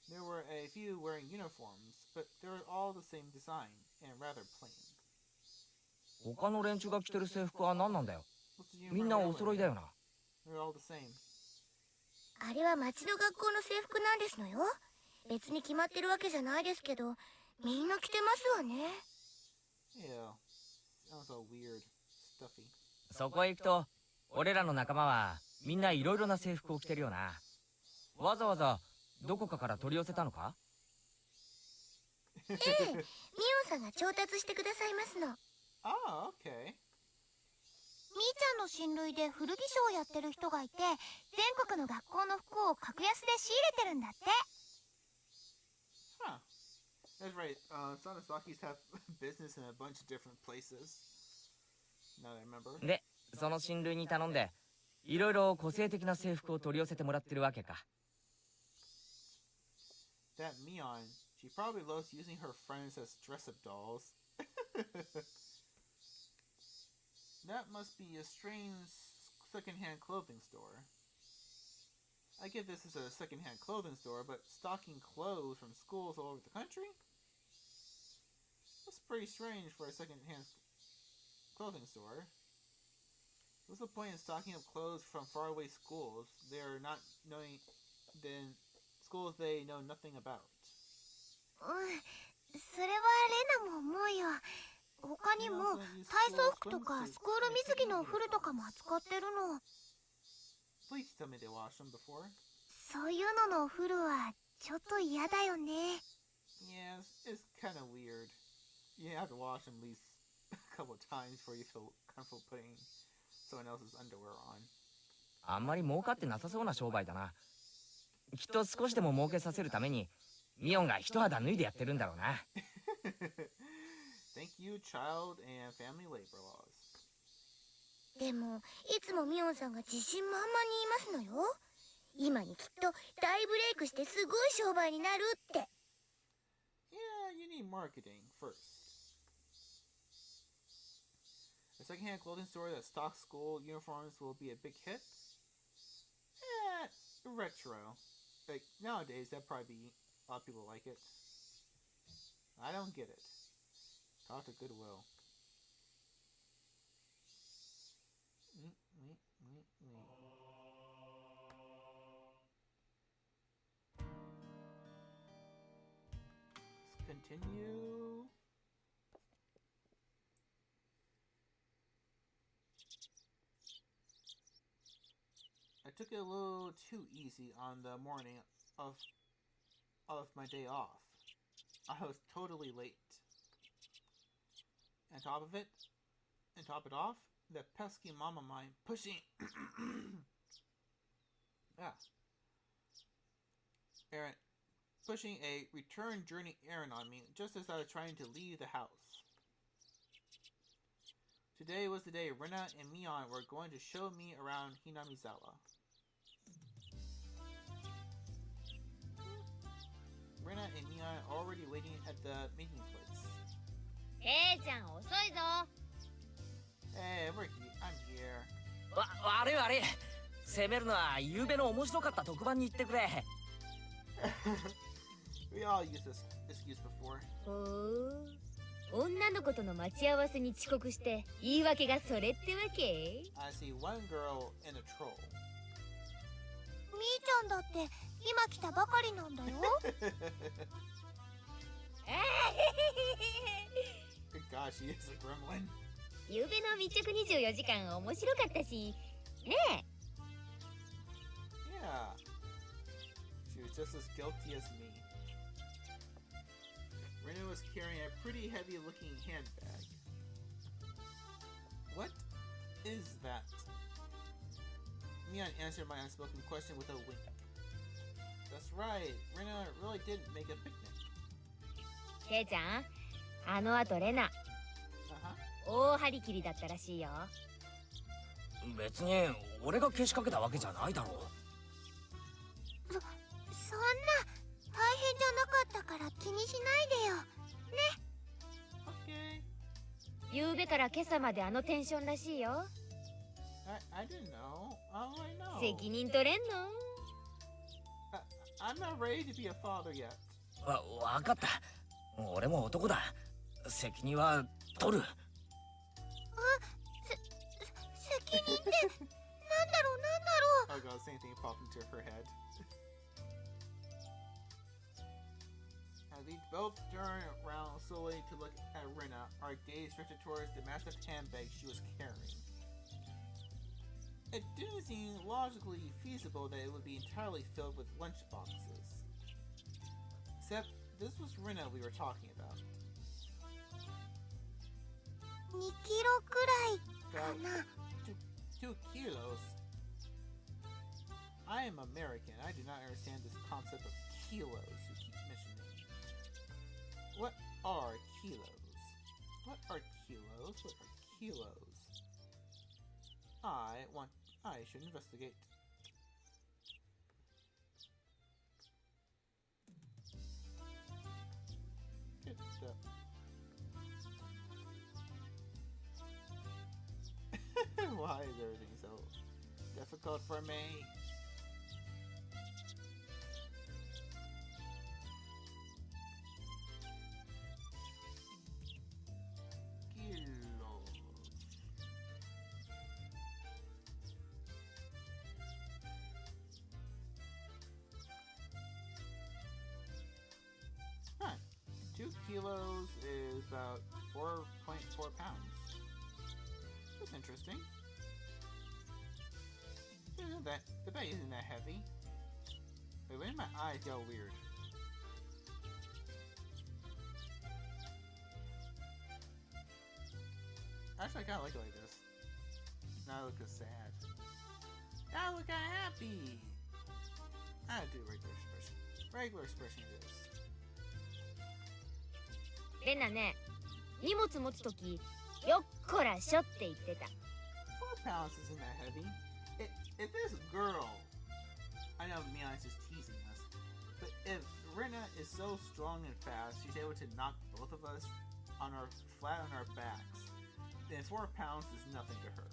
There were a few wearing uniforms, but they were all the same design and rather plain. 他の連中が着てる制服は何なんだよ。 What's the uniform みんなお they're 揃いだよな。 wearing? They're all the same. あれは町の学校の制服なんですのよ。別に決まってるわけじゃないですけど、みんな着てますわね。 Yeah. Sounds so weird. Stuffy. そこへ行くと俺らの仲間はみんないろいろな制服を着てるよな。わざわざどこかから取り寄せたのか？ええ、ミオンさんが調達してくださいますの。 Oh, okay. みーちゃんの親類で古着商をやってる人がいて、全国の学校の服を格安で仕入れてるんだって。 Huh. That's right. Sanasaki's have business in a bunch of different places. Now that I remember. でその親類に頼んでいろいろ個性的な制服を取り寄せてもらってるわけか。 That Mion, she probably loves using her friends as dress-up dolls. That must be a strange secondhand clothing store. I get this is a secondhand clothing store, but stocking clothes from schools all over the country? That's pretty strange for a secondhand clothing store. What's the point in stocking up clothes from faraway schools? They're not knowing then schools they know nothing about. それはレナも思うよ。他にも体操服とかスクール水着のお風呂とかも扱ってるの。Please tell me they washed them before. そういうののお風呂はちょっと嫌だよね。Yeah, it's kind of weird. You have to wash them at least a couple of times before you feel comfortable putting someone else's underwear on. あんまり儲かってなさそうな商売だな。きっと少しでも儲けさせるためにミオンが一肌脱いでやってるんだろうな。Thank you, child and family labor laws. でもいつもミオンさんが自信満々に言いますのよ。今にきっと大ブレイクしてすごい商売になるって。Yeah, you need marketing first. A secondhand clothing store that stocks school uniforms will be a big hit? Retro. Like, nowadays, that'd probably be... a lot of people like it. I don't get it. Talk to Goodwill. Let's continue. I took it a little too easy on the morning of my day off. I was totally late. And top it off, the pesky mom of mine pushing pushing a return journey errand on me just as I was trying to leave the house. Today was the day Rena and Mion were going to show me around Hinamizawa. Rena and Mion are already waiting at the meeting place. ケイちゃん遅いぞ。 Hey, I'm here. 悪い悪い。責めるのは夕べの面白かった特番に行ってくれ。We all used this excuse before. ほう。女の子との待ち合わせに遅刻して言い訳がそれってわけ？ I see one girl and a troll. みーちゃんだって今来たばかりなんだよ。Gosh, she is a gremlin. 夕べの密着24時間面白かったし、ねえ。Yeah. She was just as guilty as me. Rena was carrying a pretty heavy-looking handbag. What is that? Mion answered my unspoken question with a wink. That's right. Rena really did make a picnic. ケイちゃん、あの後レナ、大張り切りだったらしいよ。別に俺がけしかけたわけじゃないだろう。そんな大変じゃなかったから気にしないでよ。ね。夕べから今朝まであのテンションらしいよ。I didn't know. I know. 責任取れんの？ I'm not ready to be a father yet. わかった。俺も男だ。責任は取る。責任ってなんだろう。 Oh god, same thing popped into her head. As we both turned around slowly to look at Rena, our gaze drifted towards the massive handbag she was carrying. It didn't seem logically feasible that it would be entirely filled with lunch boxes. Except, this was Rena we were talking about. 2キロくらいかな。2 kilos? I am American. I do not understand this concept of kilos you keep mentioning. What are kilos? What are kilos? What are kilos? I should investigate. Good stuff. Why is everything so difficult for me. Huh. 2 kilos is about 4.4 pounds. That's interesting. The bag isn't that heavy. Wait, when did my eyes go weird? Actually, I kinda like it like this. Now I look sad. Now I look kinda happy! I'll do regular expression. Regular expression it is. レナね、荷物持つとき、よっこらしょって言ってた。4 pounds isn't that heavy. If this girl, I know Mia's just teasing us, but if Rena is so strong and fast, she's able to knock both of us flat on our backs, then 4 pounds is nothing to her.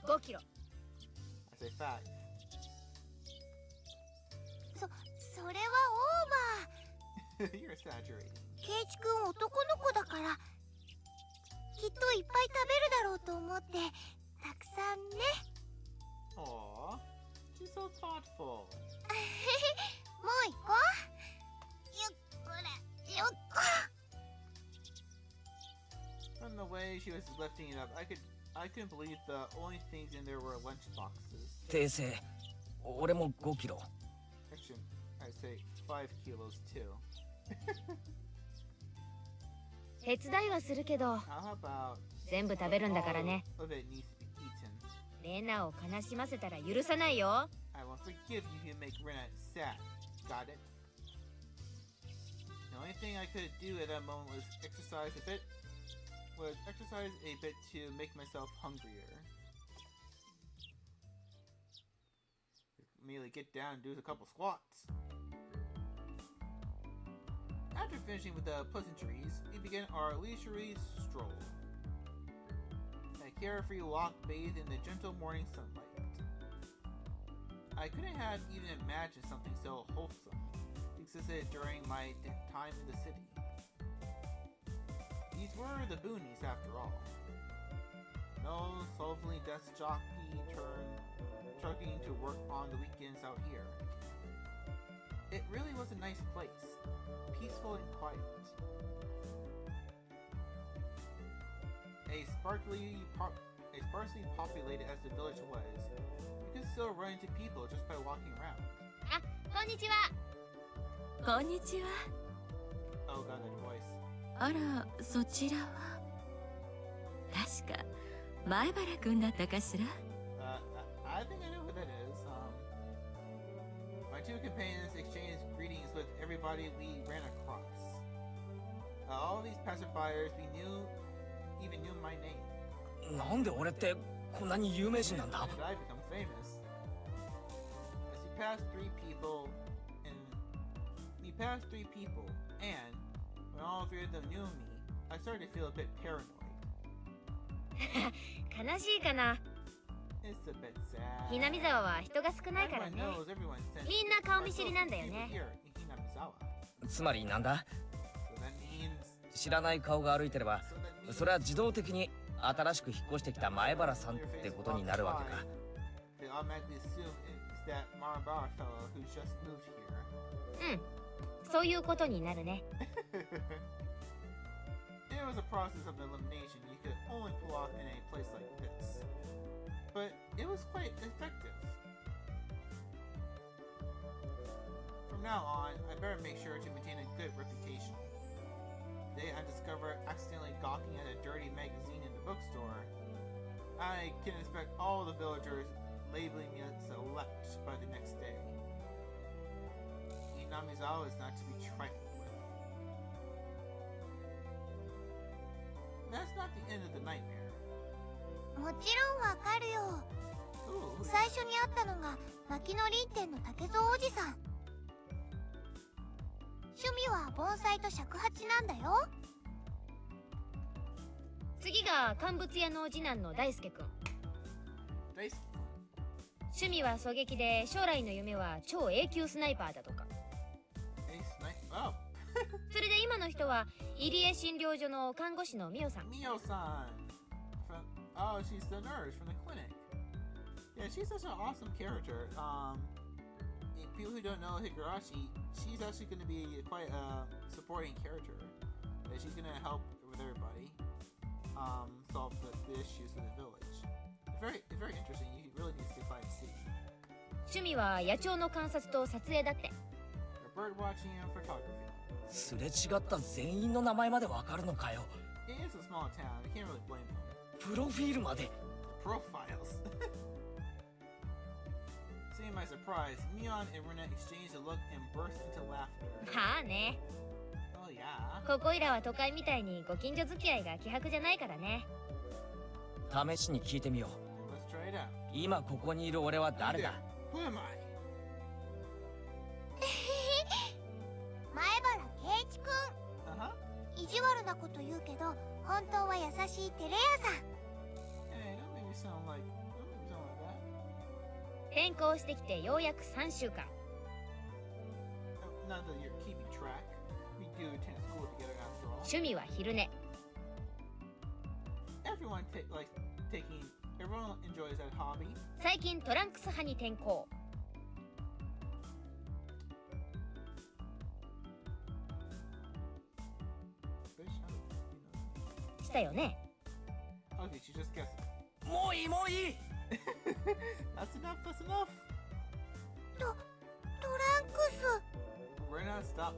5キロ。I say 5. それはオーバー。 You're exaggerating. ケイチくん男の子だからきっといっぱい食べるだろうと思ってたくさんね。Aww, she's so thoughtful. もう行こう。ゆっこらよっこ。 From the way she was lifting it up, I couldn't believe the only things in there were lunch boxes. 訂正。俺も5キロ。Actually, I'd say 5 kilos too. 手伝いはするけど、 How about 全部食べるんだからね。 all of it needs to be eaten? レナを悲しませたら許さないよ。I won't forgive you if you make Rena sad. Got it? The only thing I could do at that moment was exercise a bit to make myself hungrier. Immediately get down and do a couple squats. After finishing with the pleasantries, we begin our leisurely stroll. A carefree walk bathed in the gentle morning sunlight. I couldn't have even imagined something so wholesome existed during my time in the city. These were the boonies after all. No slovenly desk jockey trucking to work on the weekends out here. It really was a nice place, peaceful and quiet. As sparsely populated as the village was, you could still run into people just by walking around. あ、こんにちは。こんにちは。 Oh god, that voice. あら、そちらは確か前原くんだったかしら。 I think I know who that is. My two companions exchanged greetings with everybody we ran across. All these passerbyers even knew my name. なんで俺ってこんなに有名人なんだ？ When did I become famous? As we passed three people, and when all three of them knew me, I started to feel a bit paranoid. 悲しいかな。 It's a bit sad. ひなみ沢は人が少ないからね。 Everyone knows everyone since みんな顔見知りなんだよね。 here in Hinamizawa. つまりなんだ？ So that means 知らない顔が歩いてれば、 so that それは自動的に新しく引っ越してきた前原さんってことになるわけか。 they automatically assume it's that Marabara fellow who just moved here. うん、そういうことになるね。It was a process of elimination you could only pull off in a place like this. But it was quite effective. From now on, I better make sure to maintain a good reputation. Today I discovered accidentally gawking at a dirty magazine in the bookstore. I can expect all the villagers labeling me as select by the next day. Hinamizawa is not to be trifled with. That's not the end of the nightmare. もちろんわかるよ。 Ooh. 最初に会ったのが薪の林店の竹蔵おじさん。趣味は盆栽と尺八なんだよ。次が乾物屋の次男の大輔くん。Daisuke. 趣味は狙撃で、将来の夢は超永久スナイパーだとか。Hey, snipe. Oh, それで今の人は入江診療所の看護師のミオさん。 Mio-san. Oh, she's the nurse from the clinic. Yeah, she's such an awesome character. People who don't know Higurashi, she's actually going to be quite a supporting character. She's going to help with everybody solve the issues of the village. Very interesting. You really need to stick by and see. 趣味は野鳥の観察と撮影だって。 Bird watching and photography. すれ違った全員の名前までわかるのかよ。 It is a small town. You can't really blame them. プロフィールまで。 Profiles. Seeing my surprise, Mion and Rena exchanged a look and burst into laughter. はあね。 Oh yeah. ここいらは都会みたいにご近所付き合いが希薄じゃないからね。試しに聞いてみよ Let's try it out. う。今ここにいる俺は誰だ？ Who am I? 前原圭一くん。 Uh-huh. 意地悪なこと言うけど本当は優しいテレ屋さん。 Hey, don't make me sound like that. 転校してきてようやく3週間。 Not that you're keeping track. We do attend school together after all. 趣味は昼寝。 Everyone everyone enjoys that hobby. 最近トランクス派に転校。 Fish, you したよね。 know. Okay, she just guessed. もういいもういい。 That's enough. That's enough. トランクス。 Rena, stop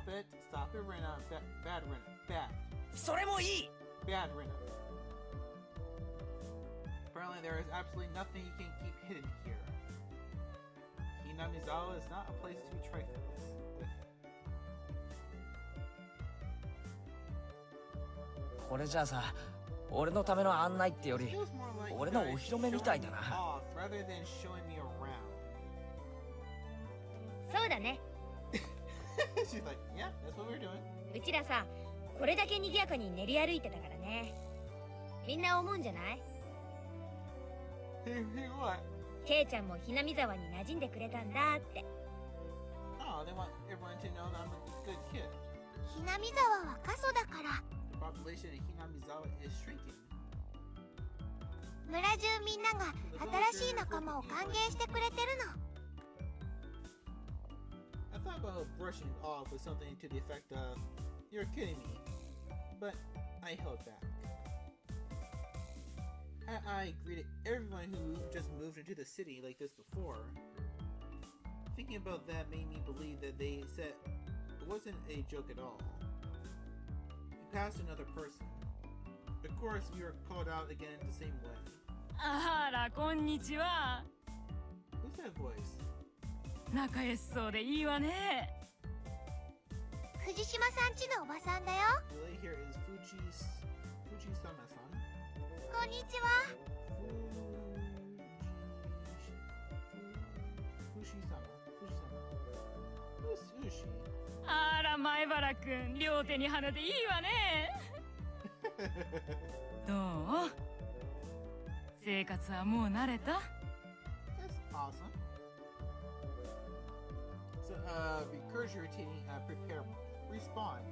it. Stop it, Rena. Bad Rena. Bad. それもいい。 Bad Rena. Apparently there is absolutely nothing you can keep hidden here. Hinamizawa is not a place to be trifled with. これじゃあさ、俺のための案内ってより Feels more like 俺のお披露目みたいだな。 off rather than showing me around. そうだね。 She's like, yeah, that's what we're doing. うちらさ、これだけ賑やかに練り歩いてたからね。みんな思うんじゃない？ Hey, what? ケイちゃんもひなみ沢に馴染んでくれたんだって。 Oh, they want everyone to know that I'm a good kid. ひなみ沢は過疎だから The population in Hinamizawa is shrinking. 村中みんなが新しい仲間を歓迎してくれてるの。 I thought about brushing it off with something to the effect of, "You're kidding me," but I held back. I greeted everyone who just moved into the city like this before. Thinking about that made me believe that they said it wasn't a joke at all. We passed another person. Of course, we were called out again the same way. あらこんにちは。 Who's that voice? 仲良しそうでいいわね。藤島さんちのおばさんだよ。 The lady here is Fuji-sama-san. こんにちは。 Fuji-sama. Who's she? あら前原くん、両手に花でいいわね。どう？生活はもう慣れた？ That's awesome. So, regurgitating a prepared response,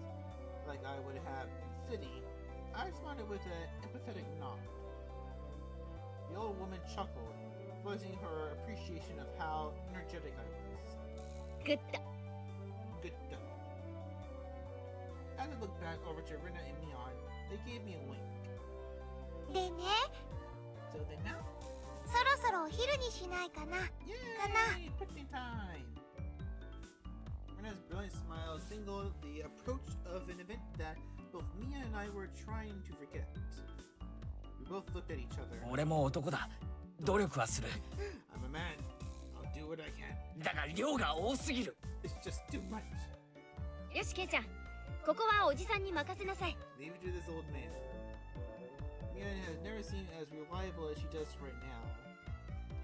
like I would have in city, I responded with an empathetic nod. The old woman chuckled, voicing her appreciation of how energetic I was. グッド。 Good duck. As I looked back over to Rina and Mion, they gave me a wink. でね、 So then now, そろそろお昼にしないかな。 yay! Picnic time! Rena's brilliant smile signaled the approach of an event that both Mia and I were trying to forget. We both looked at each other. 俺も男だ。努力はする。 I'm a man. I'll do what I can. だが量が多すぎる。 It's just too much. よしケイちゃん、ここはおじさんに任せなさい。 Leave it to this old man. Mia has never seemed as reliable as she does right now.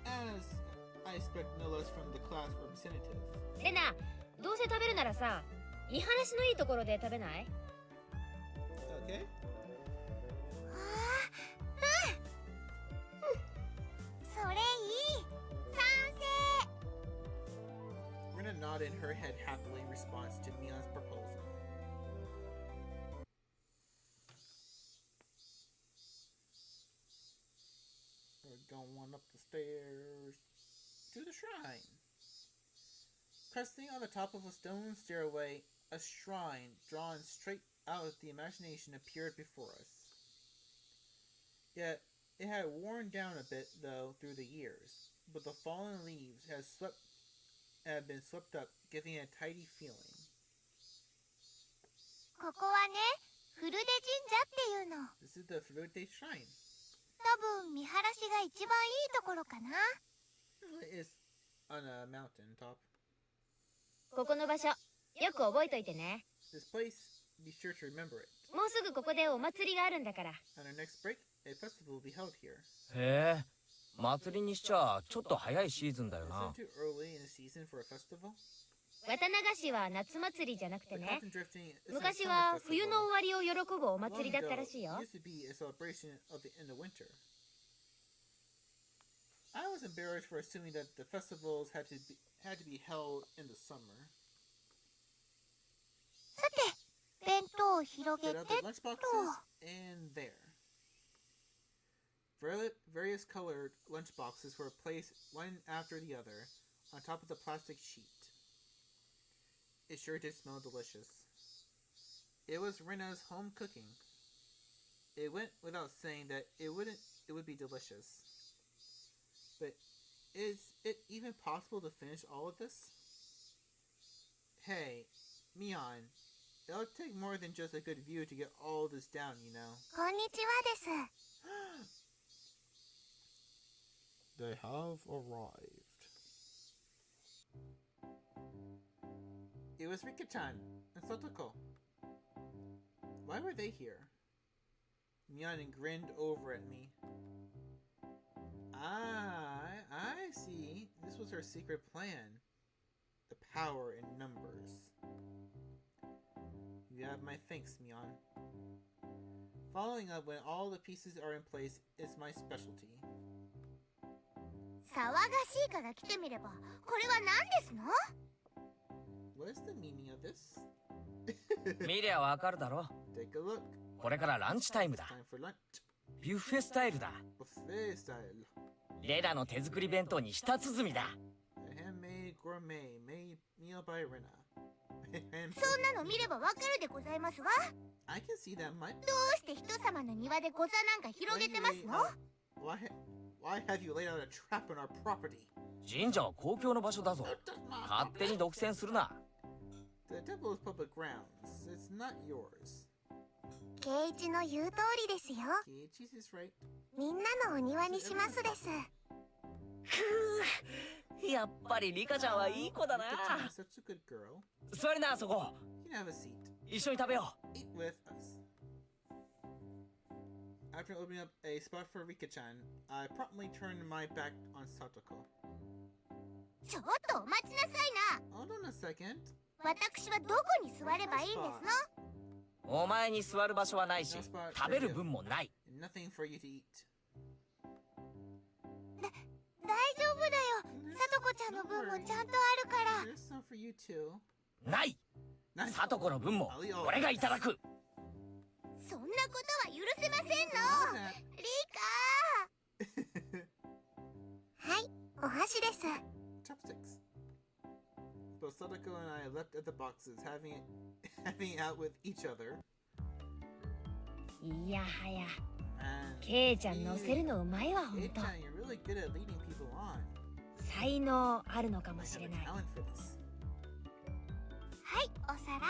As I expect no less from the class representative. レナ、どうせ食べるならさ、見晴らしのいいところで食べない？ Okay? それいい。さ nodded her head happily in response to Mion's proposal. We're going up the stairs to the shrine. Resting on the top of a stone stairway, a shrine drawn straight out of the imagination appeared before us. Yet, it had worn down a bit, though, through the years, but the fallen leaves had been swept up, giving it a tidy feeling. ここはね、古出神社っていうの。 This is the Furute Shrine. 多分見晴らしが一番いいところかな。 It is on a mountain top. ここの場所よく覚えといてね。 This place, be sure to remember it. もうすぐここでお祭りがあるんだから。 On our next break, a festival will be held here. へえ、祭りにしちゃちょっと早いシーズンだよ Isn't な it too early in the season for a festival? 綿流しは夏祭りじゃなくて The ね。 cotton drifting is a 昔 summer は festival. 冬の終わりを喜ぶお Long 祭りだった ago, らしいよ。 it used to be a celebration of the end of winter. I was embarrassed for assuming that the festivals had to be held in the summer. さて、弁当を広げ Set て out と。 the lunchboxes, and there. Various colored lunchboxes were placed one after the other on top of the plastic sheet. It sure did smell delicious. It was Rena's home cooking. It went without saying that it would be delicious. But is it even possible to finish all of this? Hey, Mion, it'll take more than just a good view to get all this down, you know. こんにちはです。 They have arrived. It was Rika-chan and Sotoko. Why were they here? Mion grinned over at me. I see. This was her secret plan. The power in numbers. You have my thanks, Mion. Following up when all the pieces are in place is my specialty. 騒がしいから来てみれば、これは何ですの？ What is the meaning of this? 見りゃわかるだろ。 Take a look. これからランチタイムだ。 Time for lunch. ビュッフェスタイルだ。 Buffet style. レラの手作り弁当に舌鼓だ。 A handmade gourmet made meal by Rena. そんなの見ればわかるでございますわ。 I can see that much. どうして人様の庭でご座なんか広げてますの？ Why have you laid out a trap on our property? 神社は公共の場所だぞ。勝手に独占するな。 The temple is public grounds. It's not yours. 圭一の言う通りですよ。 Keiichi is right. みんなのお庭にしますです。ふう、やっぱりリカちゃんはいい子だな。 Rika-chan is such a good girl. 座りなあそこ。 You can have a seat. 一緒に食べよ Eat with us. After opening up a spot for Rika-chan, I promptly turned my back on Satoko. ちょっとお待ちなさいな。 Hold on a second. 私はどこに座ればいいんですの？う。お前に座る場所はないし、食べる分もない。 And nothing for you to eat. 大丈夫だよ。さとこちゃんの分もちゃんとあるから。 There's some for you too. ない。サトコの分も俺がいただく。そんなことは許せませんの。リカ。はい、お箸です。 Chopsticks. Both Sadako and I leapt at the boxes, having out with each other. いやはや、 And ケイちゃん乗せるのうまいわほんと。 Kei-chan, you're really good at leading people on. 才能あるのかも I し have れ a ない。 talent for this. はい、お皿。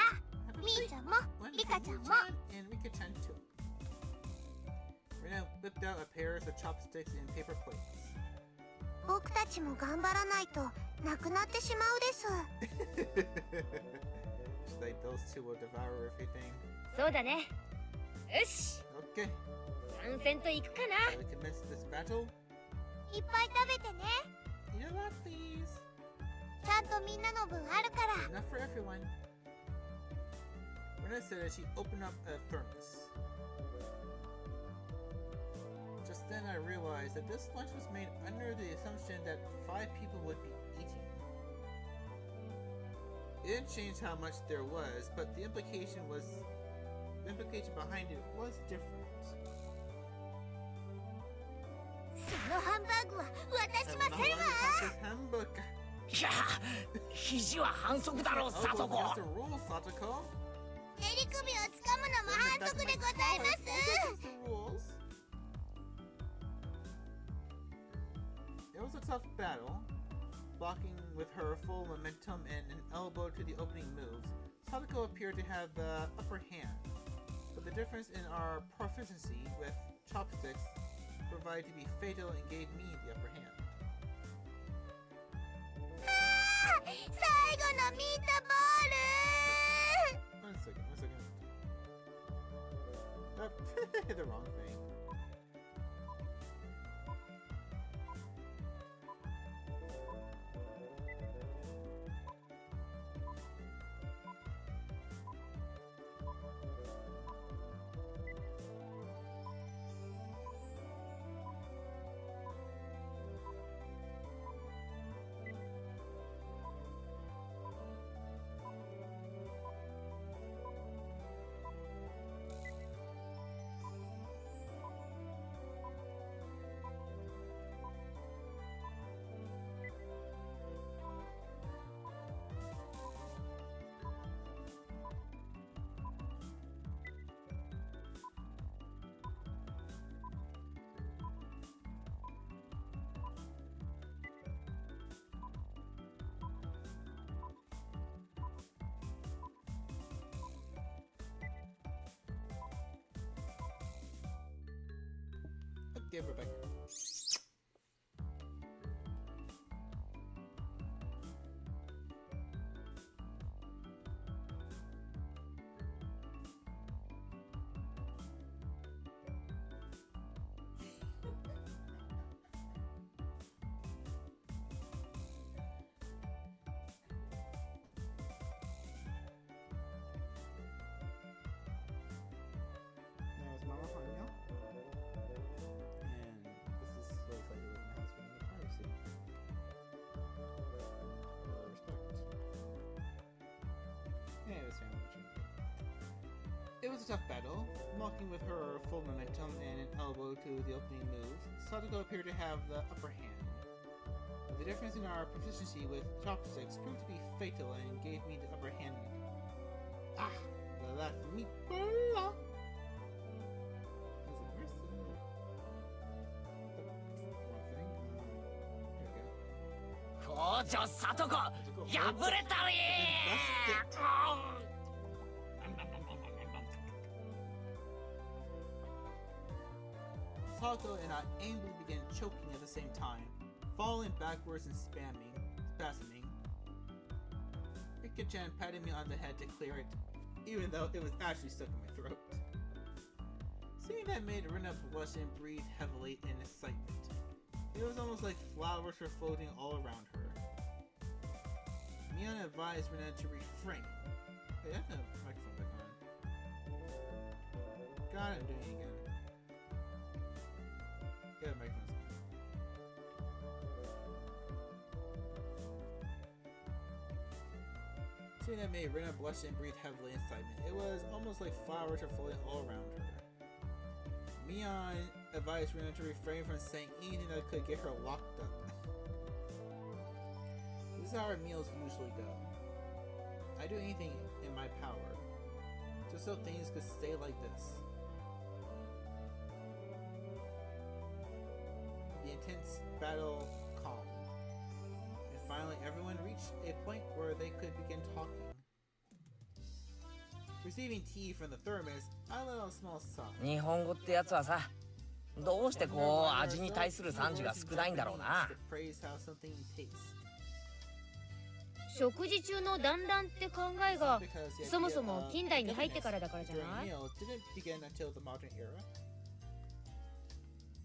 みーちゃんも、 One リ for カちゃんも。 you-chan and Rika-chan too. Rena whipped out a pair of chopsticks and paper plates. 僕たちも頑張らないとなくなってしまうです。 Just like those two will devour everything. そうだね。よし、 Okay, 参戦と行くかな。 shall we commence this battle? いっぱい食べてね。 Eat a lot, please. ちゃんとみんなの分あるから。 Enough for everyone. Rena said as she opened up a thermos. Just then I realized that this lunch was made under the assumption that 5 people would be eating. It didn't change how much there was, but the implication behind it was different. そのハンバーグは渡しませんわ。 Hamburger. いや、肘は反則だろ、サトコ。 That's the rule, Satoko. 襟首をつかむのも反則でございます。 That's the rules. It was a tough battle. Blocking with her full momentum and an elbow to the opening moves, Sadako appeared to have the upper hand. But the difference in our proficiency with chopsticks proved to be fatal and gave me the upper hand. 最後のミートボール。 One second. Oh, the wrong thing. Okay, we're back. Now it's Mama Hanya. And this is what it's like to live in a house with no privacy. Or respect. Yeah, it was family retreat. It was a tough battle. Walking with her full momentum and an elbow to the opening moves, Sadako appeared to have the upper hand. But the difference in our proficiency with chopsticks proved to be fatal and gave me the upper hand. Ah! The left meatball! Where's the... wrong thing? There we go. 校長サトコ、破れたりー。 Sadako and I aimlessly began choking at the same time, falling backwards and spasming. Rika-chan patted me on the head to clear it, even though it was actually stuck in my throat. Seeing that made Rina blush and breathe heavily in excitement. It was almost like flowers were floating all around her. Mion advised Rina to refrain. Hey, I have the microphone back on. God, I'm doing it again. Yeah, the microphone's on. Seeing that made Rina blush and breathe heavily in excitement. It was almost like flowers were floating all around her. Mion advised Rina to refrain from saying anything that could get her locked up. This is how our meals usually go. I do anything in my power, just so things could stay like this. The intense battle calmed, and finally everyone reached a point where they could begin talking. Receiving tea from the thermos, I let out a small sigh. 日本語ってやつはさ、どうしてこう味に対する賛辞が少ないんだろうな。 食事中の団らんって考えがそもそも近代に入ってからだからじゃない？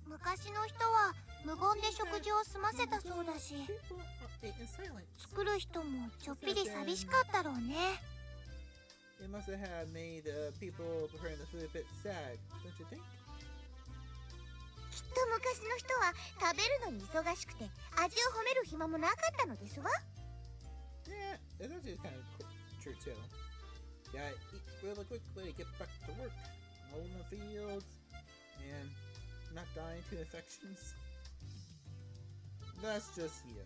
昔の人は無言で食事を済ませたそうだし、作る人もちょっぴり寂しかったろうね。It must have made people preparing the food a bit sad, don't you think? きっと昔の人は食べるのに忙しくて味を褒める暇もなかったのですわ。Yeah, it's actually kind of true too. Gotta eat really quickly to get back to work, roll in the fields, and not die to infections. That's just you.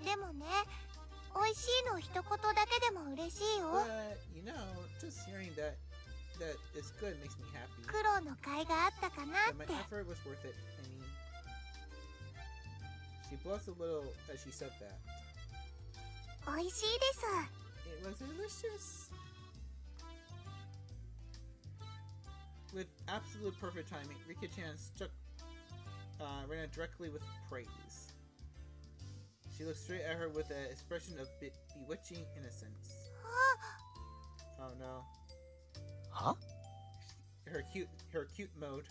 でもね、美味しいの一言だけでも嬉しいよ。 But, you know, just hearing that is good makes me happy. 苦労の甲斐があったかな But っ my て。 effort was worth it. I mean, she blushed a little as she said that. 美味しいです。 It was delicious. With absolute perfect timing, Rika-chan struck Rena directly with praise. She looked straight at her with an expression of bewitching innocence. Oh no. Huh? Her cute mode.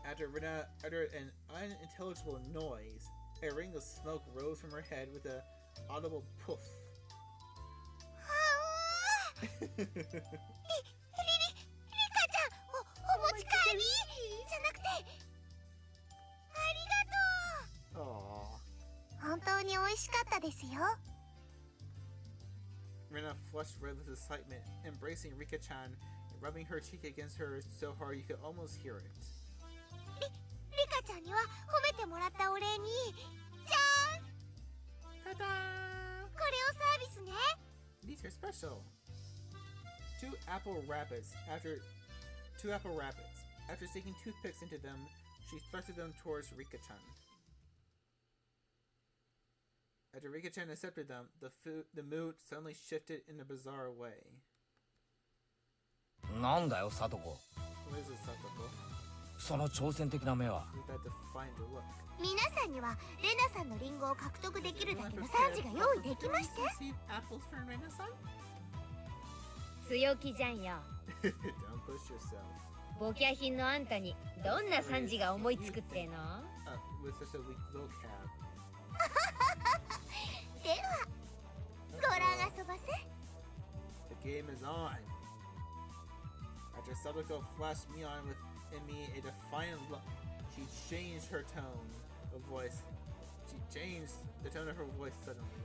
After Rena uttered an unintelligible noise, a ring of smoke rose from her head with an audible poof. リカちゃん、お持ち帰りじゃなくて、ありがとう。 Aww. 本当に美味しかったですよ。 Rena flushed red with excitement, embracing Rika-chan and rubbing her cheek against hers so hard you could almost hear it. リカちゃんには褒めてもらったお礼に、じゃーん、 Ta-da! これをサービスね。 These are special. Two apple rabbits. After sticking toothpicks into them, she thrusted them towards Rika-chan. After Rika-chan accepted them, the mood suddenly shifted in a bizarre way. なんだよ、サトコ。 What is this, Satoko? その挑戦的な目は。 With that defiant look. 皆さんにはレナさんのリンゴを獲得できるだけの賛辞が用意できまして。 Receive apples from Rena-san? 強気じゃんよ。 Don't push yourself. ボキャ品のあんたにどんな賛辞が思いつくっての？ With such a weak vocab. では、ご覧遊ばせ。 The game is on. After Sadako flashed me a defiant look, she changed her tone of voice. She changed the tone of her voice suddenly.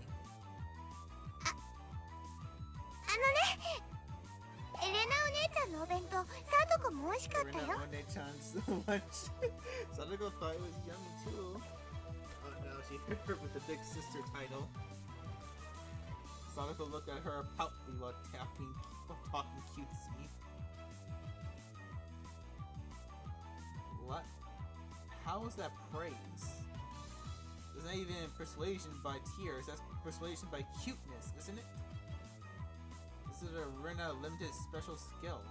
エレナお姉ちゃんのお弁当、サトコも美味しかったよ。 Rena One-chan's lunch. Sadako thought it was yummy too. Oh no, she hit her with the big sister title. Sadako looked at her proudly while talking cutesy. What? How is that praise? It's not even persuasion by tears, that's persuasion by cuteness, isn't it? This is a Rena limited special skill.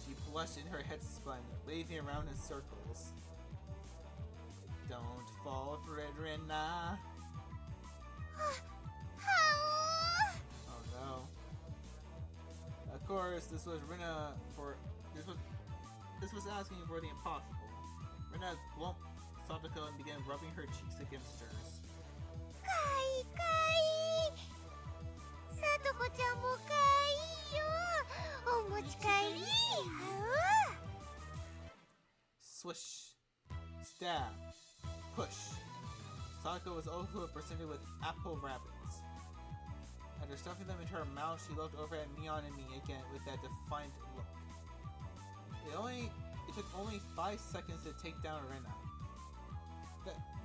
She blushed and her head spun, waving around in circles. Don't fall for it, Rena. Oh no. Of course, this was Rena for this was asking for the impossible. Rena lumped Sadako and began rubbing her cheeks against hers. かいいかいい。サトコちゃんもかいいよ。お持ち帰り。Swish, stab, push. Sadako was also presented with apple rabbits. After stuffing them into her mouth, she looked over at Mion and me again with that defiant look. It took only 5 seconds to take down Rena.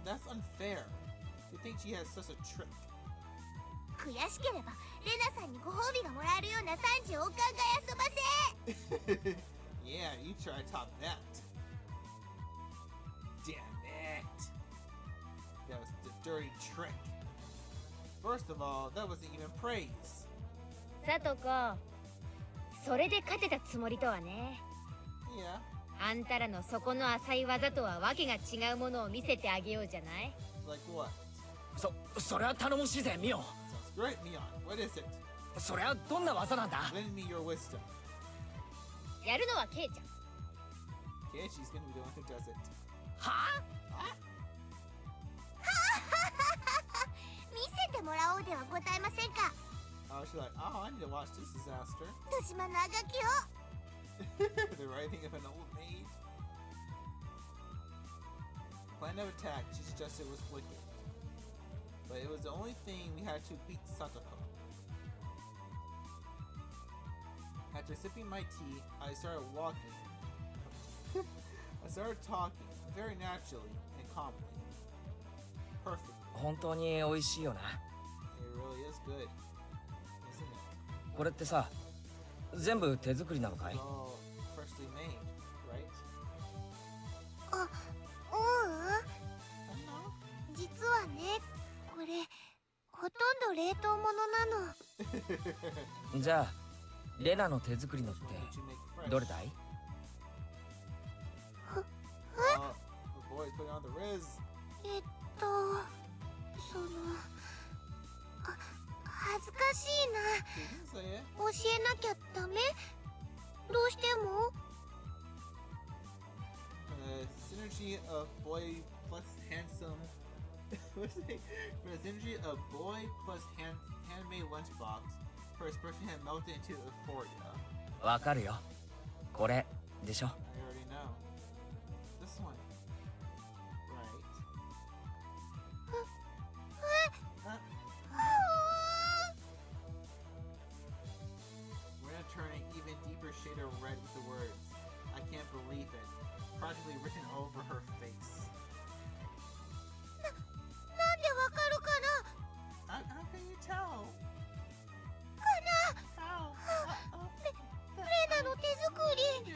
That's unfair. To think she has such a trick. 悔しければレナさんにご褒美がもらえるような賛辞をお考え遊ばせ。 Yeah, you try to top that. Damn it. That was the dirty trick. First of all, that wasn't even praise. サトコ、それで勝てたつもりとはね。 Yeah. あんたらの底の浅い技とはわけが違うものを見せてあげようじゃない。 Like what? それは頼もしいぜ、ミオ。 Sounds great, Mion. What is it? それはどんな技なんだ？ Lend me your wisdom. やるのはケイちゃん。 Okay, she's gonna be the one who does it. は見せてもらおうではございませんか。 Oh, she's like, oh, I need to watch this disaster. 豊島のあがきを。 The writing of an old maid. Plan of attack she suggested was wicked. but it was the only thing we had to beat Satoko. After sipping my tea, I started walking. I started talking very naturally and calmly. Perfect. 本当に美味しいよな。 It really is good, isn't it? これってさ、全部手作りなのかい？ It's all freshly made, right? 実はね、これほとんど冷凍物なの。じゃあ、レナの手作りのってどれだい？ The boys putting on the Riz. その恥ずかしいな。 He didn't say it. 教えなきゃダメ？どうしても？ Synergy of boy plus handsome. What's it? For the synergy of boy plus handmade lunchbox, her expression had melted into euphoria. わかるよ。これでしょ。 I already know. This one. Right. We're gonna turn an even deeper shade of red with the words. I can't believe it. Practically written over her face. なんでわかるかな？ How can you tell? かな？ How? レナの手作り。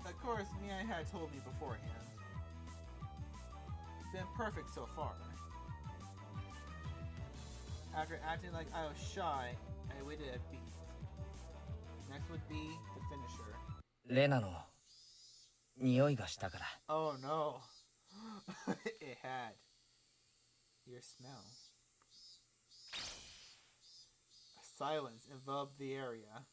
Of course, Mia had told me beforehand. Been perfect so far. After acting like I was shy, I waited a beat. Next would be the finisher. レナの匂いがしたから。 Oh no. It had. Your smell. Silence enveloped the area.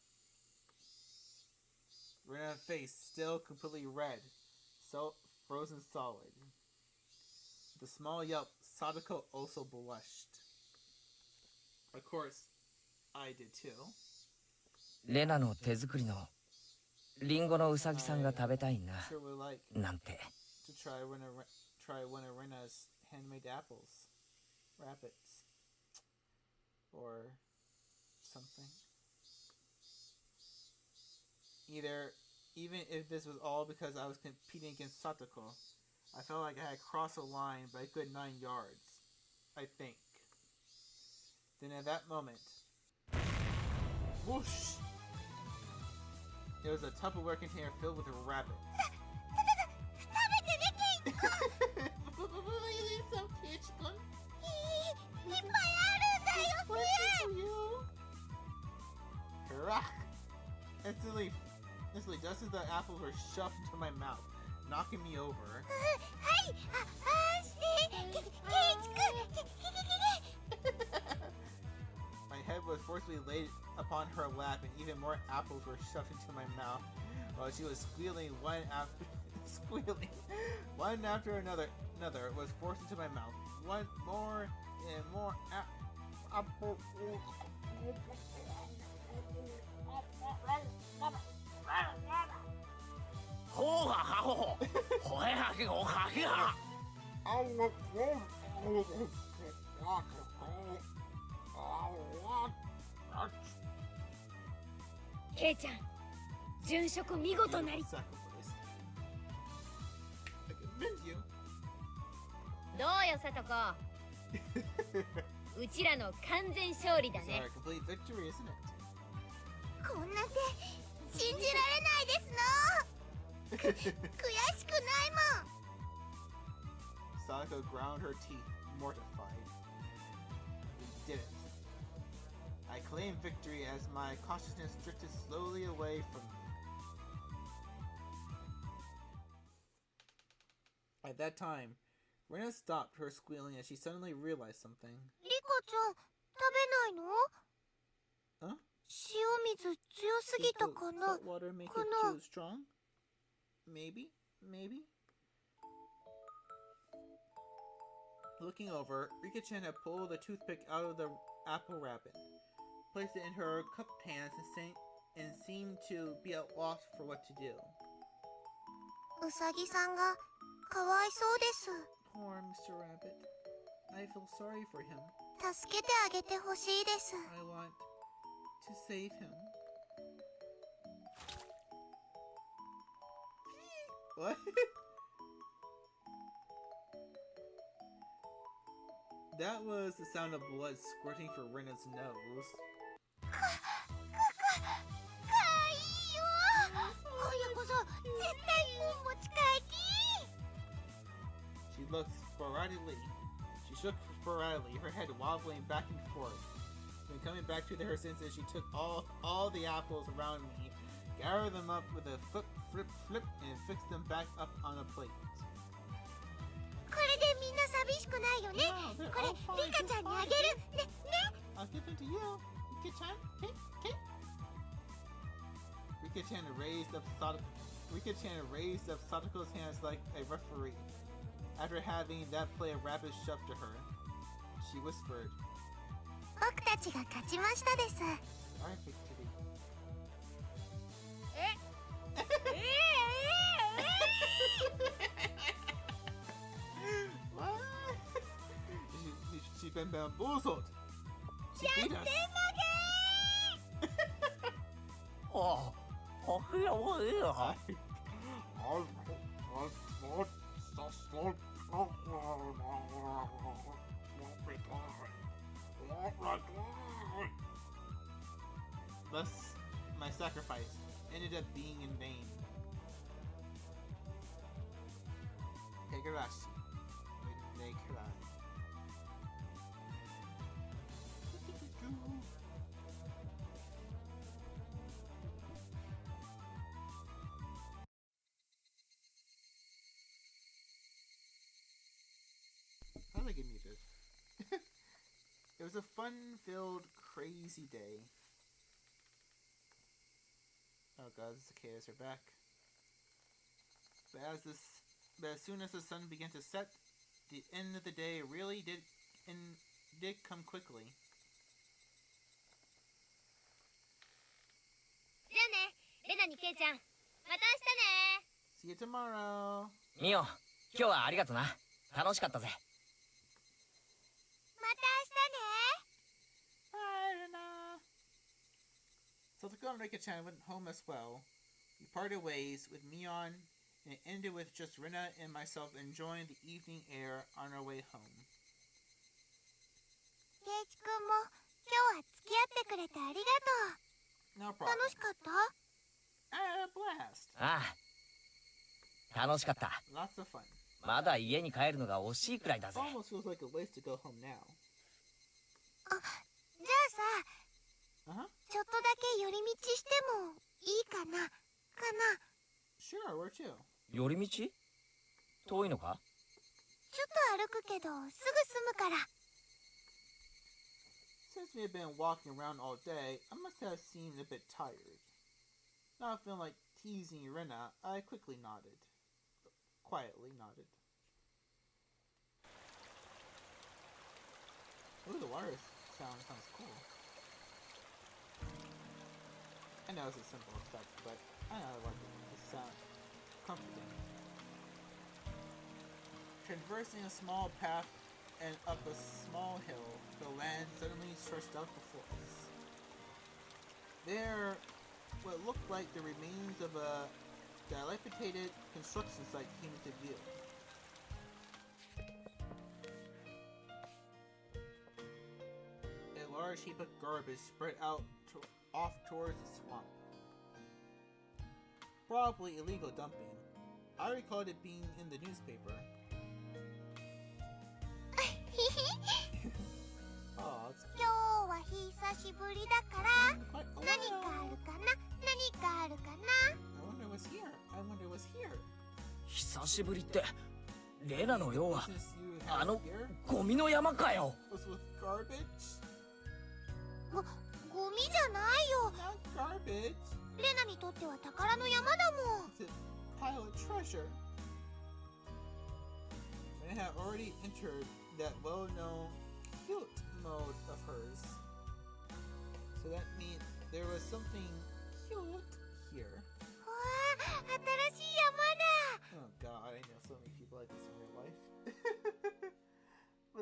Rena's face still completely red, so frozen solid. With a small yelp, Sadako also blushed. Of course, I did too. レナの手作りのリンゴのウサギさんが食べたいな。 Sure would like なんて。 to try one of Rena's handmade apples, rabbits, or something. Even if this was all because I was competing against Satoko, I felt like I had crossed the line by a good 9 yards, I think. Then at that moment, whoosh! It was a Tupperware container filled with rabbits. 食べてね、ケイチ君。いっぱいあるんだよ。Hurrah! Instantly, just as the apples were shoved into my mouth, knocking me over. はい、ケイチ君。My head was forcibly laid upon her lap, and even more apples were shoved into my mouth, while she was squealing one after another was forced into my mouth. One more and more apple. ほうがはほほ。ほへはけごはけは。ケイちゃん、殉職見事なり。 Sacrifice. I commend you. どうよ、さとこ。うちらの完全勝利だ It's ね。 our complete victory, isn't it? こんな手信じられないですの。悔しくないもん。 Sadako ground her teeth, mortified. We did it. I claimed victory as my consciousness drifted slowly away from me. At that time, Rena stopped her squealing as she suddenly realized something. リコちゃん、食べないの？ Huh? 塩水強すぎたかな？ Salt water make it Kana. too strong? Maybe? Looking over, Rika-chan had pulled a toothpick out of the apple rabbit, placed it in her cupped hands, and seemed to be at loss for what to do. うさぎさんがかわいそうです。poor Mr. Rabbit. I feel sorry for him. 助けてあげてほしいです。 I want to save him. What? That was the sound of blood squirting from Rena's nose. かわいいよ。今夜こそ絶対本持ち帰り。 She looked sporadically. She shook sporadically, her head wobbling back and forth. Then coming back to her senses, she took all the apples around me, gathered them up with a flip, and fixed them back up on a plate. これでみんな寂しくないよね。 Yeah, これ they're all fine, リカちゃんにあげる。ね。 I'll give them to you. Rika-chan, okay? Rika-chan raised up Satoko's hands like a referee. After having that play of rabbit shoved to her, she whispered, 僕たちが勝ちましたです。 "Our victory." What? She's been bamboozled. She beat us. ああ、いや、もういいよ。 Thus, my sacrifice ended up being in vain. Higurashi would make cry. How did I give you this? It was a fun-filled, crazy day. Oh god, the cicadas are back. But as soon as the sun began to set, the end of the day really did come quickly. じゃあね、レナにケイちゃん。また明日ね。 See you tomorrow. ミオ、今日はありがとな。楽しかったぜ。また Bye, Rena. Sotoko and Rika-chan went home as well. We parted ways with Mion, and it ended with just Rena and myself enjoying the evening air on our way home. 明日ね。ケイチくんも今日は付き合ってくれてありが No とう。 problem. 楽しかった？ Blast. ああ、楽しかった。 Lots of fun. まだ家に帰るのが惜しいくらいだぜ。 Almost feels like a waste to go home now. じゃあさ、 Uh-huh. ちょっとだけ寄り道してもいいかな？ Sure, where to? 寄り道？遠いのか？ちょっと歩くけどすぐ済むから。 Since we had been walking around all day, I must have seemed a bit tired. Not feeling like teasing Rena, I quickly nodded. Quietly nodded. Ooh, the water sounds cool. I know it's a simple effect, but I know I like it. It sounds comforting. Traversing a small path and up a small hill, the land suddenly stretched out before us. There, what looked like the remains of a dilapidated construction site came into view. A large heap of garbage spread out off towards the swamp. Probably illegal dumping. I recalled it being in the newspaper. Oh, it's 今日は久しぶりだから quite a 何 while. かあるかな？何かあるかな？ I wonder what's here. I wonder what's here. 久しぶりって、レナのようは Since you あ have の here ゴミの山かよ。 was with garbage. ゴミじゃないよ。 Not garbage. レナにとっては宝の山だもん。 It's a pile of treasure. Ren had already entered that well-known cute mode of hers. So that means there was something cute here. わあ、新しい山だ。 Oh god, I know so many people like this in real life.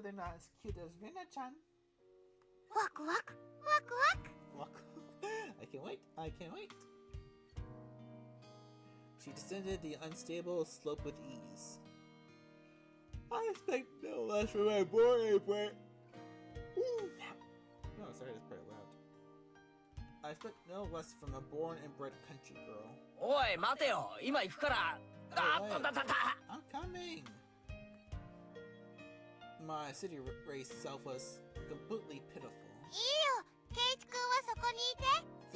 they're not as cute as Rena-chan. ワクワクワクワク。 I can't wait. I can't wait. She descended the unstable slope with ease. I expect no less from my boy, but... No, sorry, that's pretty loud. I expect no less from a born and bred country girl. おい待てよ、今行くから。あっとだだだ。 I'm coming! My city race self was completely pitiful. いいよ、ケイチ君はそこにいて。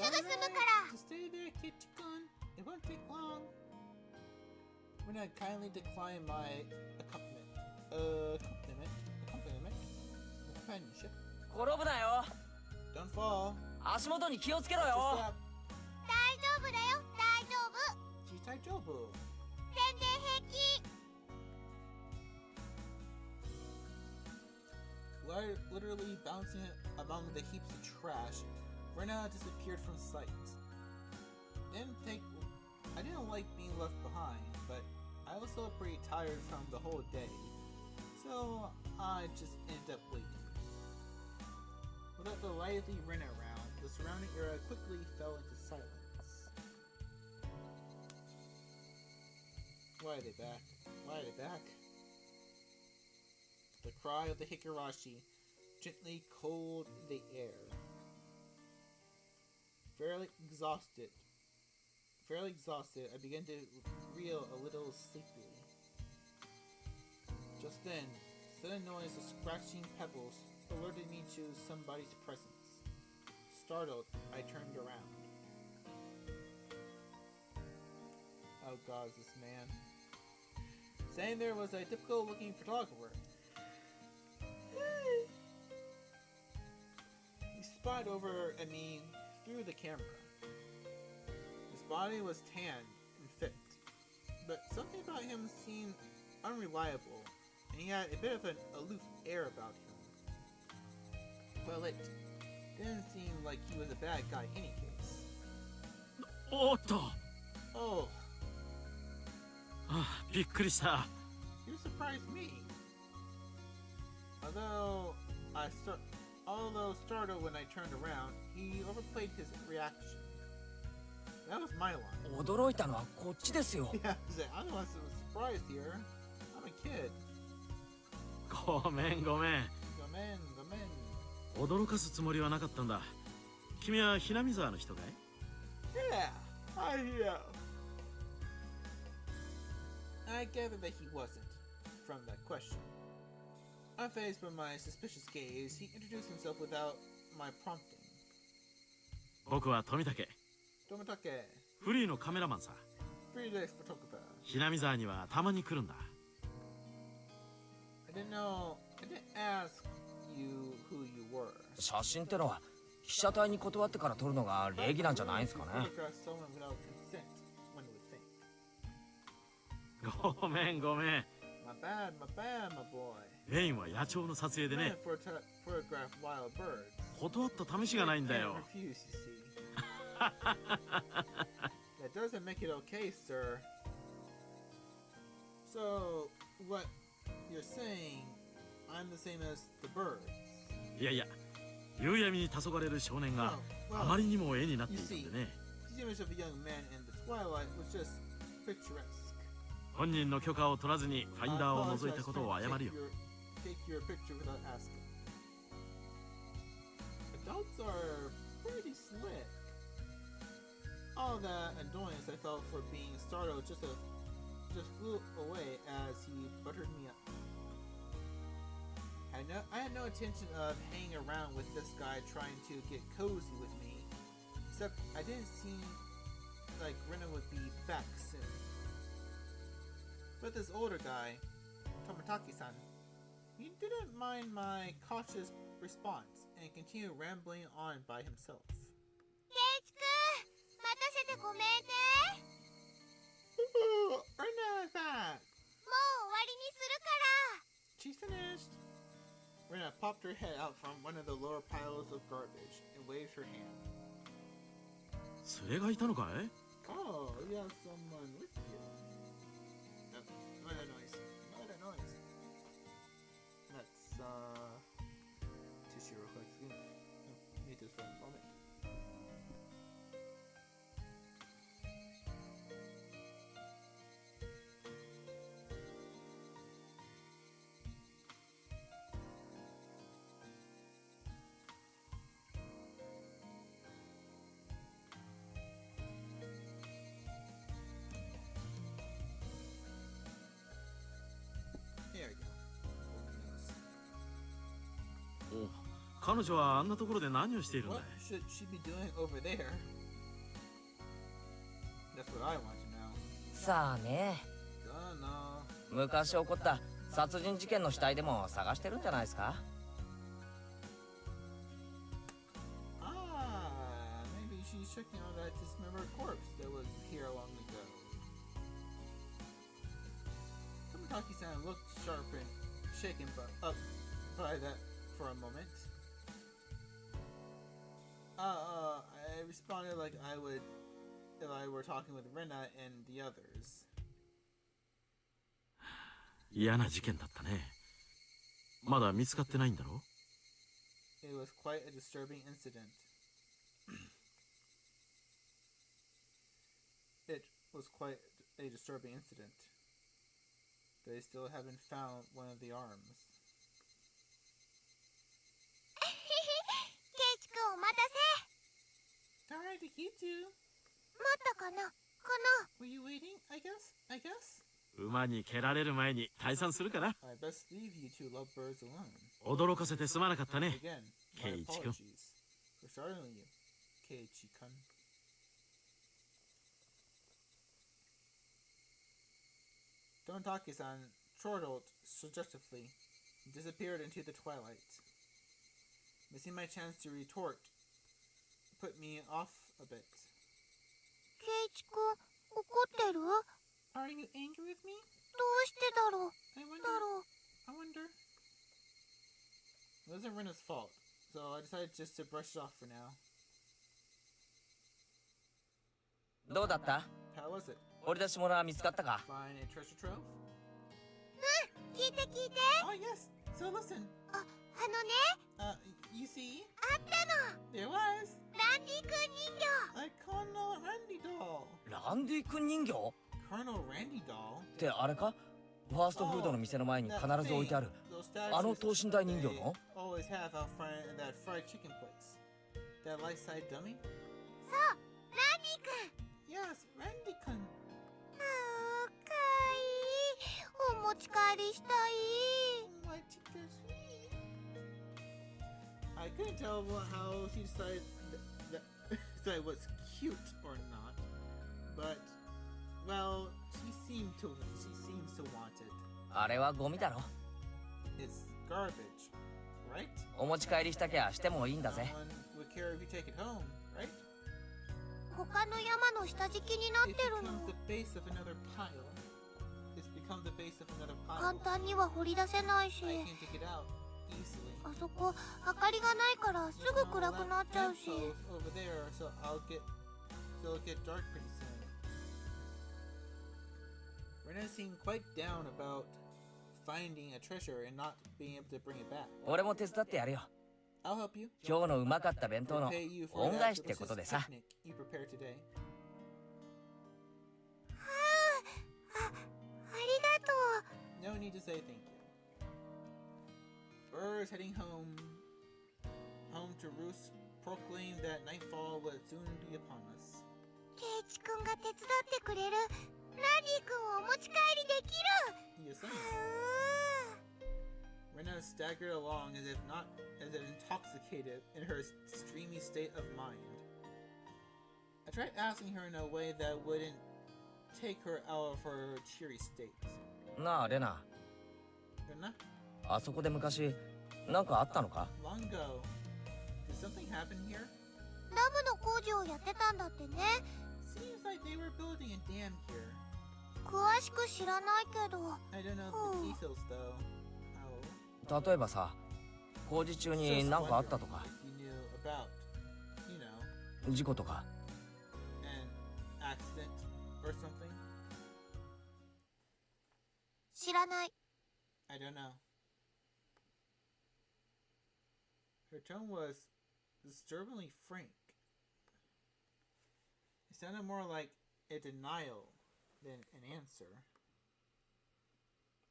すぐ済むから。 Just stay there, Kichi-kun. It won't take long. When I kindly decline my companionship. 転ぶなよ。 Don't fall. 足元に気をつけろ Just よ。 stop. 大丈夫だよ、大丈夫。 Chitaijobu. 全然平気。 Literally bouncing among the heaps of trash, Rena disappeared from sight. I didn't like being left behind, but I was still pretty tired from the whole day, so I just ended up waiting. Without the lively Rena around, the surrounding area quickly fell into silence. Why are they back? Why are they back? The cry of the Higurashi gently cooled the air. Fairly exhausted, I began to reel a little sleepily. Just then, sudden noise of scratching pebbles alerted me to somebody's presence. Startled, I turned around. Oh god, is this man? Standing there was a typical-looking photographer. He spied over at me through the camera. His body was tanned and fit, but something about him seemed unreliable, and he had a bit of an aloof air about him. Well, it didn't seem like he was a bad guy in any case. おっと。 Oh, びっくりした。 you surprised me. Although startled when I turned around, he overplayed his reaction. That was my line. 驚いたのはこっちですよ。 Yeah, I'm the one who was surprised here. I'm a kid. ごめんごめん。 Go man. 驚かすつもりはなかったんだ。君はひなみ沢の人かい？ Yeah, I hear. I gathered that he wasn't, from that question. Unfazed by my suspicious gaze, he introduced himself without my prompting. 僕は富武。 Tomitake, フリーのカメラマンさ。 freelance photographer. ひなみ沢にはたまに来るんだ。I didn't ask you who you were. 写真ってのは被写体に断ってから撮るのが礼儀なんじゃないんすかね。 Photograph someone without consent, one would think. ごめんごめん。 My bad, my boy. レインは野鳥の撮影で I ね。 photograph wild birds. 断った試しがないんだ I よ。 refuse, you see. That doesn't make it okay, sir. So, what you're saying, I'm the same as the birds. いやいや、夕闇に黄昏る少年があまりにも絵になっていたんでね。 The image of a young man in the twilight was just picturesque. 本人の許可を取らずにファインダーを覗いたことを謝るよ。 Take your picture without asking. Adults are pretty slick. All that annoyance I felt for being startled just flew away as he buttered me up. I had no intention of hanging around with this guy trying to get cozy with me, except I didn't seem like Rena would be back soon. But this older guy, Tomitaki-san, he didn't mind my cautious response and continued rambling on by himself. ケイチ君、待たせてごめんね。 Ooh, Rena's back! もう終わりにするから。 She's finished! Rena popped her head out from one of the lower piles of garbage and waved her hand. 連れがいたのかい？ Oh, you have someone with you. No, not that noise. Not that noise. That's, 彼女はあんなところで何をしているんだ What い should she be doing over there? That's what I want to know. さあね。 Don't know. 昔起こった殺人事件の死体でも探してるんじゃないですか？ Maybe she's checking out that dismembered corpse that was here long ago. Tomoaki-san looked sharp and shaken up by that for a moment. I responded like I would if I were talking with Rena and the others. 嫌な事件だったね。まだ見つかってないんだろ？ It was quite a disturbing incident. It was quite a disturbing incident. They still haven't found one of the arms. ケイチ君お待たせ。 Sorry to keep you. 待ったかな？ Were you waiting? I guess. 馬に蹴られる前に退散するかな。 I best leave you two lovebirds alone. 驚かせてすまなかったね。 Again, my Keiichi-kun. apologies for startling you, Keiichi-kun. Donotaki-san chortled suggestively and disappeared into the twilight. Missing my chance to retort put me off a bit. ケイチ君怒ってる？ Are you angry with me? どうしてだろう？ I だ wonder. ろう。 I wonder. It wasn't Rena's fault, so I decided just to brush it off for now. どうだった？ How was it? 掘り出し物は見つかったか？ Find a treasure trove? 聞いて聞いて。 Oh yes. So listen. あのね、 You see? あったの。 There was ランディ君人形。 a Colonel Randy doll. ランディ君人形？ Colonel Randy doll? ってあれか？ファーストフードの店の前に必ず置いてある Those あの statues 等身大人形 they の？ always have out front in that fried chicken place. That life-size dummy? そう、ランディ君。 Yes, Randy kun. かい。お持ち帰りしたい。 My chicken sweet. I couldn't tell how she decided that was cute or not, but well, she seems to want it. あれはゴミだろ。 It's garbage, right? お持ち帰りしたきゃしてもいいんだぜ。 Someone would care if you take it home, right? 他の山の下敷きになっ It てるの。 becomes the base of another pile. It's become the base of another 簡 pile. 単には掘り出せないし。 I can't take it out easily. あそこ明かりがないからすぐ暗くなっちゃうし。 Lamppost over there, so it'll get dark pretty soon. Rena seemed quite down about finding a treasure and not being able to bring it back. 俺も手伝ってやるよ。 I'll help you. 今日のうまかった弁当 I'll の pay you for 恩 that 返しってこ delicious とでさ。 picnic you prepared today. ありがとう。 No need to say thank you. Birds heading home to roost proclaimed that nightfall would soon be upon us. ケイチ君が手伝ってくれる。ランディ君をお持ち帰りできる。 He is saying. Rena staggered along as if intoxicated in her streamy state of mind. I tried asking her in a way that wouldn't take her out of her cheery state. なあレナ、 Rena, あそこで昔なんかあったのか？ long ago, did something happen here? ダムの工事をやってたんだってね。 Seems like they were building a dam here. 詳しく知らないけど。 I don't know the details though. Oh. 例えばさ、工事中 Just になんかあった wondering とか、 if you knew about, you know, 事故とか。 an accident or something. 知らない。 I don't know. Her tone was disturbingly frank. It sounded more like a denial than an answer.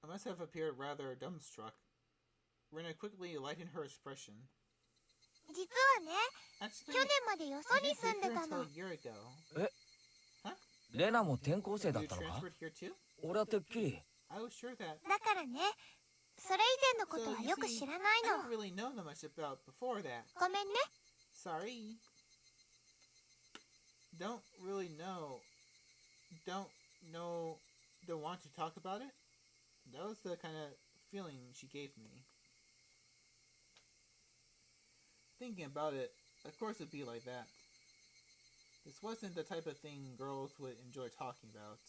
I must have appeared rather dumbstruck. Rena quickly lightened her expression. 実はね、 Actually, 去年までよそ I に didn't 住ん live で here た until の。 a year ago. レナも転校生だっ You たのか？ transferred here too? 俺はてっきり。 I was sure that. だからね、それ以前のことはよく知らない I の。 don't really know that much about before that. ごめんね。 Sorry. Don't really know. Don't know. Don't want to talk about it? That was the kind of feeling she gave me. Thinking about it, of course it'd be like that. This wasn't the type of thing girls would enjoy talking about.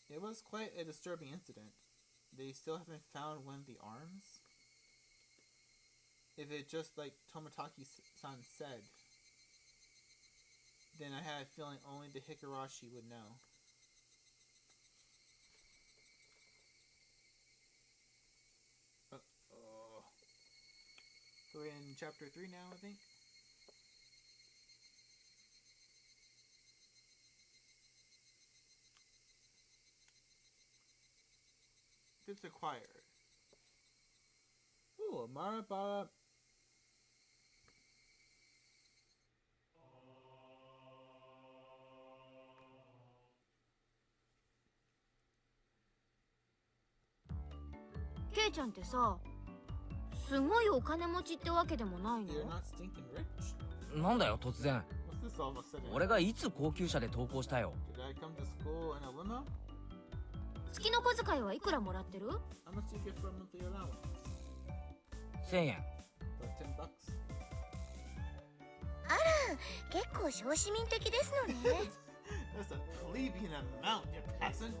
It was quite a disturbing incident. They still haven't found one of the arms? If it's just like Tomotaki-san said, then I had a feeling only the Higurashi would know. So we're in chapter 3 now, I think? It's acquired. Ooh, Marabara. Keiちゃんってさ、すごいお金持ちってわけでもないの？ You're not stinking rich? なんだよ突然。 What's this all of a sudden? 俺がいつ高級車で登校したよ。 Did I come to school in a limo? 月の小遣いはいくらもらってる？ How much do you get for a monthly allowance? 1000円。 About $10. 結構小市民的ですのね。 That's a plebeian amount, you peasant.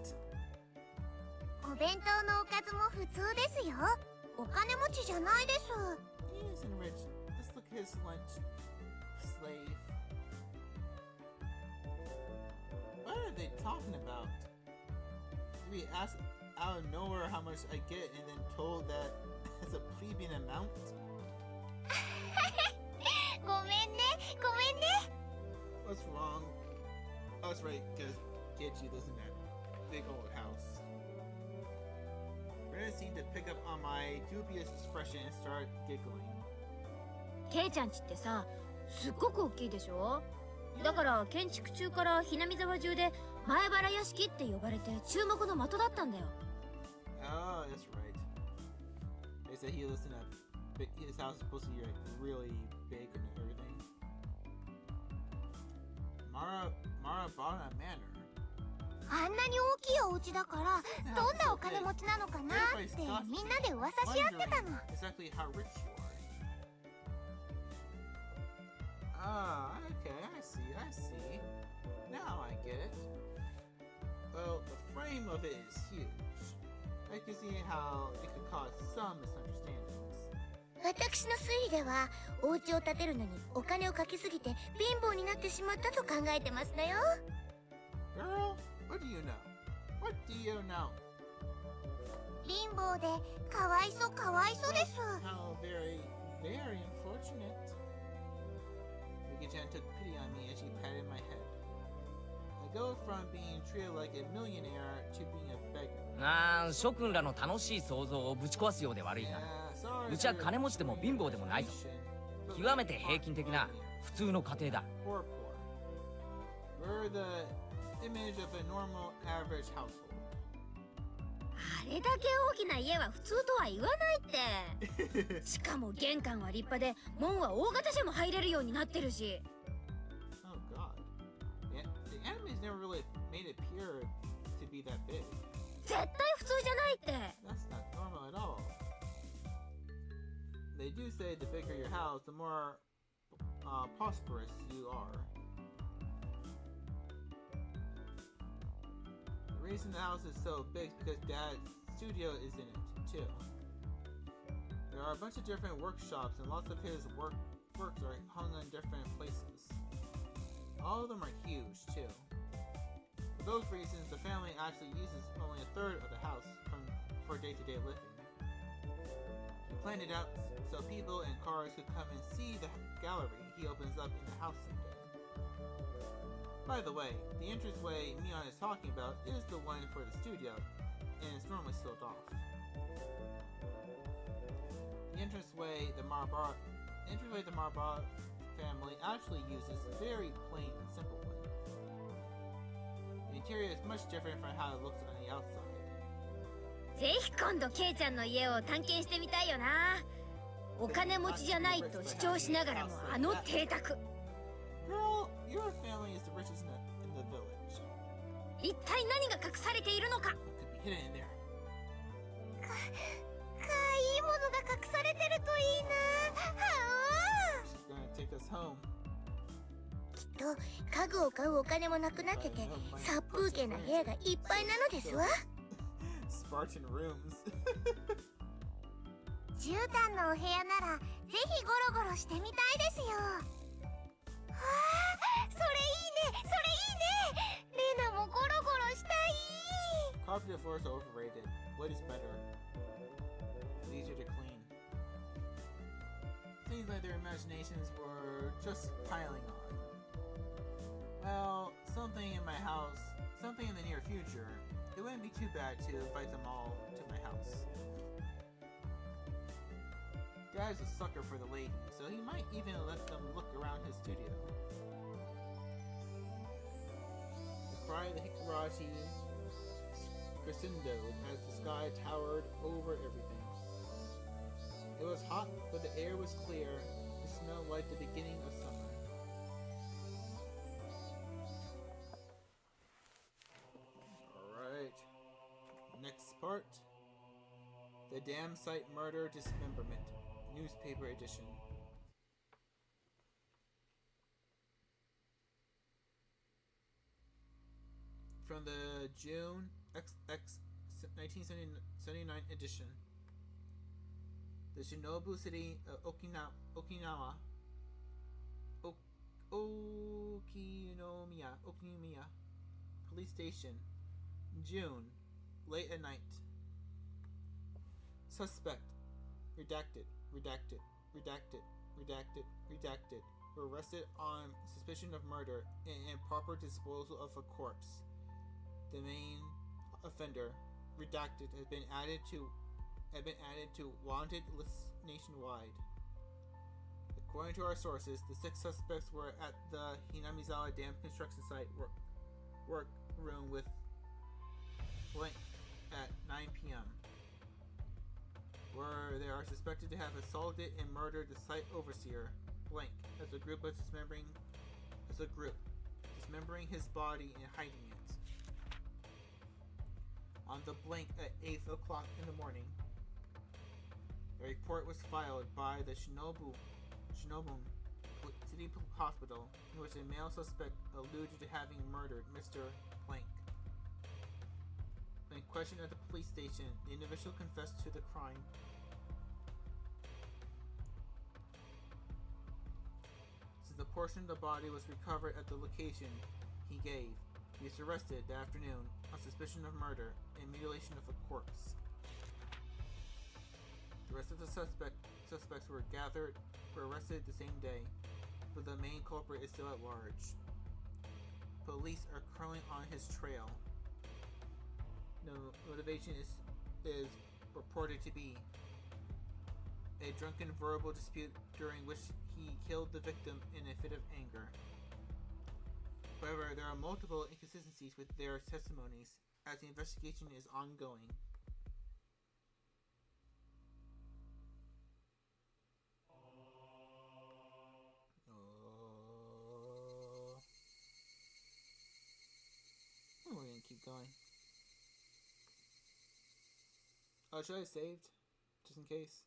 お弁当のおかずも普通ですよ。お金持ちじゃないです。 He isn't rich. Just look at his lunch. Slave. What are they talking about? To be asked out of nowhere how much I get and then told that it's a plebeian amount? ごめんね、ごめんね。 What's wrong? Oh, that's right, because Kichi lives in that big old house. Rena seemed to pick up on my dubious expression and start giggling. ケイちゃんちってさ、すっごく大きいでしょ？だから建築中からひなみ沢中で前原屋敷って呼ばれて注目の的だったんだよ。 Oh, that's right. They said he lives in his house is supposed to be like really big and everything. Marabara Manor. あんなに大きいお家だから、どんなお金持ちなのかなってみんなで噂し合ってたの。 Exactly how rich you are. Ah, okay, I see. Now I get it. Well, the frame of it is huge. I can see how it could cause some misunderstandings. 私の推理では、お家を建てるのにお金をかけすぎて貧乏になってしまったと考えてますのよ。 Girl, what do you know? What do you know? 貧乏でかわいそうかわいそうです。 How very, very unfortunate. Yuki-chan took pity on me as she patted my head. I go from being treated like a millionaire to being a beggar. ああ、諸君らの楽しい想像をぶち壊すようで悪いな。 sorry うちは金持ちでも貧乏でもないぞ。極めて平均的な普通の家庭だ。 Poor. We're the image of a normal average household. あれだけ大きな家は普通とは言わないって。しかも玄関は立派で、門は大型車も入れるようになってるし。 Oh god. The anime's never really made it appear to be that big. 絶対普通じゃないって。 That's not normal at all. They do say the bigger your house, the more prosperous you are. The reason the house is so big is because Dad's studio is in it, too. There are a bunch of different workshops and lots of his works are hung in different places. All of them are huge, too. For those reasons, the family actually uses only a third of the house for day-to-day living. He planned it out so people and cars could come and see the gallery he opens up in the house someday. By the way, the entranceway Mion is talking about is the one for the studio, and it's normally sealed off. The entranceway the Marabara family actually uses a very plain and simple one. The interior is much different from how it looks on the outside. ぜひこ今度ケイちゃんの家を探検してみたいよな。お金持ちじゃないと主張しながらもあの邸宅。 Girl, your family is the richest in the village. 一体何が隠されているのか。 What could be hidden in there? かいいものが隠されてるといいな。She's gonna take us home. きっと家具を買うお金もなくなってて殺風景な部屋がいっぱいなのですわ。Spartan rooms. 絨毯のお部屋ならぜひゴロゴロしてみたいですよ。ああ、それいいね、それいいね。レナもゴロゴロしたい。 Carpet floors are overrated. Wood is better. It's easier to clean. Seems like their imaginations were just piling on. Well, something in my house, something in the near future. It wouldn't be too bad to invite them all to my house. Dad's a sucker for the ladies, so he might even let them look around his studio. The cry of the Higurashi crescendoed as the sky towered over everything. It was hot, but the air was clear. It smelled like the beginning of summer. Alright. Next part. The Dam Site Murder Dismemberment. Newspaper edition. From the June XX 1979 edition. The Shinobu City of Okinawa Okinomiya Police Station, June, late at night. Suspect, redacted, were arrested on suspicion of murder and improper disposal of a corpse. The main offender, redacted, has been added to wanted lists nationwide. According to our sources, the 6 suspects were at the Hinamizawa Dam construction site work room with blank at 9 p.m. where they are suspected to have assaulted and murdered the site overseer, blank, as a group dismembering his body and hiding it. On the blank at 8 o'clock in the morning, a report was filed by the Shinobu City Hospital in which a male suspect alluded to having murdered Mr. Blank. When questioned at the police station, the individual confessed to the crime. Since the portion of the body was recovered at the location he gave, he was arrested that afternoon on suspicion of murder and mutilation of a corpse. The rest of the suspects were arrested the same day, but the main culprit is still at large. Police are currently on his trail. The motivation is reported to be a drunken verbal dispute during which he killed the victim in a fit of anger. However, there are multiple inconsistencies with their testimonies as the investigation is ongoing. We're gonna keep going. Oh, should I have saved? Just in case?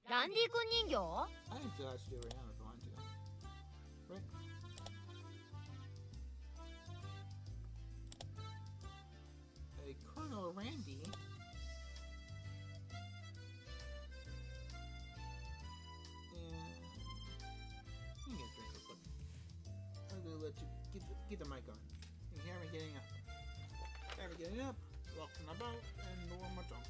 ランディ君人形？ I can still actually do it right now if I want to. Right? Hey, Colonel Randy. You can get a drink real quick. I'm gonna let you get the mic on. You hear me getting up. Hear me getting up, walking about, and lower my junk.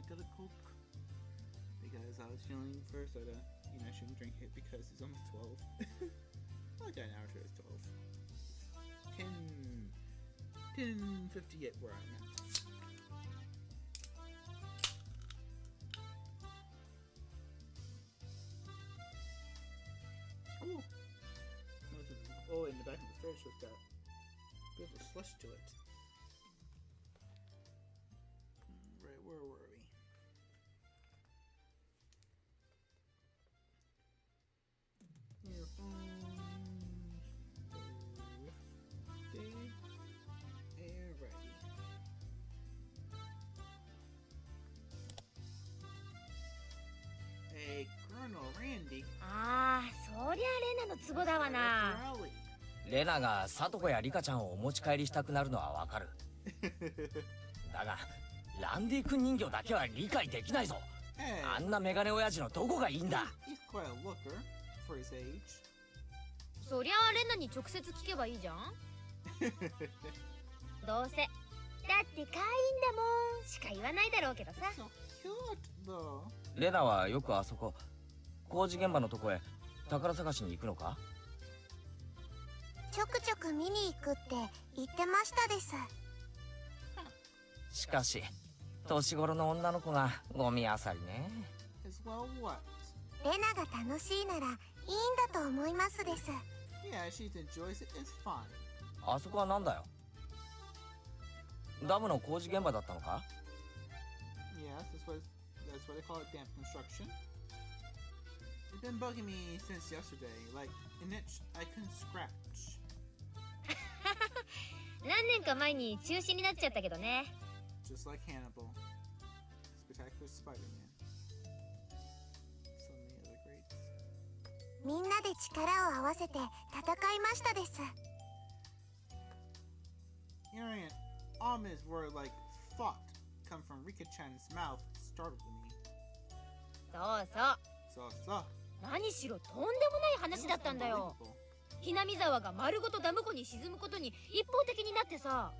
got a Coke because I was feeling for soda. You know, I shouldn't drink it because it's almost 12. Okay, now it's 12. 10:58 where I'm at. Oh, oh, in the back of the fridge has got a bit of a slush to it. Right, where were we? Earphones. Hey, Colonel Randy. ああ、そりゃレナのツボだわな。レナがサトコやリカちゃんをお持ち帰りしたくなるのはわかる。だがランディ君人形だけは理解できないぞ。あんなメガネ親父のどこがいいんだ。そりゃあレナに直接聞けばいいじゃん。どうせだって可愛いんだもんしか言わないだろうけどさ。レナはよくあそこ工事現場のとこへ宝探しに行くのか？ちょくちょく見に行くって言ってましたです。しかし年頃の女の子がゴミあさりね。レナが楽しいならいいんだと思いますです。あそこはなんだよ。ダムの工事現場だったのか？ That's what they call it, damp construction. It's been bugging me since yesterday, like an itch I couldn't scratch. 何年か前に中止になっちゃったけどね。Just like Hannibal, Spectacular Spider-Man, so many other greats. みんなで力を合わせて戦いましたです。Hearing Ahmed's word like "thought" come from Rika-chan's mouth startled me. そうそう。そうそう。何しろとんでもない話だったんだよ。ひなみ沢が丸ごとダム湖に沈むことに一方的になってさ。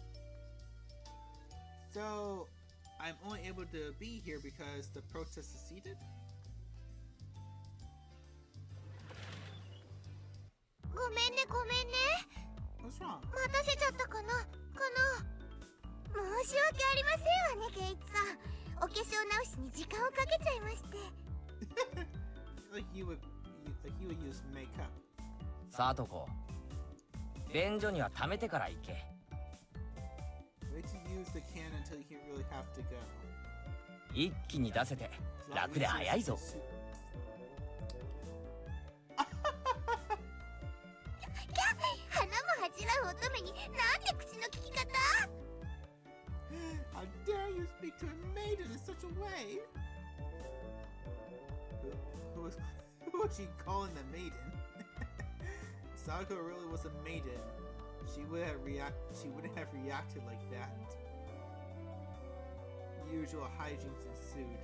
So, I'm only able to be here because the protest seceded? ごめんねごめんね。 What's wrong? 待たせちゃったかな。申し訳ありませんわねケイチさん。お化粧直しに時間をかけちゃいまして。like you would use makeup. サトコ、便所には溜めてから行け。Wait to use the can until you really have to go. 一気に出せて楽で早いぞ。花も恥じらう乙女になんて口の利き方。How dare you speak to a maiden in such a way? Who was she calling the maiden? Sadako really was a maiden. She wouldn't have reacted like that. The usual hijinks ensued.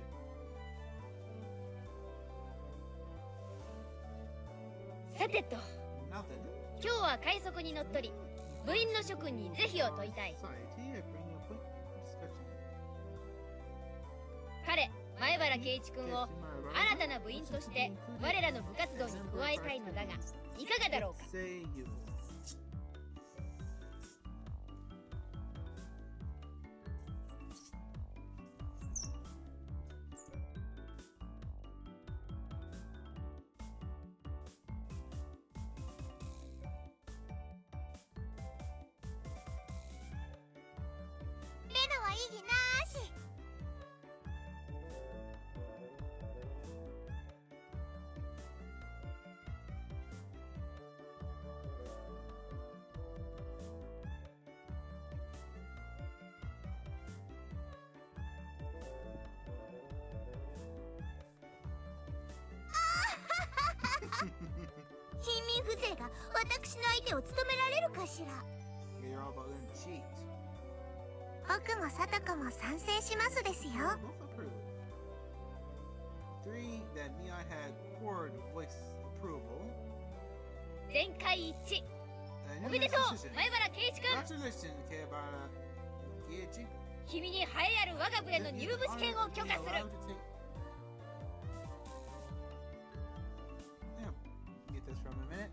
さてと、 Nothing. 今日は快速に乗っ取り、部員の諸君に是非を問いたい。 Society, I bring a point of discussion. 彼、前原圭一君を新たな部員として我らの部活動に加えたいのだが、いかがだろうか。 Say you. レナは異議なし。貧民風情が私の相手を務められるかしら。 You're all about them cheat. 僕もサトコも賛成しますですよ。 Both approve. 3 that Mion had chord voice approval. 全会一致。 And おめでとう decision. 前原圭一君。 Congratulations, Kebara Keiichi. 君に栄えある我が部への入部試験を許可する。 Get this from a minute.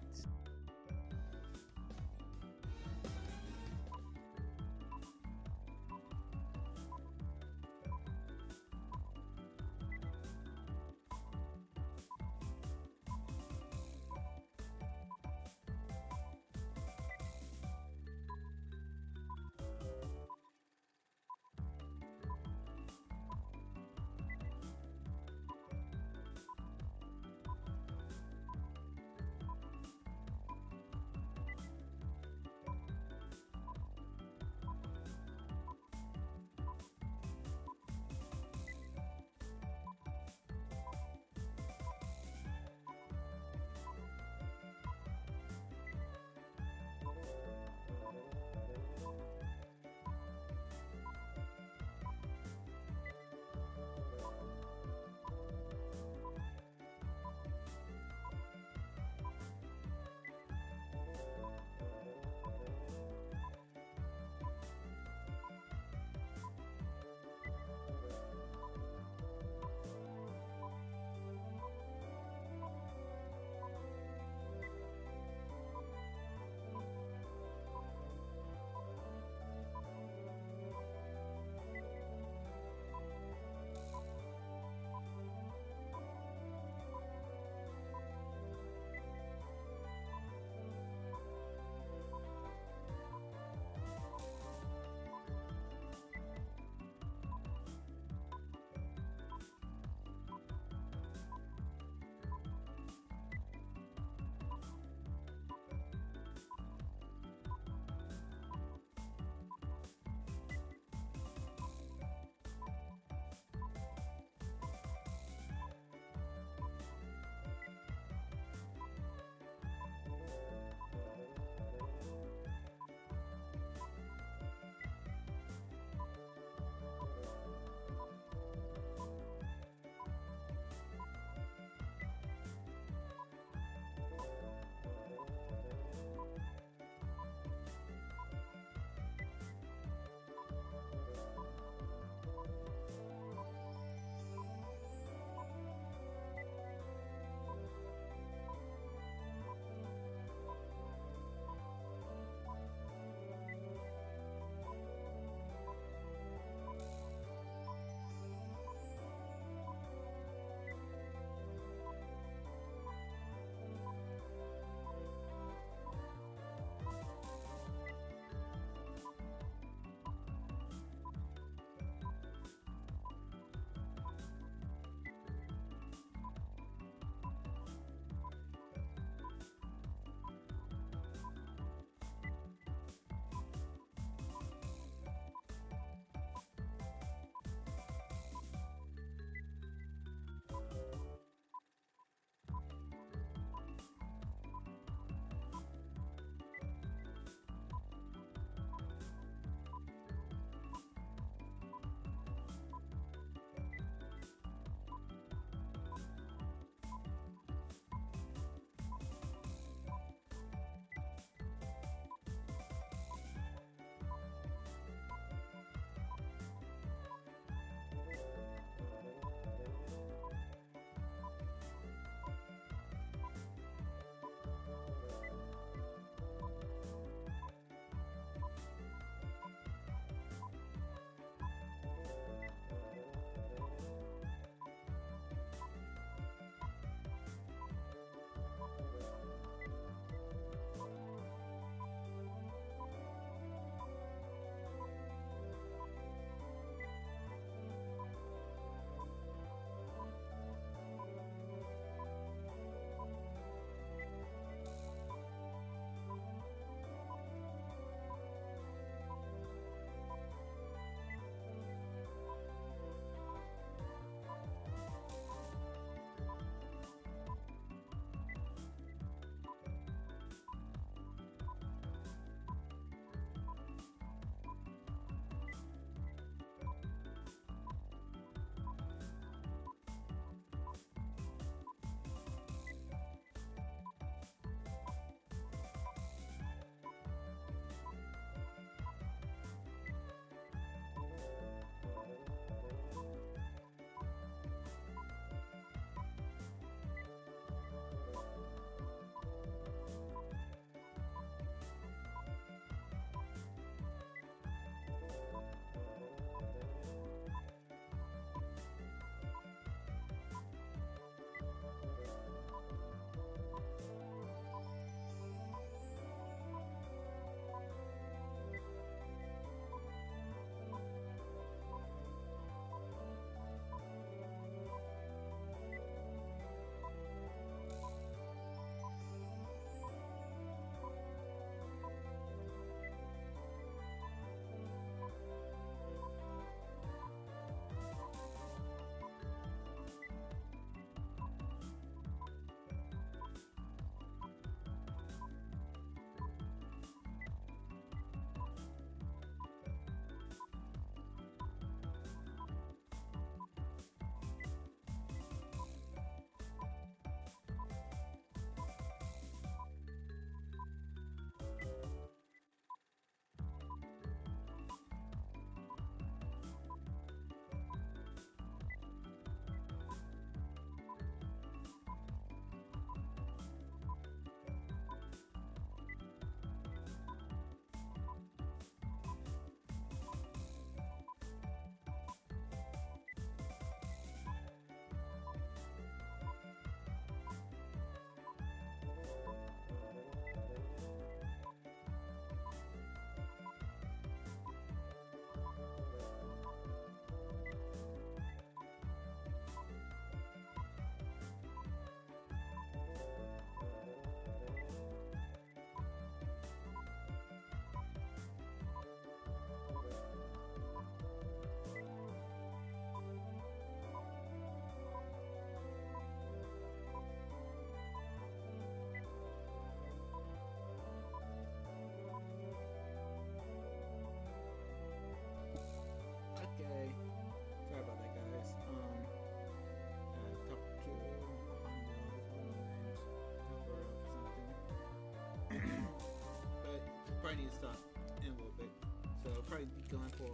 probably be going for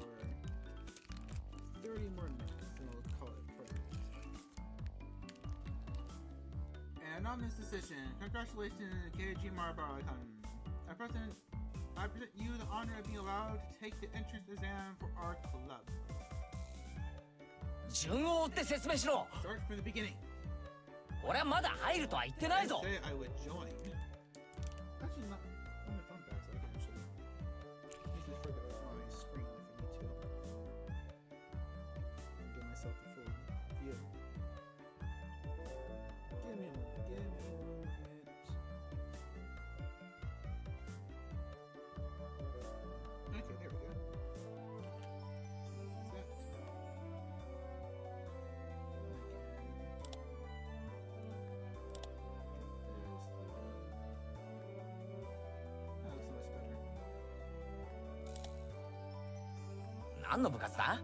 30 more minutes, and we'll call it perfect. And on this decision, congratulations, KG Marbar-kun. I present you the honor of being allowed to take the entrance exam for our club. 順を追って説明しろ。 Start from the beginning. 俺はまだ入るとは言ってないぞ。 I say I would join. Actually, not on my phone back, so I can actually use this for my screen if I need to. And give myself a full view. Give me a moment. Okay, there we go. That. That looks much better. 何の部活だ？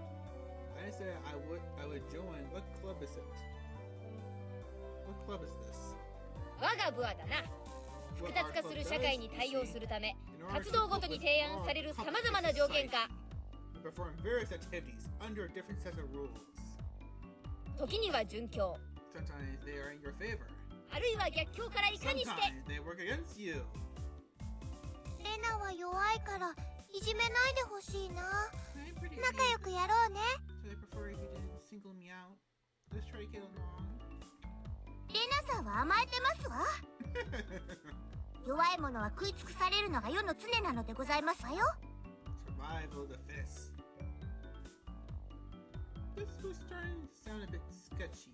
I said I would join. What club is it? What club is this? 我が部はだな。複雑化する社会に対応するため、活動ごとに提案される様々な条件か。 Perform various activities under a different set of rules. 時には準教、 Sometimes they are in your favor. あるいは逆境からいかにして。 Sometimes they work against you. レナは弱いからいじめないでほしいな。 I'm pretty 仲良くやろうね。 So I prefer if you didn't single me out. Let's try to get along. レナさんは甘えてますわ。弱い者は食い尽くされるのが世の常なのでございますわよ。 Survival of the fittest. This was starting to sound a bit sketchy.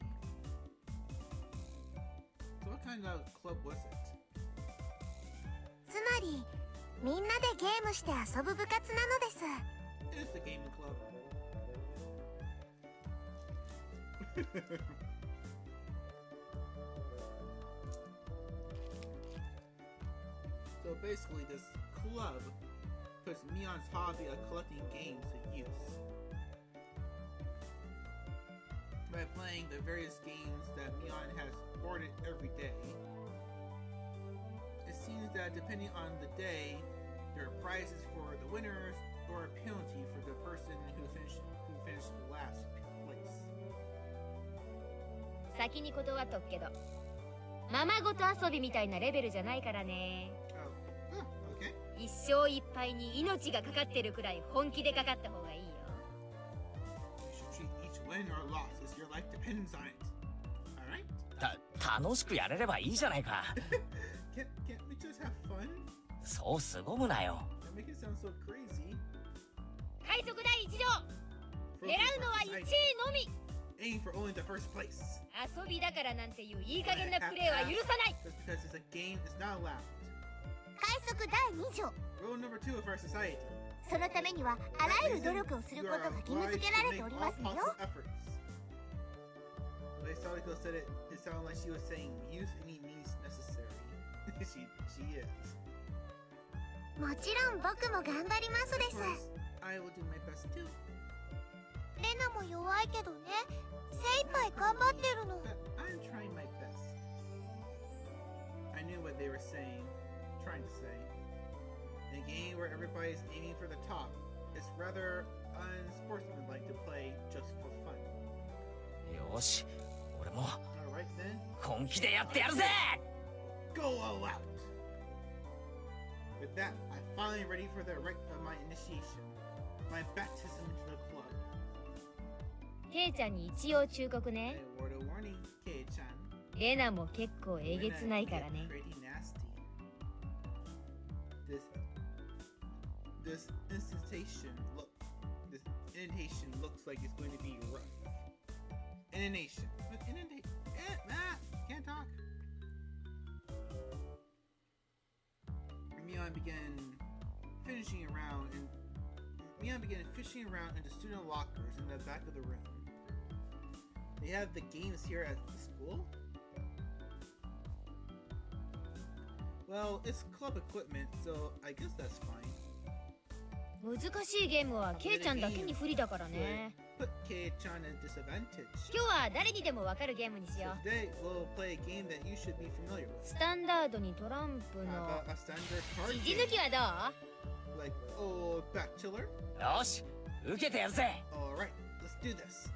So what kind of club was it? つまりみんなでゲームして遊ぶ部活なのです。 It's the gaming club. So basically, this club puts Mion's hobby of collecting games to use. By playing the various games that Mion has hoarded every day, it seems that depending on the day, there are prizes for the winners or a penalty for the person who finished last place. 先に断っとくけど、ままごと遊びみたいなレベルじゃないからね。 Okay. 一生いっぱいに命がかかってるくらい本気でかかった方がいいよ。 You should treat each win or loss as your life depends on it. Alright? 楽しくやれればいいじゃないか。Can't we just have fun? そう凄むなよ。 That make it sound so crazy. 海賊第一条、狙うのは1位のみ。 Aim for only the first place. 遊びだからなんていういい加減なプレーは許さない。 Just because it's a game is not allowed. 海賊第2条。 Rule number 2 of our society. そのためにはあらゆる努力をすることが義務付けられておりますのよ。 The way Sadako said it, it sounded like she was saying use any means necessary. she is. もちろん僕も頑張りますです。 I will do my best too. レナも弱いけどね、精一杯頑張ってるの。 But I'm trying my best. I knew what they were trying to say. In a game where everybody's aiming for the top, it's rather unsportsmanlike to play just for fun. よし、俺も Alright then, 本気でやってやるぜ。 go all out! With that, I'm finally ready for the rite of my initiation, my baptism into the club. ケイちゃんに一応忠告ね。 A word of warning, Kei-chan. レナも結構えげつないからね。 Pretty nasty. This indentation looks like it's going to be rough. Indentation. What indentation? Can't talk. Mion began fishing around in the student lockers in the back of the room. They have the games here at the school? Well, it's club equipment, so I guess that's fine. 難しいゲームはケイちゃんだけに不利だからね。 Put Kei-chan at disadvantage. 今日は誰にでもわかるゲームにし So よう。 today we'll play a game that you should be familiar with. スタンダードにトランプ How の about a standard card 指 game? 抜きはどう？ Like like old bachelor. よし受けてやるぜ。 Alright, let's do this.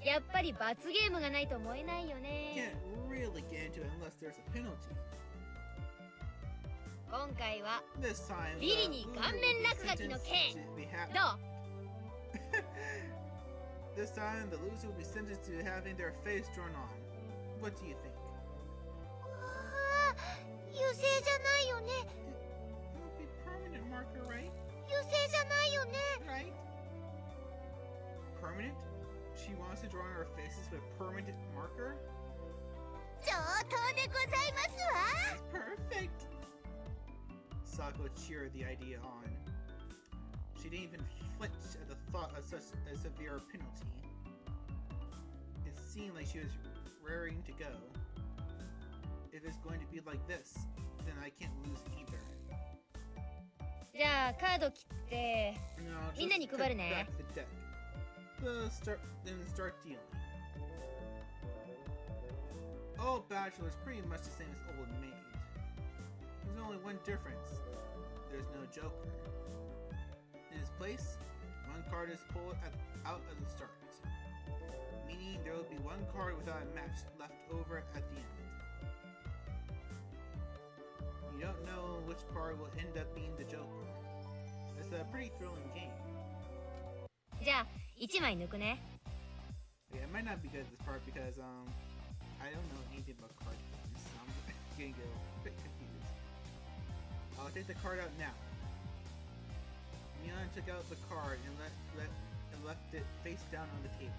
やっぱり罰ゲームがないと燃えないよね。 Can't really get into it unless there's a penalty. 今回は This time, ビリに顔面落書きの剣。どう？ This time, the loser will be sentenced to having their face drawn on. What do you think? 油性じゃないよね。 It will be permanent marker, right? 油性じゃないよね。 Right? Permanent? She wants to draw on our faces with permanent marker? 上等でございますわ。 Perfect! Sako cheered the idea on. She didn't even flinch at the thought of such a severe penalty. It seemed like she was raring to go. If it's going to be like this, then I can't lose either. じゃあカード切って No, みんなに just 配る cut ね。 back the deck. Then start dealing. Old Bachelor is pretty much the same as Old Maid. There's only one difference. There's no Joker. In his place, one card is pulled out at the start, meaning there will be one card without a match left over at the end. You don't know which card will end up being the Joker. It's a pretty thrilling game. じゃあ1枚抜くね。 Yeah, it might not be good at this part because I don't know anything about card games, so I'm gonna get a bit confused. I'll take the card out now. Neon took out the card and left it face down on the table.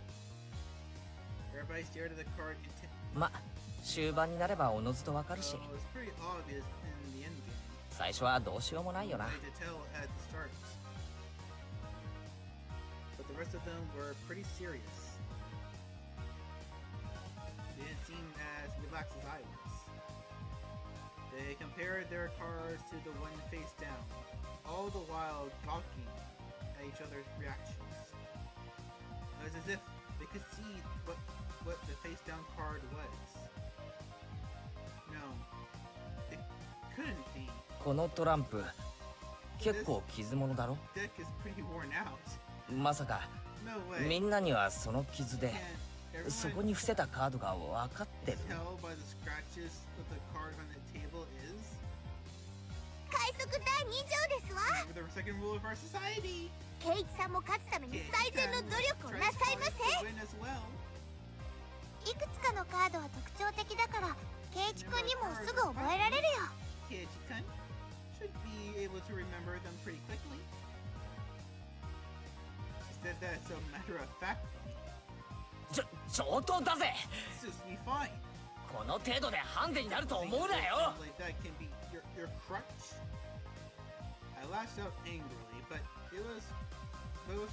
Everybody stared at the card intently. ま終盤になればおのずとわかるし So it's pretty obvious in the end game. 最初はどうしようもないよな。 I could tell at the start. But the rest of them were pretty serious. They didn't seem as relaxed as I was. They compared their cards to the one face down, all the while gawking at each other's reactions. It was as if they could see what the face down card was. No, it couldn't be. このトランプ結構傷物だろ。 Deck is pretty worn out. まさか No way. みんなにはその傷で Can't そ everyone こに伏せたカードが分かってる。 tell by the scratches of the card on the table is 快速第2条ですわ。 the second rule of our society. ケイチさんも勝つために Can't 最善の努力を try なさいま to せ。 win as well. いくつかのカードは特徴的だからケイチ君にもすぐ覚えられるよ。 Keiichi-kun should be able to remember them pretty quickly. She said that so matter of factly. 上等だぜ。 It's just be fine. この程度でハンデになると思うなよ。 Like that can be your crutch. I lashed out angrily, but it was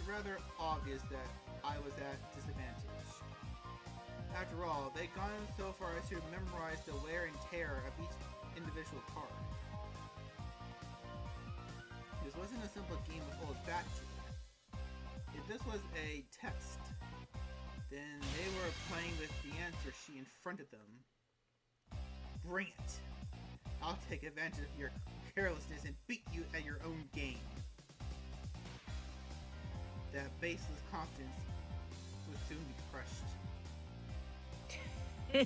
rather obvious that I was at disadvantage. After all, they'd gone so far as to memorize the wear and tear of each individual card. This wasn't a simple game of old bachelor. If this was a test, then they were playing with the answer sheet in front of them. Bring it! I'll take advantage of your carelessness and beat you at your own game. That baseless confidence would soon be crushed. Oh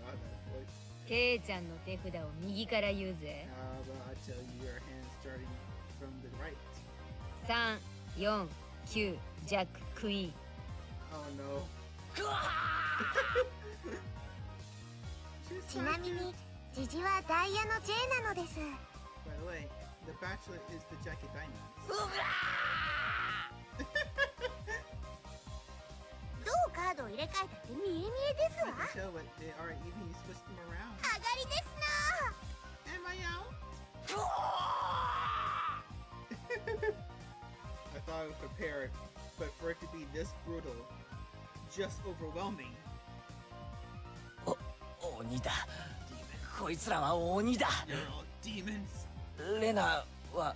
god, that voice. ケイちゃんの手札を右から言うぜ。 But I tell you, your hand starting from the right. 3、4、9、ジャック、クイーン。 Oh no. ちなみにジジはダイヤの J なのです。 By the way, the bachelor is the jacket diamonds. どうカードを入れ替えたって見え見えですわ。 I can tell what they are even you switch them around. 上がりですな。 Am I out? I thought I was prepared, but for it to be this brutal, just overwhelming. 鬼だ。こいつらは鬼だ。 You're all demons. レナは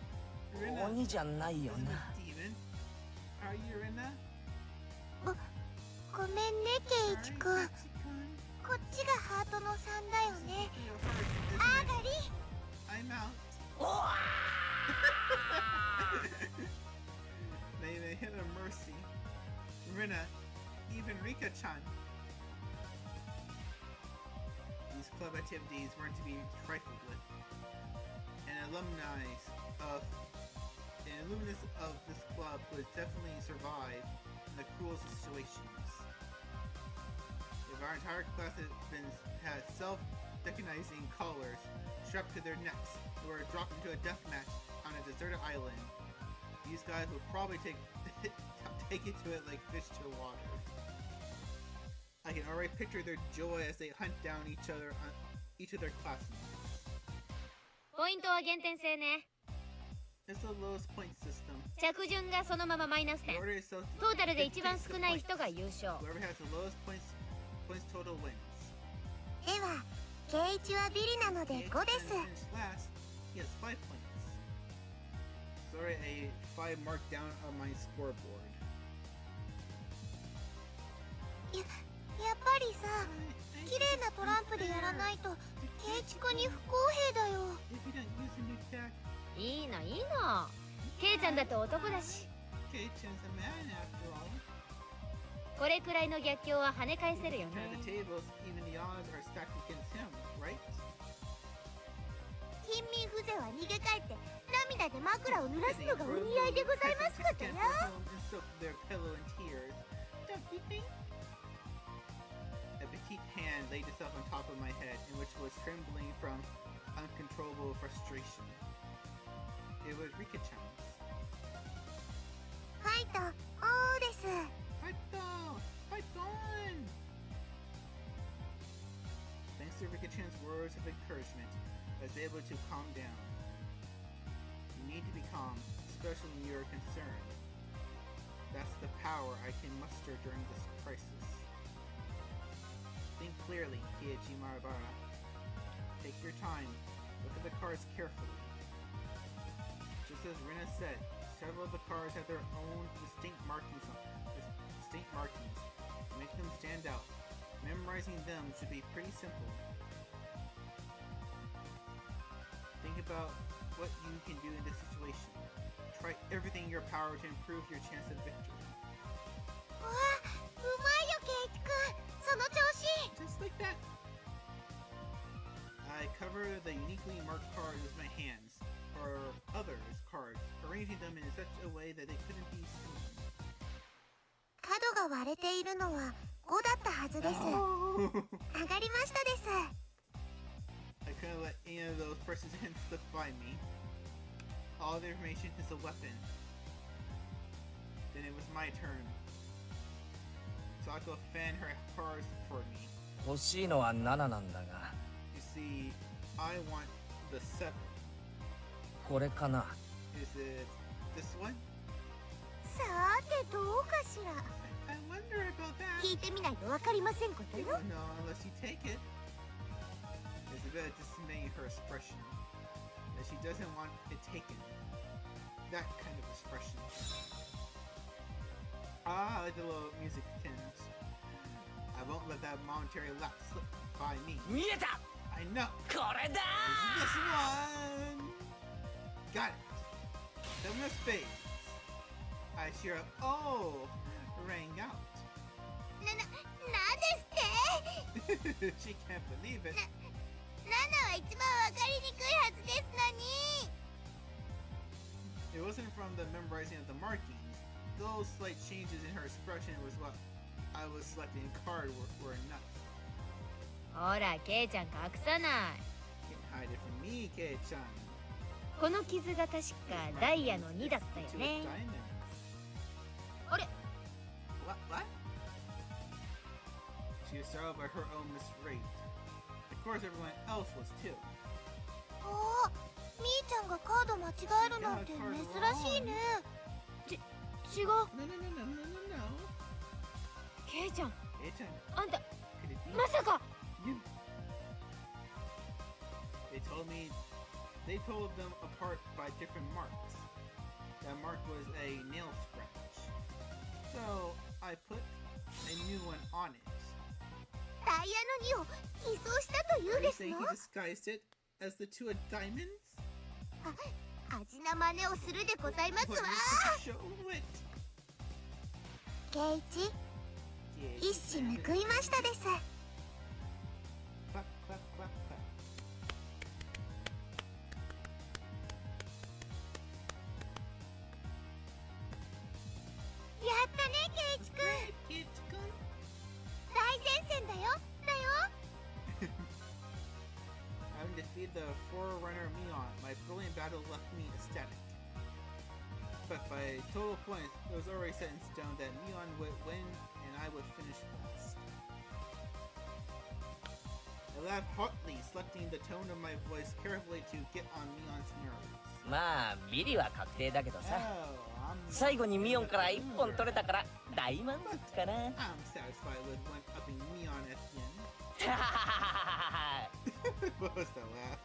Rena 鬼じゃないよ isn't な。 a demon. Are you Rena? ごめんねケイチ Sorry, 君。 Keiichi-kun. こっちがハートの3だよね。 Your heart, あ isn't がり。 it? I'm out. They even hit a mercy. Rina, even Rika-chan. These club activities weren't to be trifled with. An alumnus of this club would definitely survive in the cruelest situations. If our entire class had self-recognizing collars strapped to their necks and were dropped into a death match on a deserted island, these guys would probably take it to it like fish to water. I can already picture their joy as they hunt down each of their classmates. ポイントは減点制ね。 It's the lowest point system. 着順がそのままマイナス点。 Order is so トータルで一番少ない人が優勝。 Whoever has the lowest points total wins. では圭一はビリなので5です。 Finished last, he has 5 points. Sorry, a 5 marked down on my scoreboard. やっぱりさ、綺麗なトランプでやらないと圭一君に不公平だよ。 If you don't use a new deck, いいのいいの。ケイちゃんだって男だし。 Kei-chan's a man after all. これくらいの逆境は跳ね返せるよね。 Turn the tables, even the odds are stacked against him, right? 貧民風情は逃げ帰って涙で枕を濡らすのがお似合いでございますことよ。 And soak their pillow in tears. Don't you think? A petite hand laid itself on top of my head, in which was trembling from uncontrollable frustration. It was Rika-chan's. ファイトオーです。 Fight on! Fight on! Thanks to Rika-chan's words of encouragement, I was able to calm down. You need to be calm, especially when you are concerned. That's the power I can muster during this crisis. Think clearly, Keiichi Marabara. Take your time. Look at the cards carefully. Just as Rina said, several of the cards have their own distinct markings. To make them stand out. Memorizing them should be pretty simple. Think about what you can do in this situation. Try everything in your power to improve your chance of victory. わあ、うまいよ圭一君。その調子。 Just like that. I cover the uniquely marked cards with my hands, or others' cards, arranging them in such a way that they couldn't be seen. 角が割れているのは5だったはずです。上がりましたです。 I couldn't let any of those persons slip by me. All the information is a weapon. Then it was my turn. Sako fanned her cards for me. 欲しいのは7なんだが。 You see, I want the 7. これかな。 Is it this one? さてどうかしら。 I wonder about that. 聞いてみないとわかりませんことよ。 No, unless you take it. There's a bit of dismay in her expression. That she doesn't want it taken. That kind of expression. Ah, I like the little music tinge. I won't let that momentary lapse slip by me. 見えた。 I know. これだ This one. Got it. Seven of spades. I cheer up. Oh, rang out. なんですって She can't believe it. 7は一番わかりにくいはずですのに。 It wasn't from the memorizing of the markings. Those slight changes in her expression was what I was selecting card were enough. ほらケイちゃん隠さない。 You can hide it from me, Kei-chan. この傷が確かダイヤの2だったよ Two ね。 diamonds. あれ What? She was startled by her own misrate. Of course, everyone else was too. おー、みーちゃんがカード間違えるなんて珍しいね。違う。 No. ケイちゃん Kei-chan, あんた could it be まさか。 you? They told them apart by different marks. That mark was a nail scratch. So I put a new one on it. ダイヤの2を偽装したというん Are you です saying の？ he disguised it as the 2 of diamonds? 味な真似をするでございますわ。 Show it. 圭一、一矢報いましたです。 Clap, clap, clap, clap. やったね、圭一くん。 Kid, come. 大前線だよ。 Having defeated the Forerunner Mion, my brilliant battle left me ecstatic. But by total points, it was already set in stone that Mion would win and I would finish last. I laughed hotly, selecting the tone of my voice carefully to get on Mion's nerves. まあビリは確定だけどさ、 Oh, 最後にミオンから1本取れたから大満足かな。 I'm satisfied with one-upping Mion at the end. What was that laugh?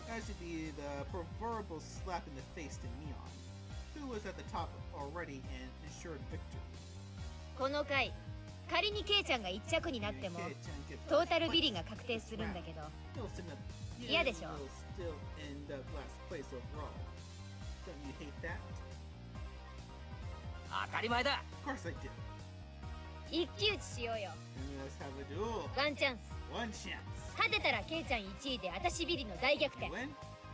That should be the proverbial slap in the face to Mion, who was at the top already and ensured victory. この回仮にケイちゃんが1着になってもトータルビリが確定するんだけど、 嫌でしょ? You'll still end up last place overall. Don't you hate that? 当たり前だ。 Of course I do. 一騎打ちしようよ。 And let's have a duel. ワンチャンス。 One chance. 勝てたらケイちゃん1位で私ビリの大逆 You 転。 win?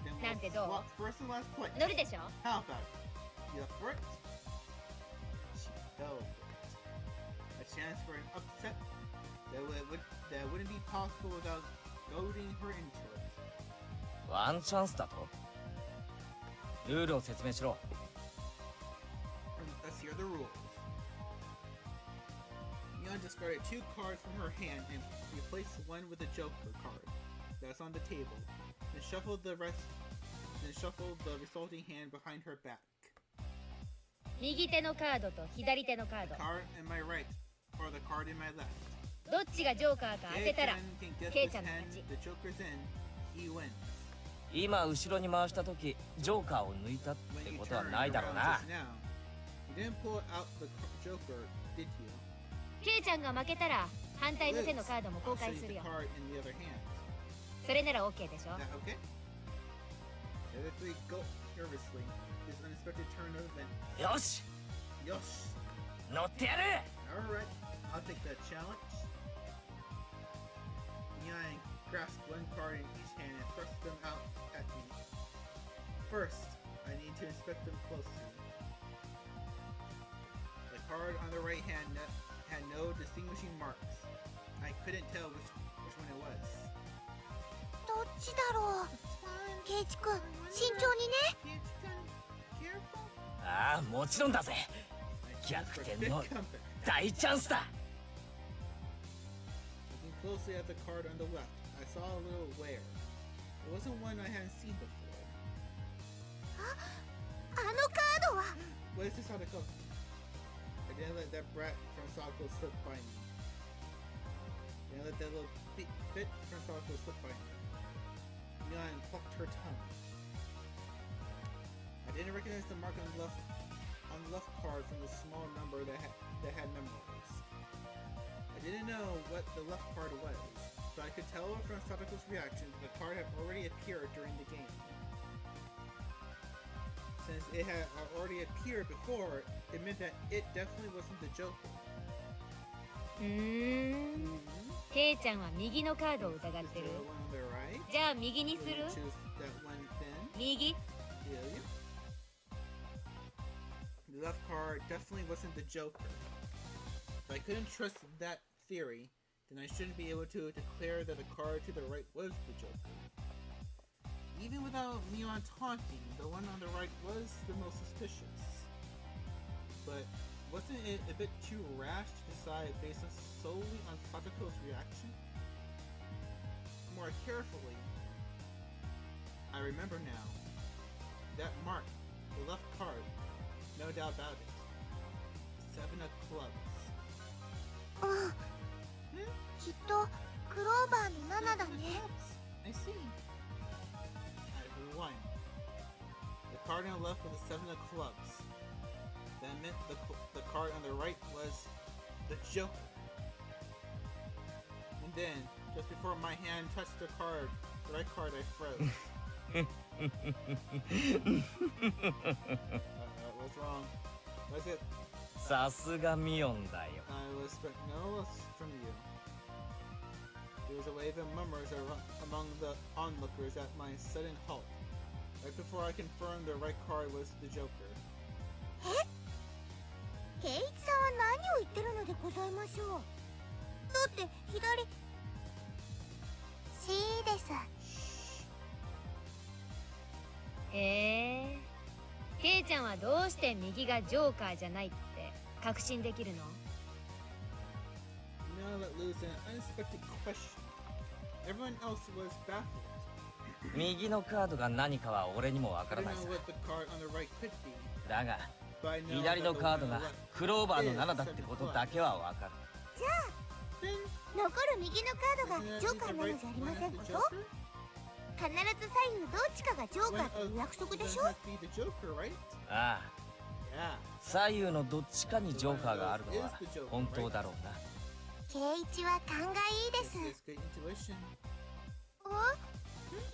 Then なんて we'll どう? swap first and last place. 乗るでしょ? How about it? You up for it? She fell for it. A chance for an upset that wouldn't be possible without goading her into it. ワンチャンスだと？ルールを説明しろ。 Let's hear the rules. Mion discarded 2 cards from her hand and replaced one with a Joker card that's on the table. Then shuffled the resulting hand behind her back. 右手のカードと左手のカー The ド。 card in my right or the card in my left. どっちがジョーカーか当てたら Kei-chan can guess ケイ this ちゃんの hand 勝ち。 the Joker's in, he wins. 今後ろに回した時ジョーカーを抜いたって When you ことは turned ないだろう around な。 just now, you didn't pull out the Joker, did you? ケイちゃんが負けたら反対の手の Liz, カードも I'll 公 show 開 you す the るよ。 card in the other hand. それなら OK でしょ? Is that okay? The other three gulped nervously. This unexpected turn of events. よし Yosh! 乗ってやる。 Alright, I'll take that challenge. Mion grasped one card in each hand and thrust them out at me. First, I need to inspect them closely. The card on the right hand had no distinguishing marks. I couldn't tell which one it was. どっちだろう。圭一くん、慎重にね。 Careful. ああもちろんだぜ。 My chance for a逆 big 転の comeback. 大チャンスだ。 Looking closely at the card on the left, I saw a little wear. It wasn't one I hadn't seen before. あのカードは。 What is this how to go? I didn't let that brat from Sako slip by me. Didn't let that little bit from Sako slip by me. Mion plucked her tongue. I didn't recognize the mark on the left card from the small number that had memorized. I didn't know what the left card was, but I could tell from Sadako's reaction that the card had already appeared during the game. Since it had already appeared before, it meant that it definitely wasn't the Joker. ケイちゃんは右のカードを疑っ Is て there る。 one on the right? じゃあ右にす Will る? you choose that one then? 右? Will you? The left card definitely wasn't the Joker. If I couldn't trust that theory, then I shouldn't be able to declare that the card to the right was the Joker. Even without Mion taunting, the one on the right was the most suspicious. But wasn't it a bit too rash to decide based solely on Sadako's reaction? More carefully, I remember now. That mark, the left card, no doubt about it. 7 of clubs. うん。きっとクローバーの7だね。 I see. I won. The card on the left was the 7 of clubs. That meant the card on the right was the Joker. And then, just before my hand touched the card The right card I froze. What's wrong? What's it? さすがミオンだよ。 I was no less from you. There was a wave of murmurs among the onlookers at my sudden halt, right before I confirmed the right card was the Joker. ケイイチさんは何を言ってるのでございましょう。だって左 C です。へえ。ケイちゃんはどうして右がジョーカーじゃないって確信できるの？ Now let loose an unexpected question. Everyone else was baffled. 右のカードが何かは俺にもわから I ない didn't さ。 know what the card on the right could be, だが but I know 左 that の the カー one ド on が the left. クローバーの7だってことだけはわかる。じゃあ Then 残る右のカードが isn't ジョ that ーカー the なの right じゃありま one せん as こ the と？ Joker? 必ず左右どっちかがジョーカーという約束でしょ？ Doesn't have to be the Joker, right? ああ、 Yeah. 左右のどっちかにジョーカーがあるのは本当だろうな。ケイイチは勘がいいで This す。 is good intuition.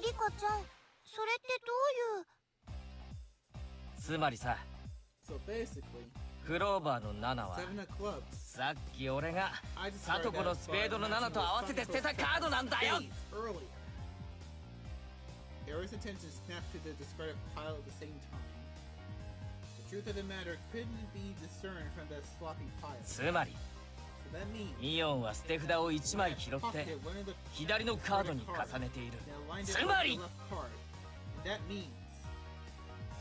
リカちゃん、それってどういう？つまりさ、 So basically, クローバーの7は seven of clubs. さっき俺が I just サトコのスペードの7と合わせて捨てたカードなんだよ。 Days earlier. Aries' attention snapped to the discarded pile at the same time. The truth of the matter couldn't be discerned from that sloppy pile. つまり So that means ミオンは捨て札を1枚拾って pocket one of the 左のカードに重ねている。 and aligned it つ with ま the り left card. And that means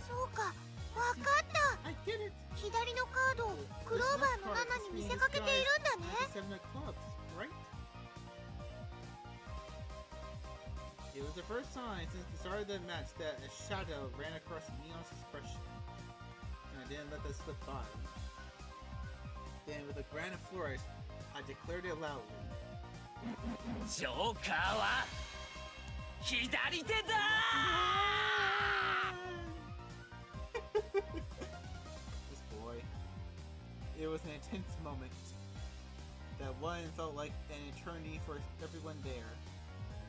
そうか、わかった。 I get it. 左のカードをクローバーの7に見せかけているんだね。 The seven of clubs, right? It was the first time since the start of the match that a shadow ran across Neon's expression, and I didn't let that slip by. Then, with a grand flourish, I declared it loudly. ジョーカーは左手だ。 This boy. It was an intense moment. That one felt like an eternity for everyone there.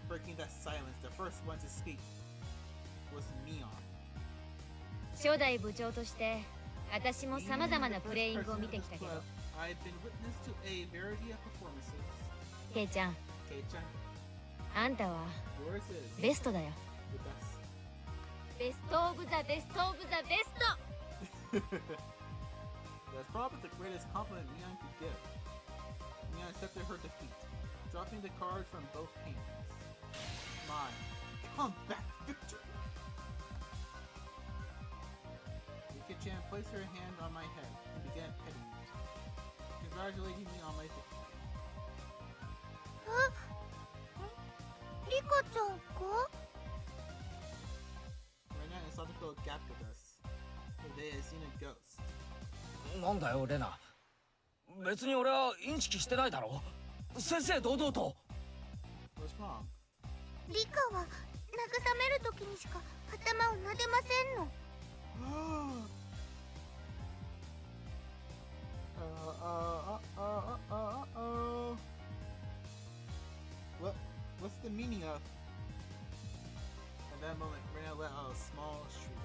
Breaking that silence, the first one to speak was Neon. 初代部長として私も様々なプレイングを見てきたけど、 I've been witness to a variety of performances. ケイちゃん、 Kei-chan, あんたは yours is ベストだよ。 the best. ベストオブザベストオブザベスト。 That's probably the greatest compliment Neon could give. Neon accepted her defeat, dropping the cards from both hands. My comeback victory! Yuka-chan placed her hand on my head and began petting me, congratulating me on my victory. リカちゃんか？ Rena and Sadako gapped at us, for they had seen a ghost. なんだよレナ。別に俺はインチキしてないだろ。正々堂々と。 What's wrong? リカは慰めるときにしか頭を撫でませんの。What's the meaning of? At that moment, Rena let out a small shriek.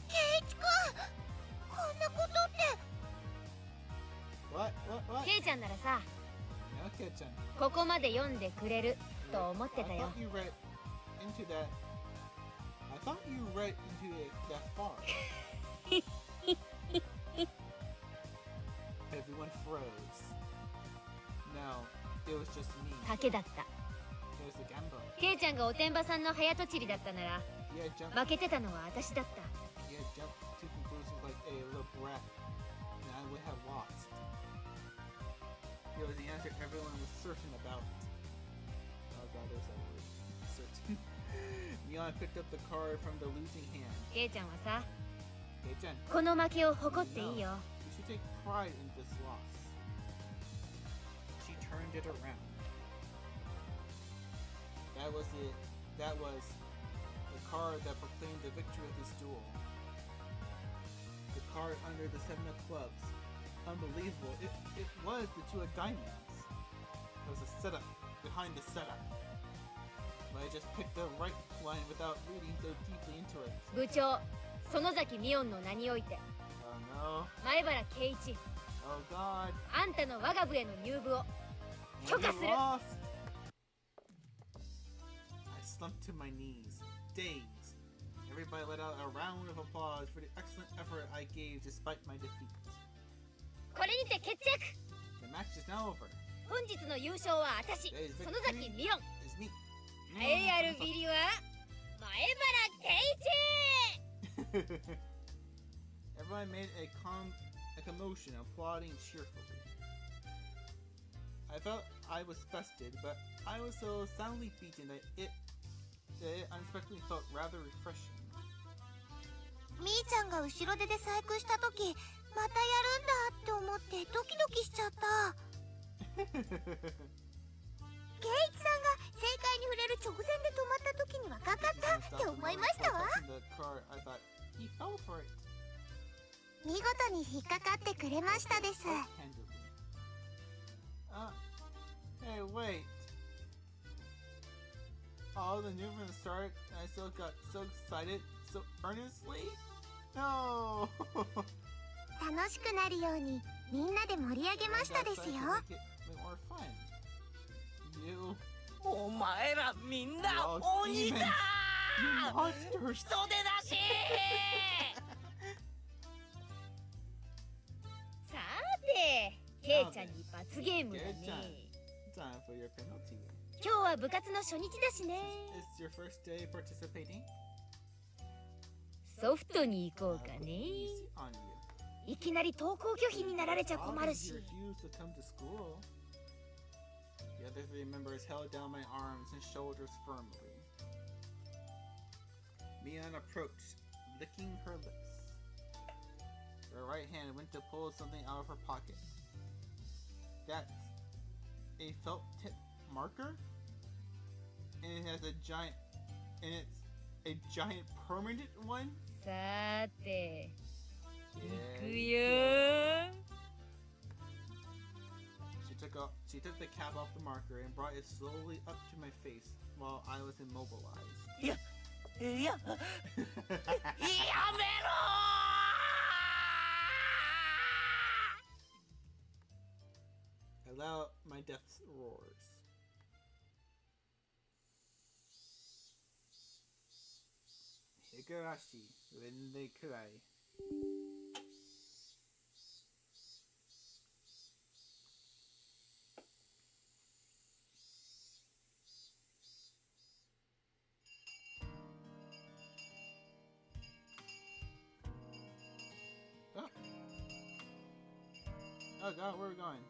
ケイイチくん、こんなことって。 What? ケイちゃんならさ、 No, Kei-chan. ここまで読んでくれると思ってた I よ。 thought you read into that. I thought you read into it that far. Everyone froze. No, it was just me. 賭けだった。 It was the gamble. ケイちゃんがおてんばさんの早とちりだったなら、 He had jumped. 負けてたのは私だった。 He had jumped to conclusions like a little brat, and I would have lost. It was the answer everyone was certain about. Oh god, there's that word. Certain. Neon picked up the card from the losing hand. ケイちゃんはさ、 Kei-chan, この負けを誇っていいよ。 you should take pride in this loss. She turned it around. That was it. That was the card that proclaimed the victory of this duel. The card under the seven of clubs. Unbelievable. It was the two of diamonds. It was a setup behind the setup. But I just picked the right one without reading so deeply into it. 部長、園崎美音の名において Oh no. 前原圭一、 Oh god. あんたの我が部への入部を And 許可 you する。 lost. I slumped to my knees, dazed. Everybody let out a round of applause for the excellent effort I gave despite my defeat. これにて決着。 The match is now over. 本日の優勝は私、 Today's 園 victory 崎美音。 is me. 栄えあるビリは前原圭一。 Everyone made a commotion, applauding cheerfully. I felt I was bested, but I was so soundly beaten that it unexpectedly felt rather refreshing. みーちゃんが後ろ手で細工した時、またやるんだって思ってドキドキしちゃった。ケイイチさんが正解に触れる直前で止まった時にはかかったって思いましたわ。 I thought he fell for it. 見事に引っかかってくれましたです。 Hey, wait. All the new from the start, and I still got so excited, so earnestly? No! 楽しくなるようにみんなで盛り上げましたですよ。 More fun. You お前らみんな You're all 鬼だ demons. You monsters! 人手出しさて、ケイちゃんに罰ゲームだね。 Time for your penalty. 今日は部活の初日だしね。 It's your first day participating? ソフトに行こうかね。 Easy on you. いきなり登校拒否になられちゃ困る Obviously し。 you refused to come to school. The other three members held down my arms and shoulders firmly. Mion approached, licking her lips. Her right hand went to pull something out of her pocket. That's a felt tip marker? And it has a giant... And it's a giant permanent one? さーて、 Yeah. 行くよ。 She took the cap off the marker and brought it slowly up to my face while I was immobilized. いややめろ I let out my death's roars. Higurashi, when they cry. Oh. Oh god, where are we going?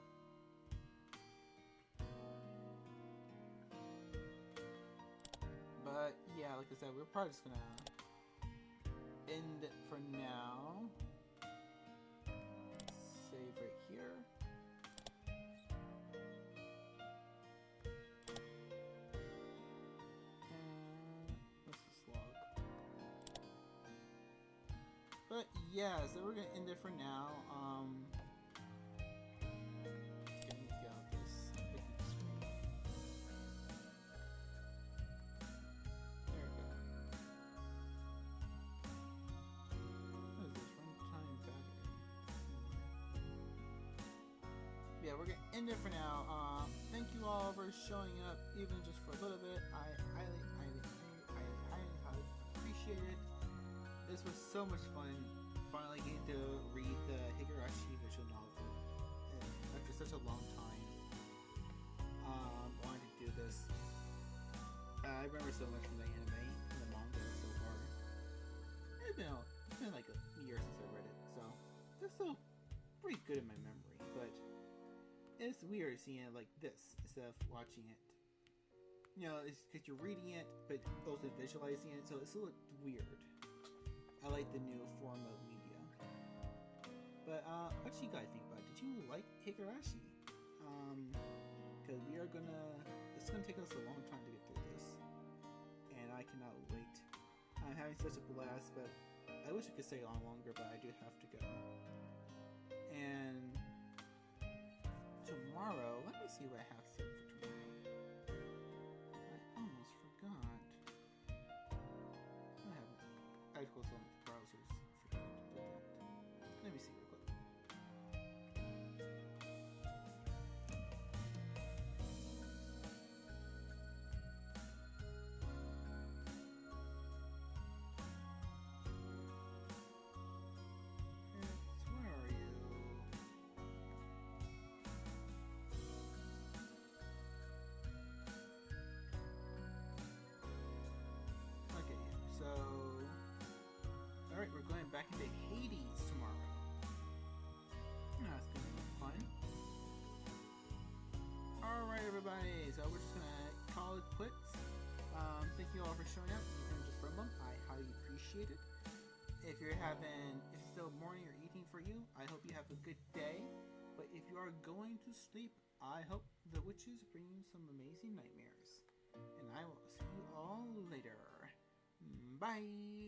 But yeah, like I said, we're probably just gonna end it for now. Save right here. And what's this log? But yeah, so we're gonna end it for now. Gonna get out this big screen. There we go. What is this? Runtime battery. Yeah, we're gonna end it for now. Thank you all for showing up, even just for a little bit. I highly appreciate it. This was so much fun. Finally getting to read the Higurashi visual novel after such a long time. Wanted to do this. I remember so much from the anime and the manga so far. It's been like a year since I read it, so it's still pretty good in my memory. But it's weird seeing it like this instead of watching it. You know, it's because you're reading it, but also visualizing it, so it's a little weird. I like the new form of media. But what do you guys think about it? Did you like Higurashi? Because it's gonna take us a long time to get through this, and I cannot wait. I'm having such a blast, but I wish I could stay on longer, but I do have to go. And tomorrow, let me see what I have set for tomorrow. I almost forgot. I close all the browsers. Let me see real quick. Where are you? Okay, so alright, we're going back into Hades tomorrow. That's gonna be fun. Alright everybody, so we're just gonna call it quits. Thank you all for showing up, even just for a month. I highly appreciate it. If it's still morning or evening for you, I hope you have a good day. But if you are going to sleep, I hope the witches bring you some amazing nightmares. And I will see you all later. Bye!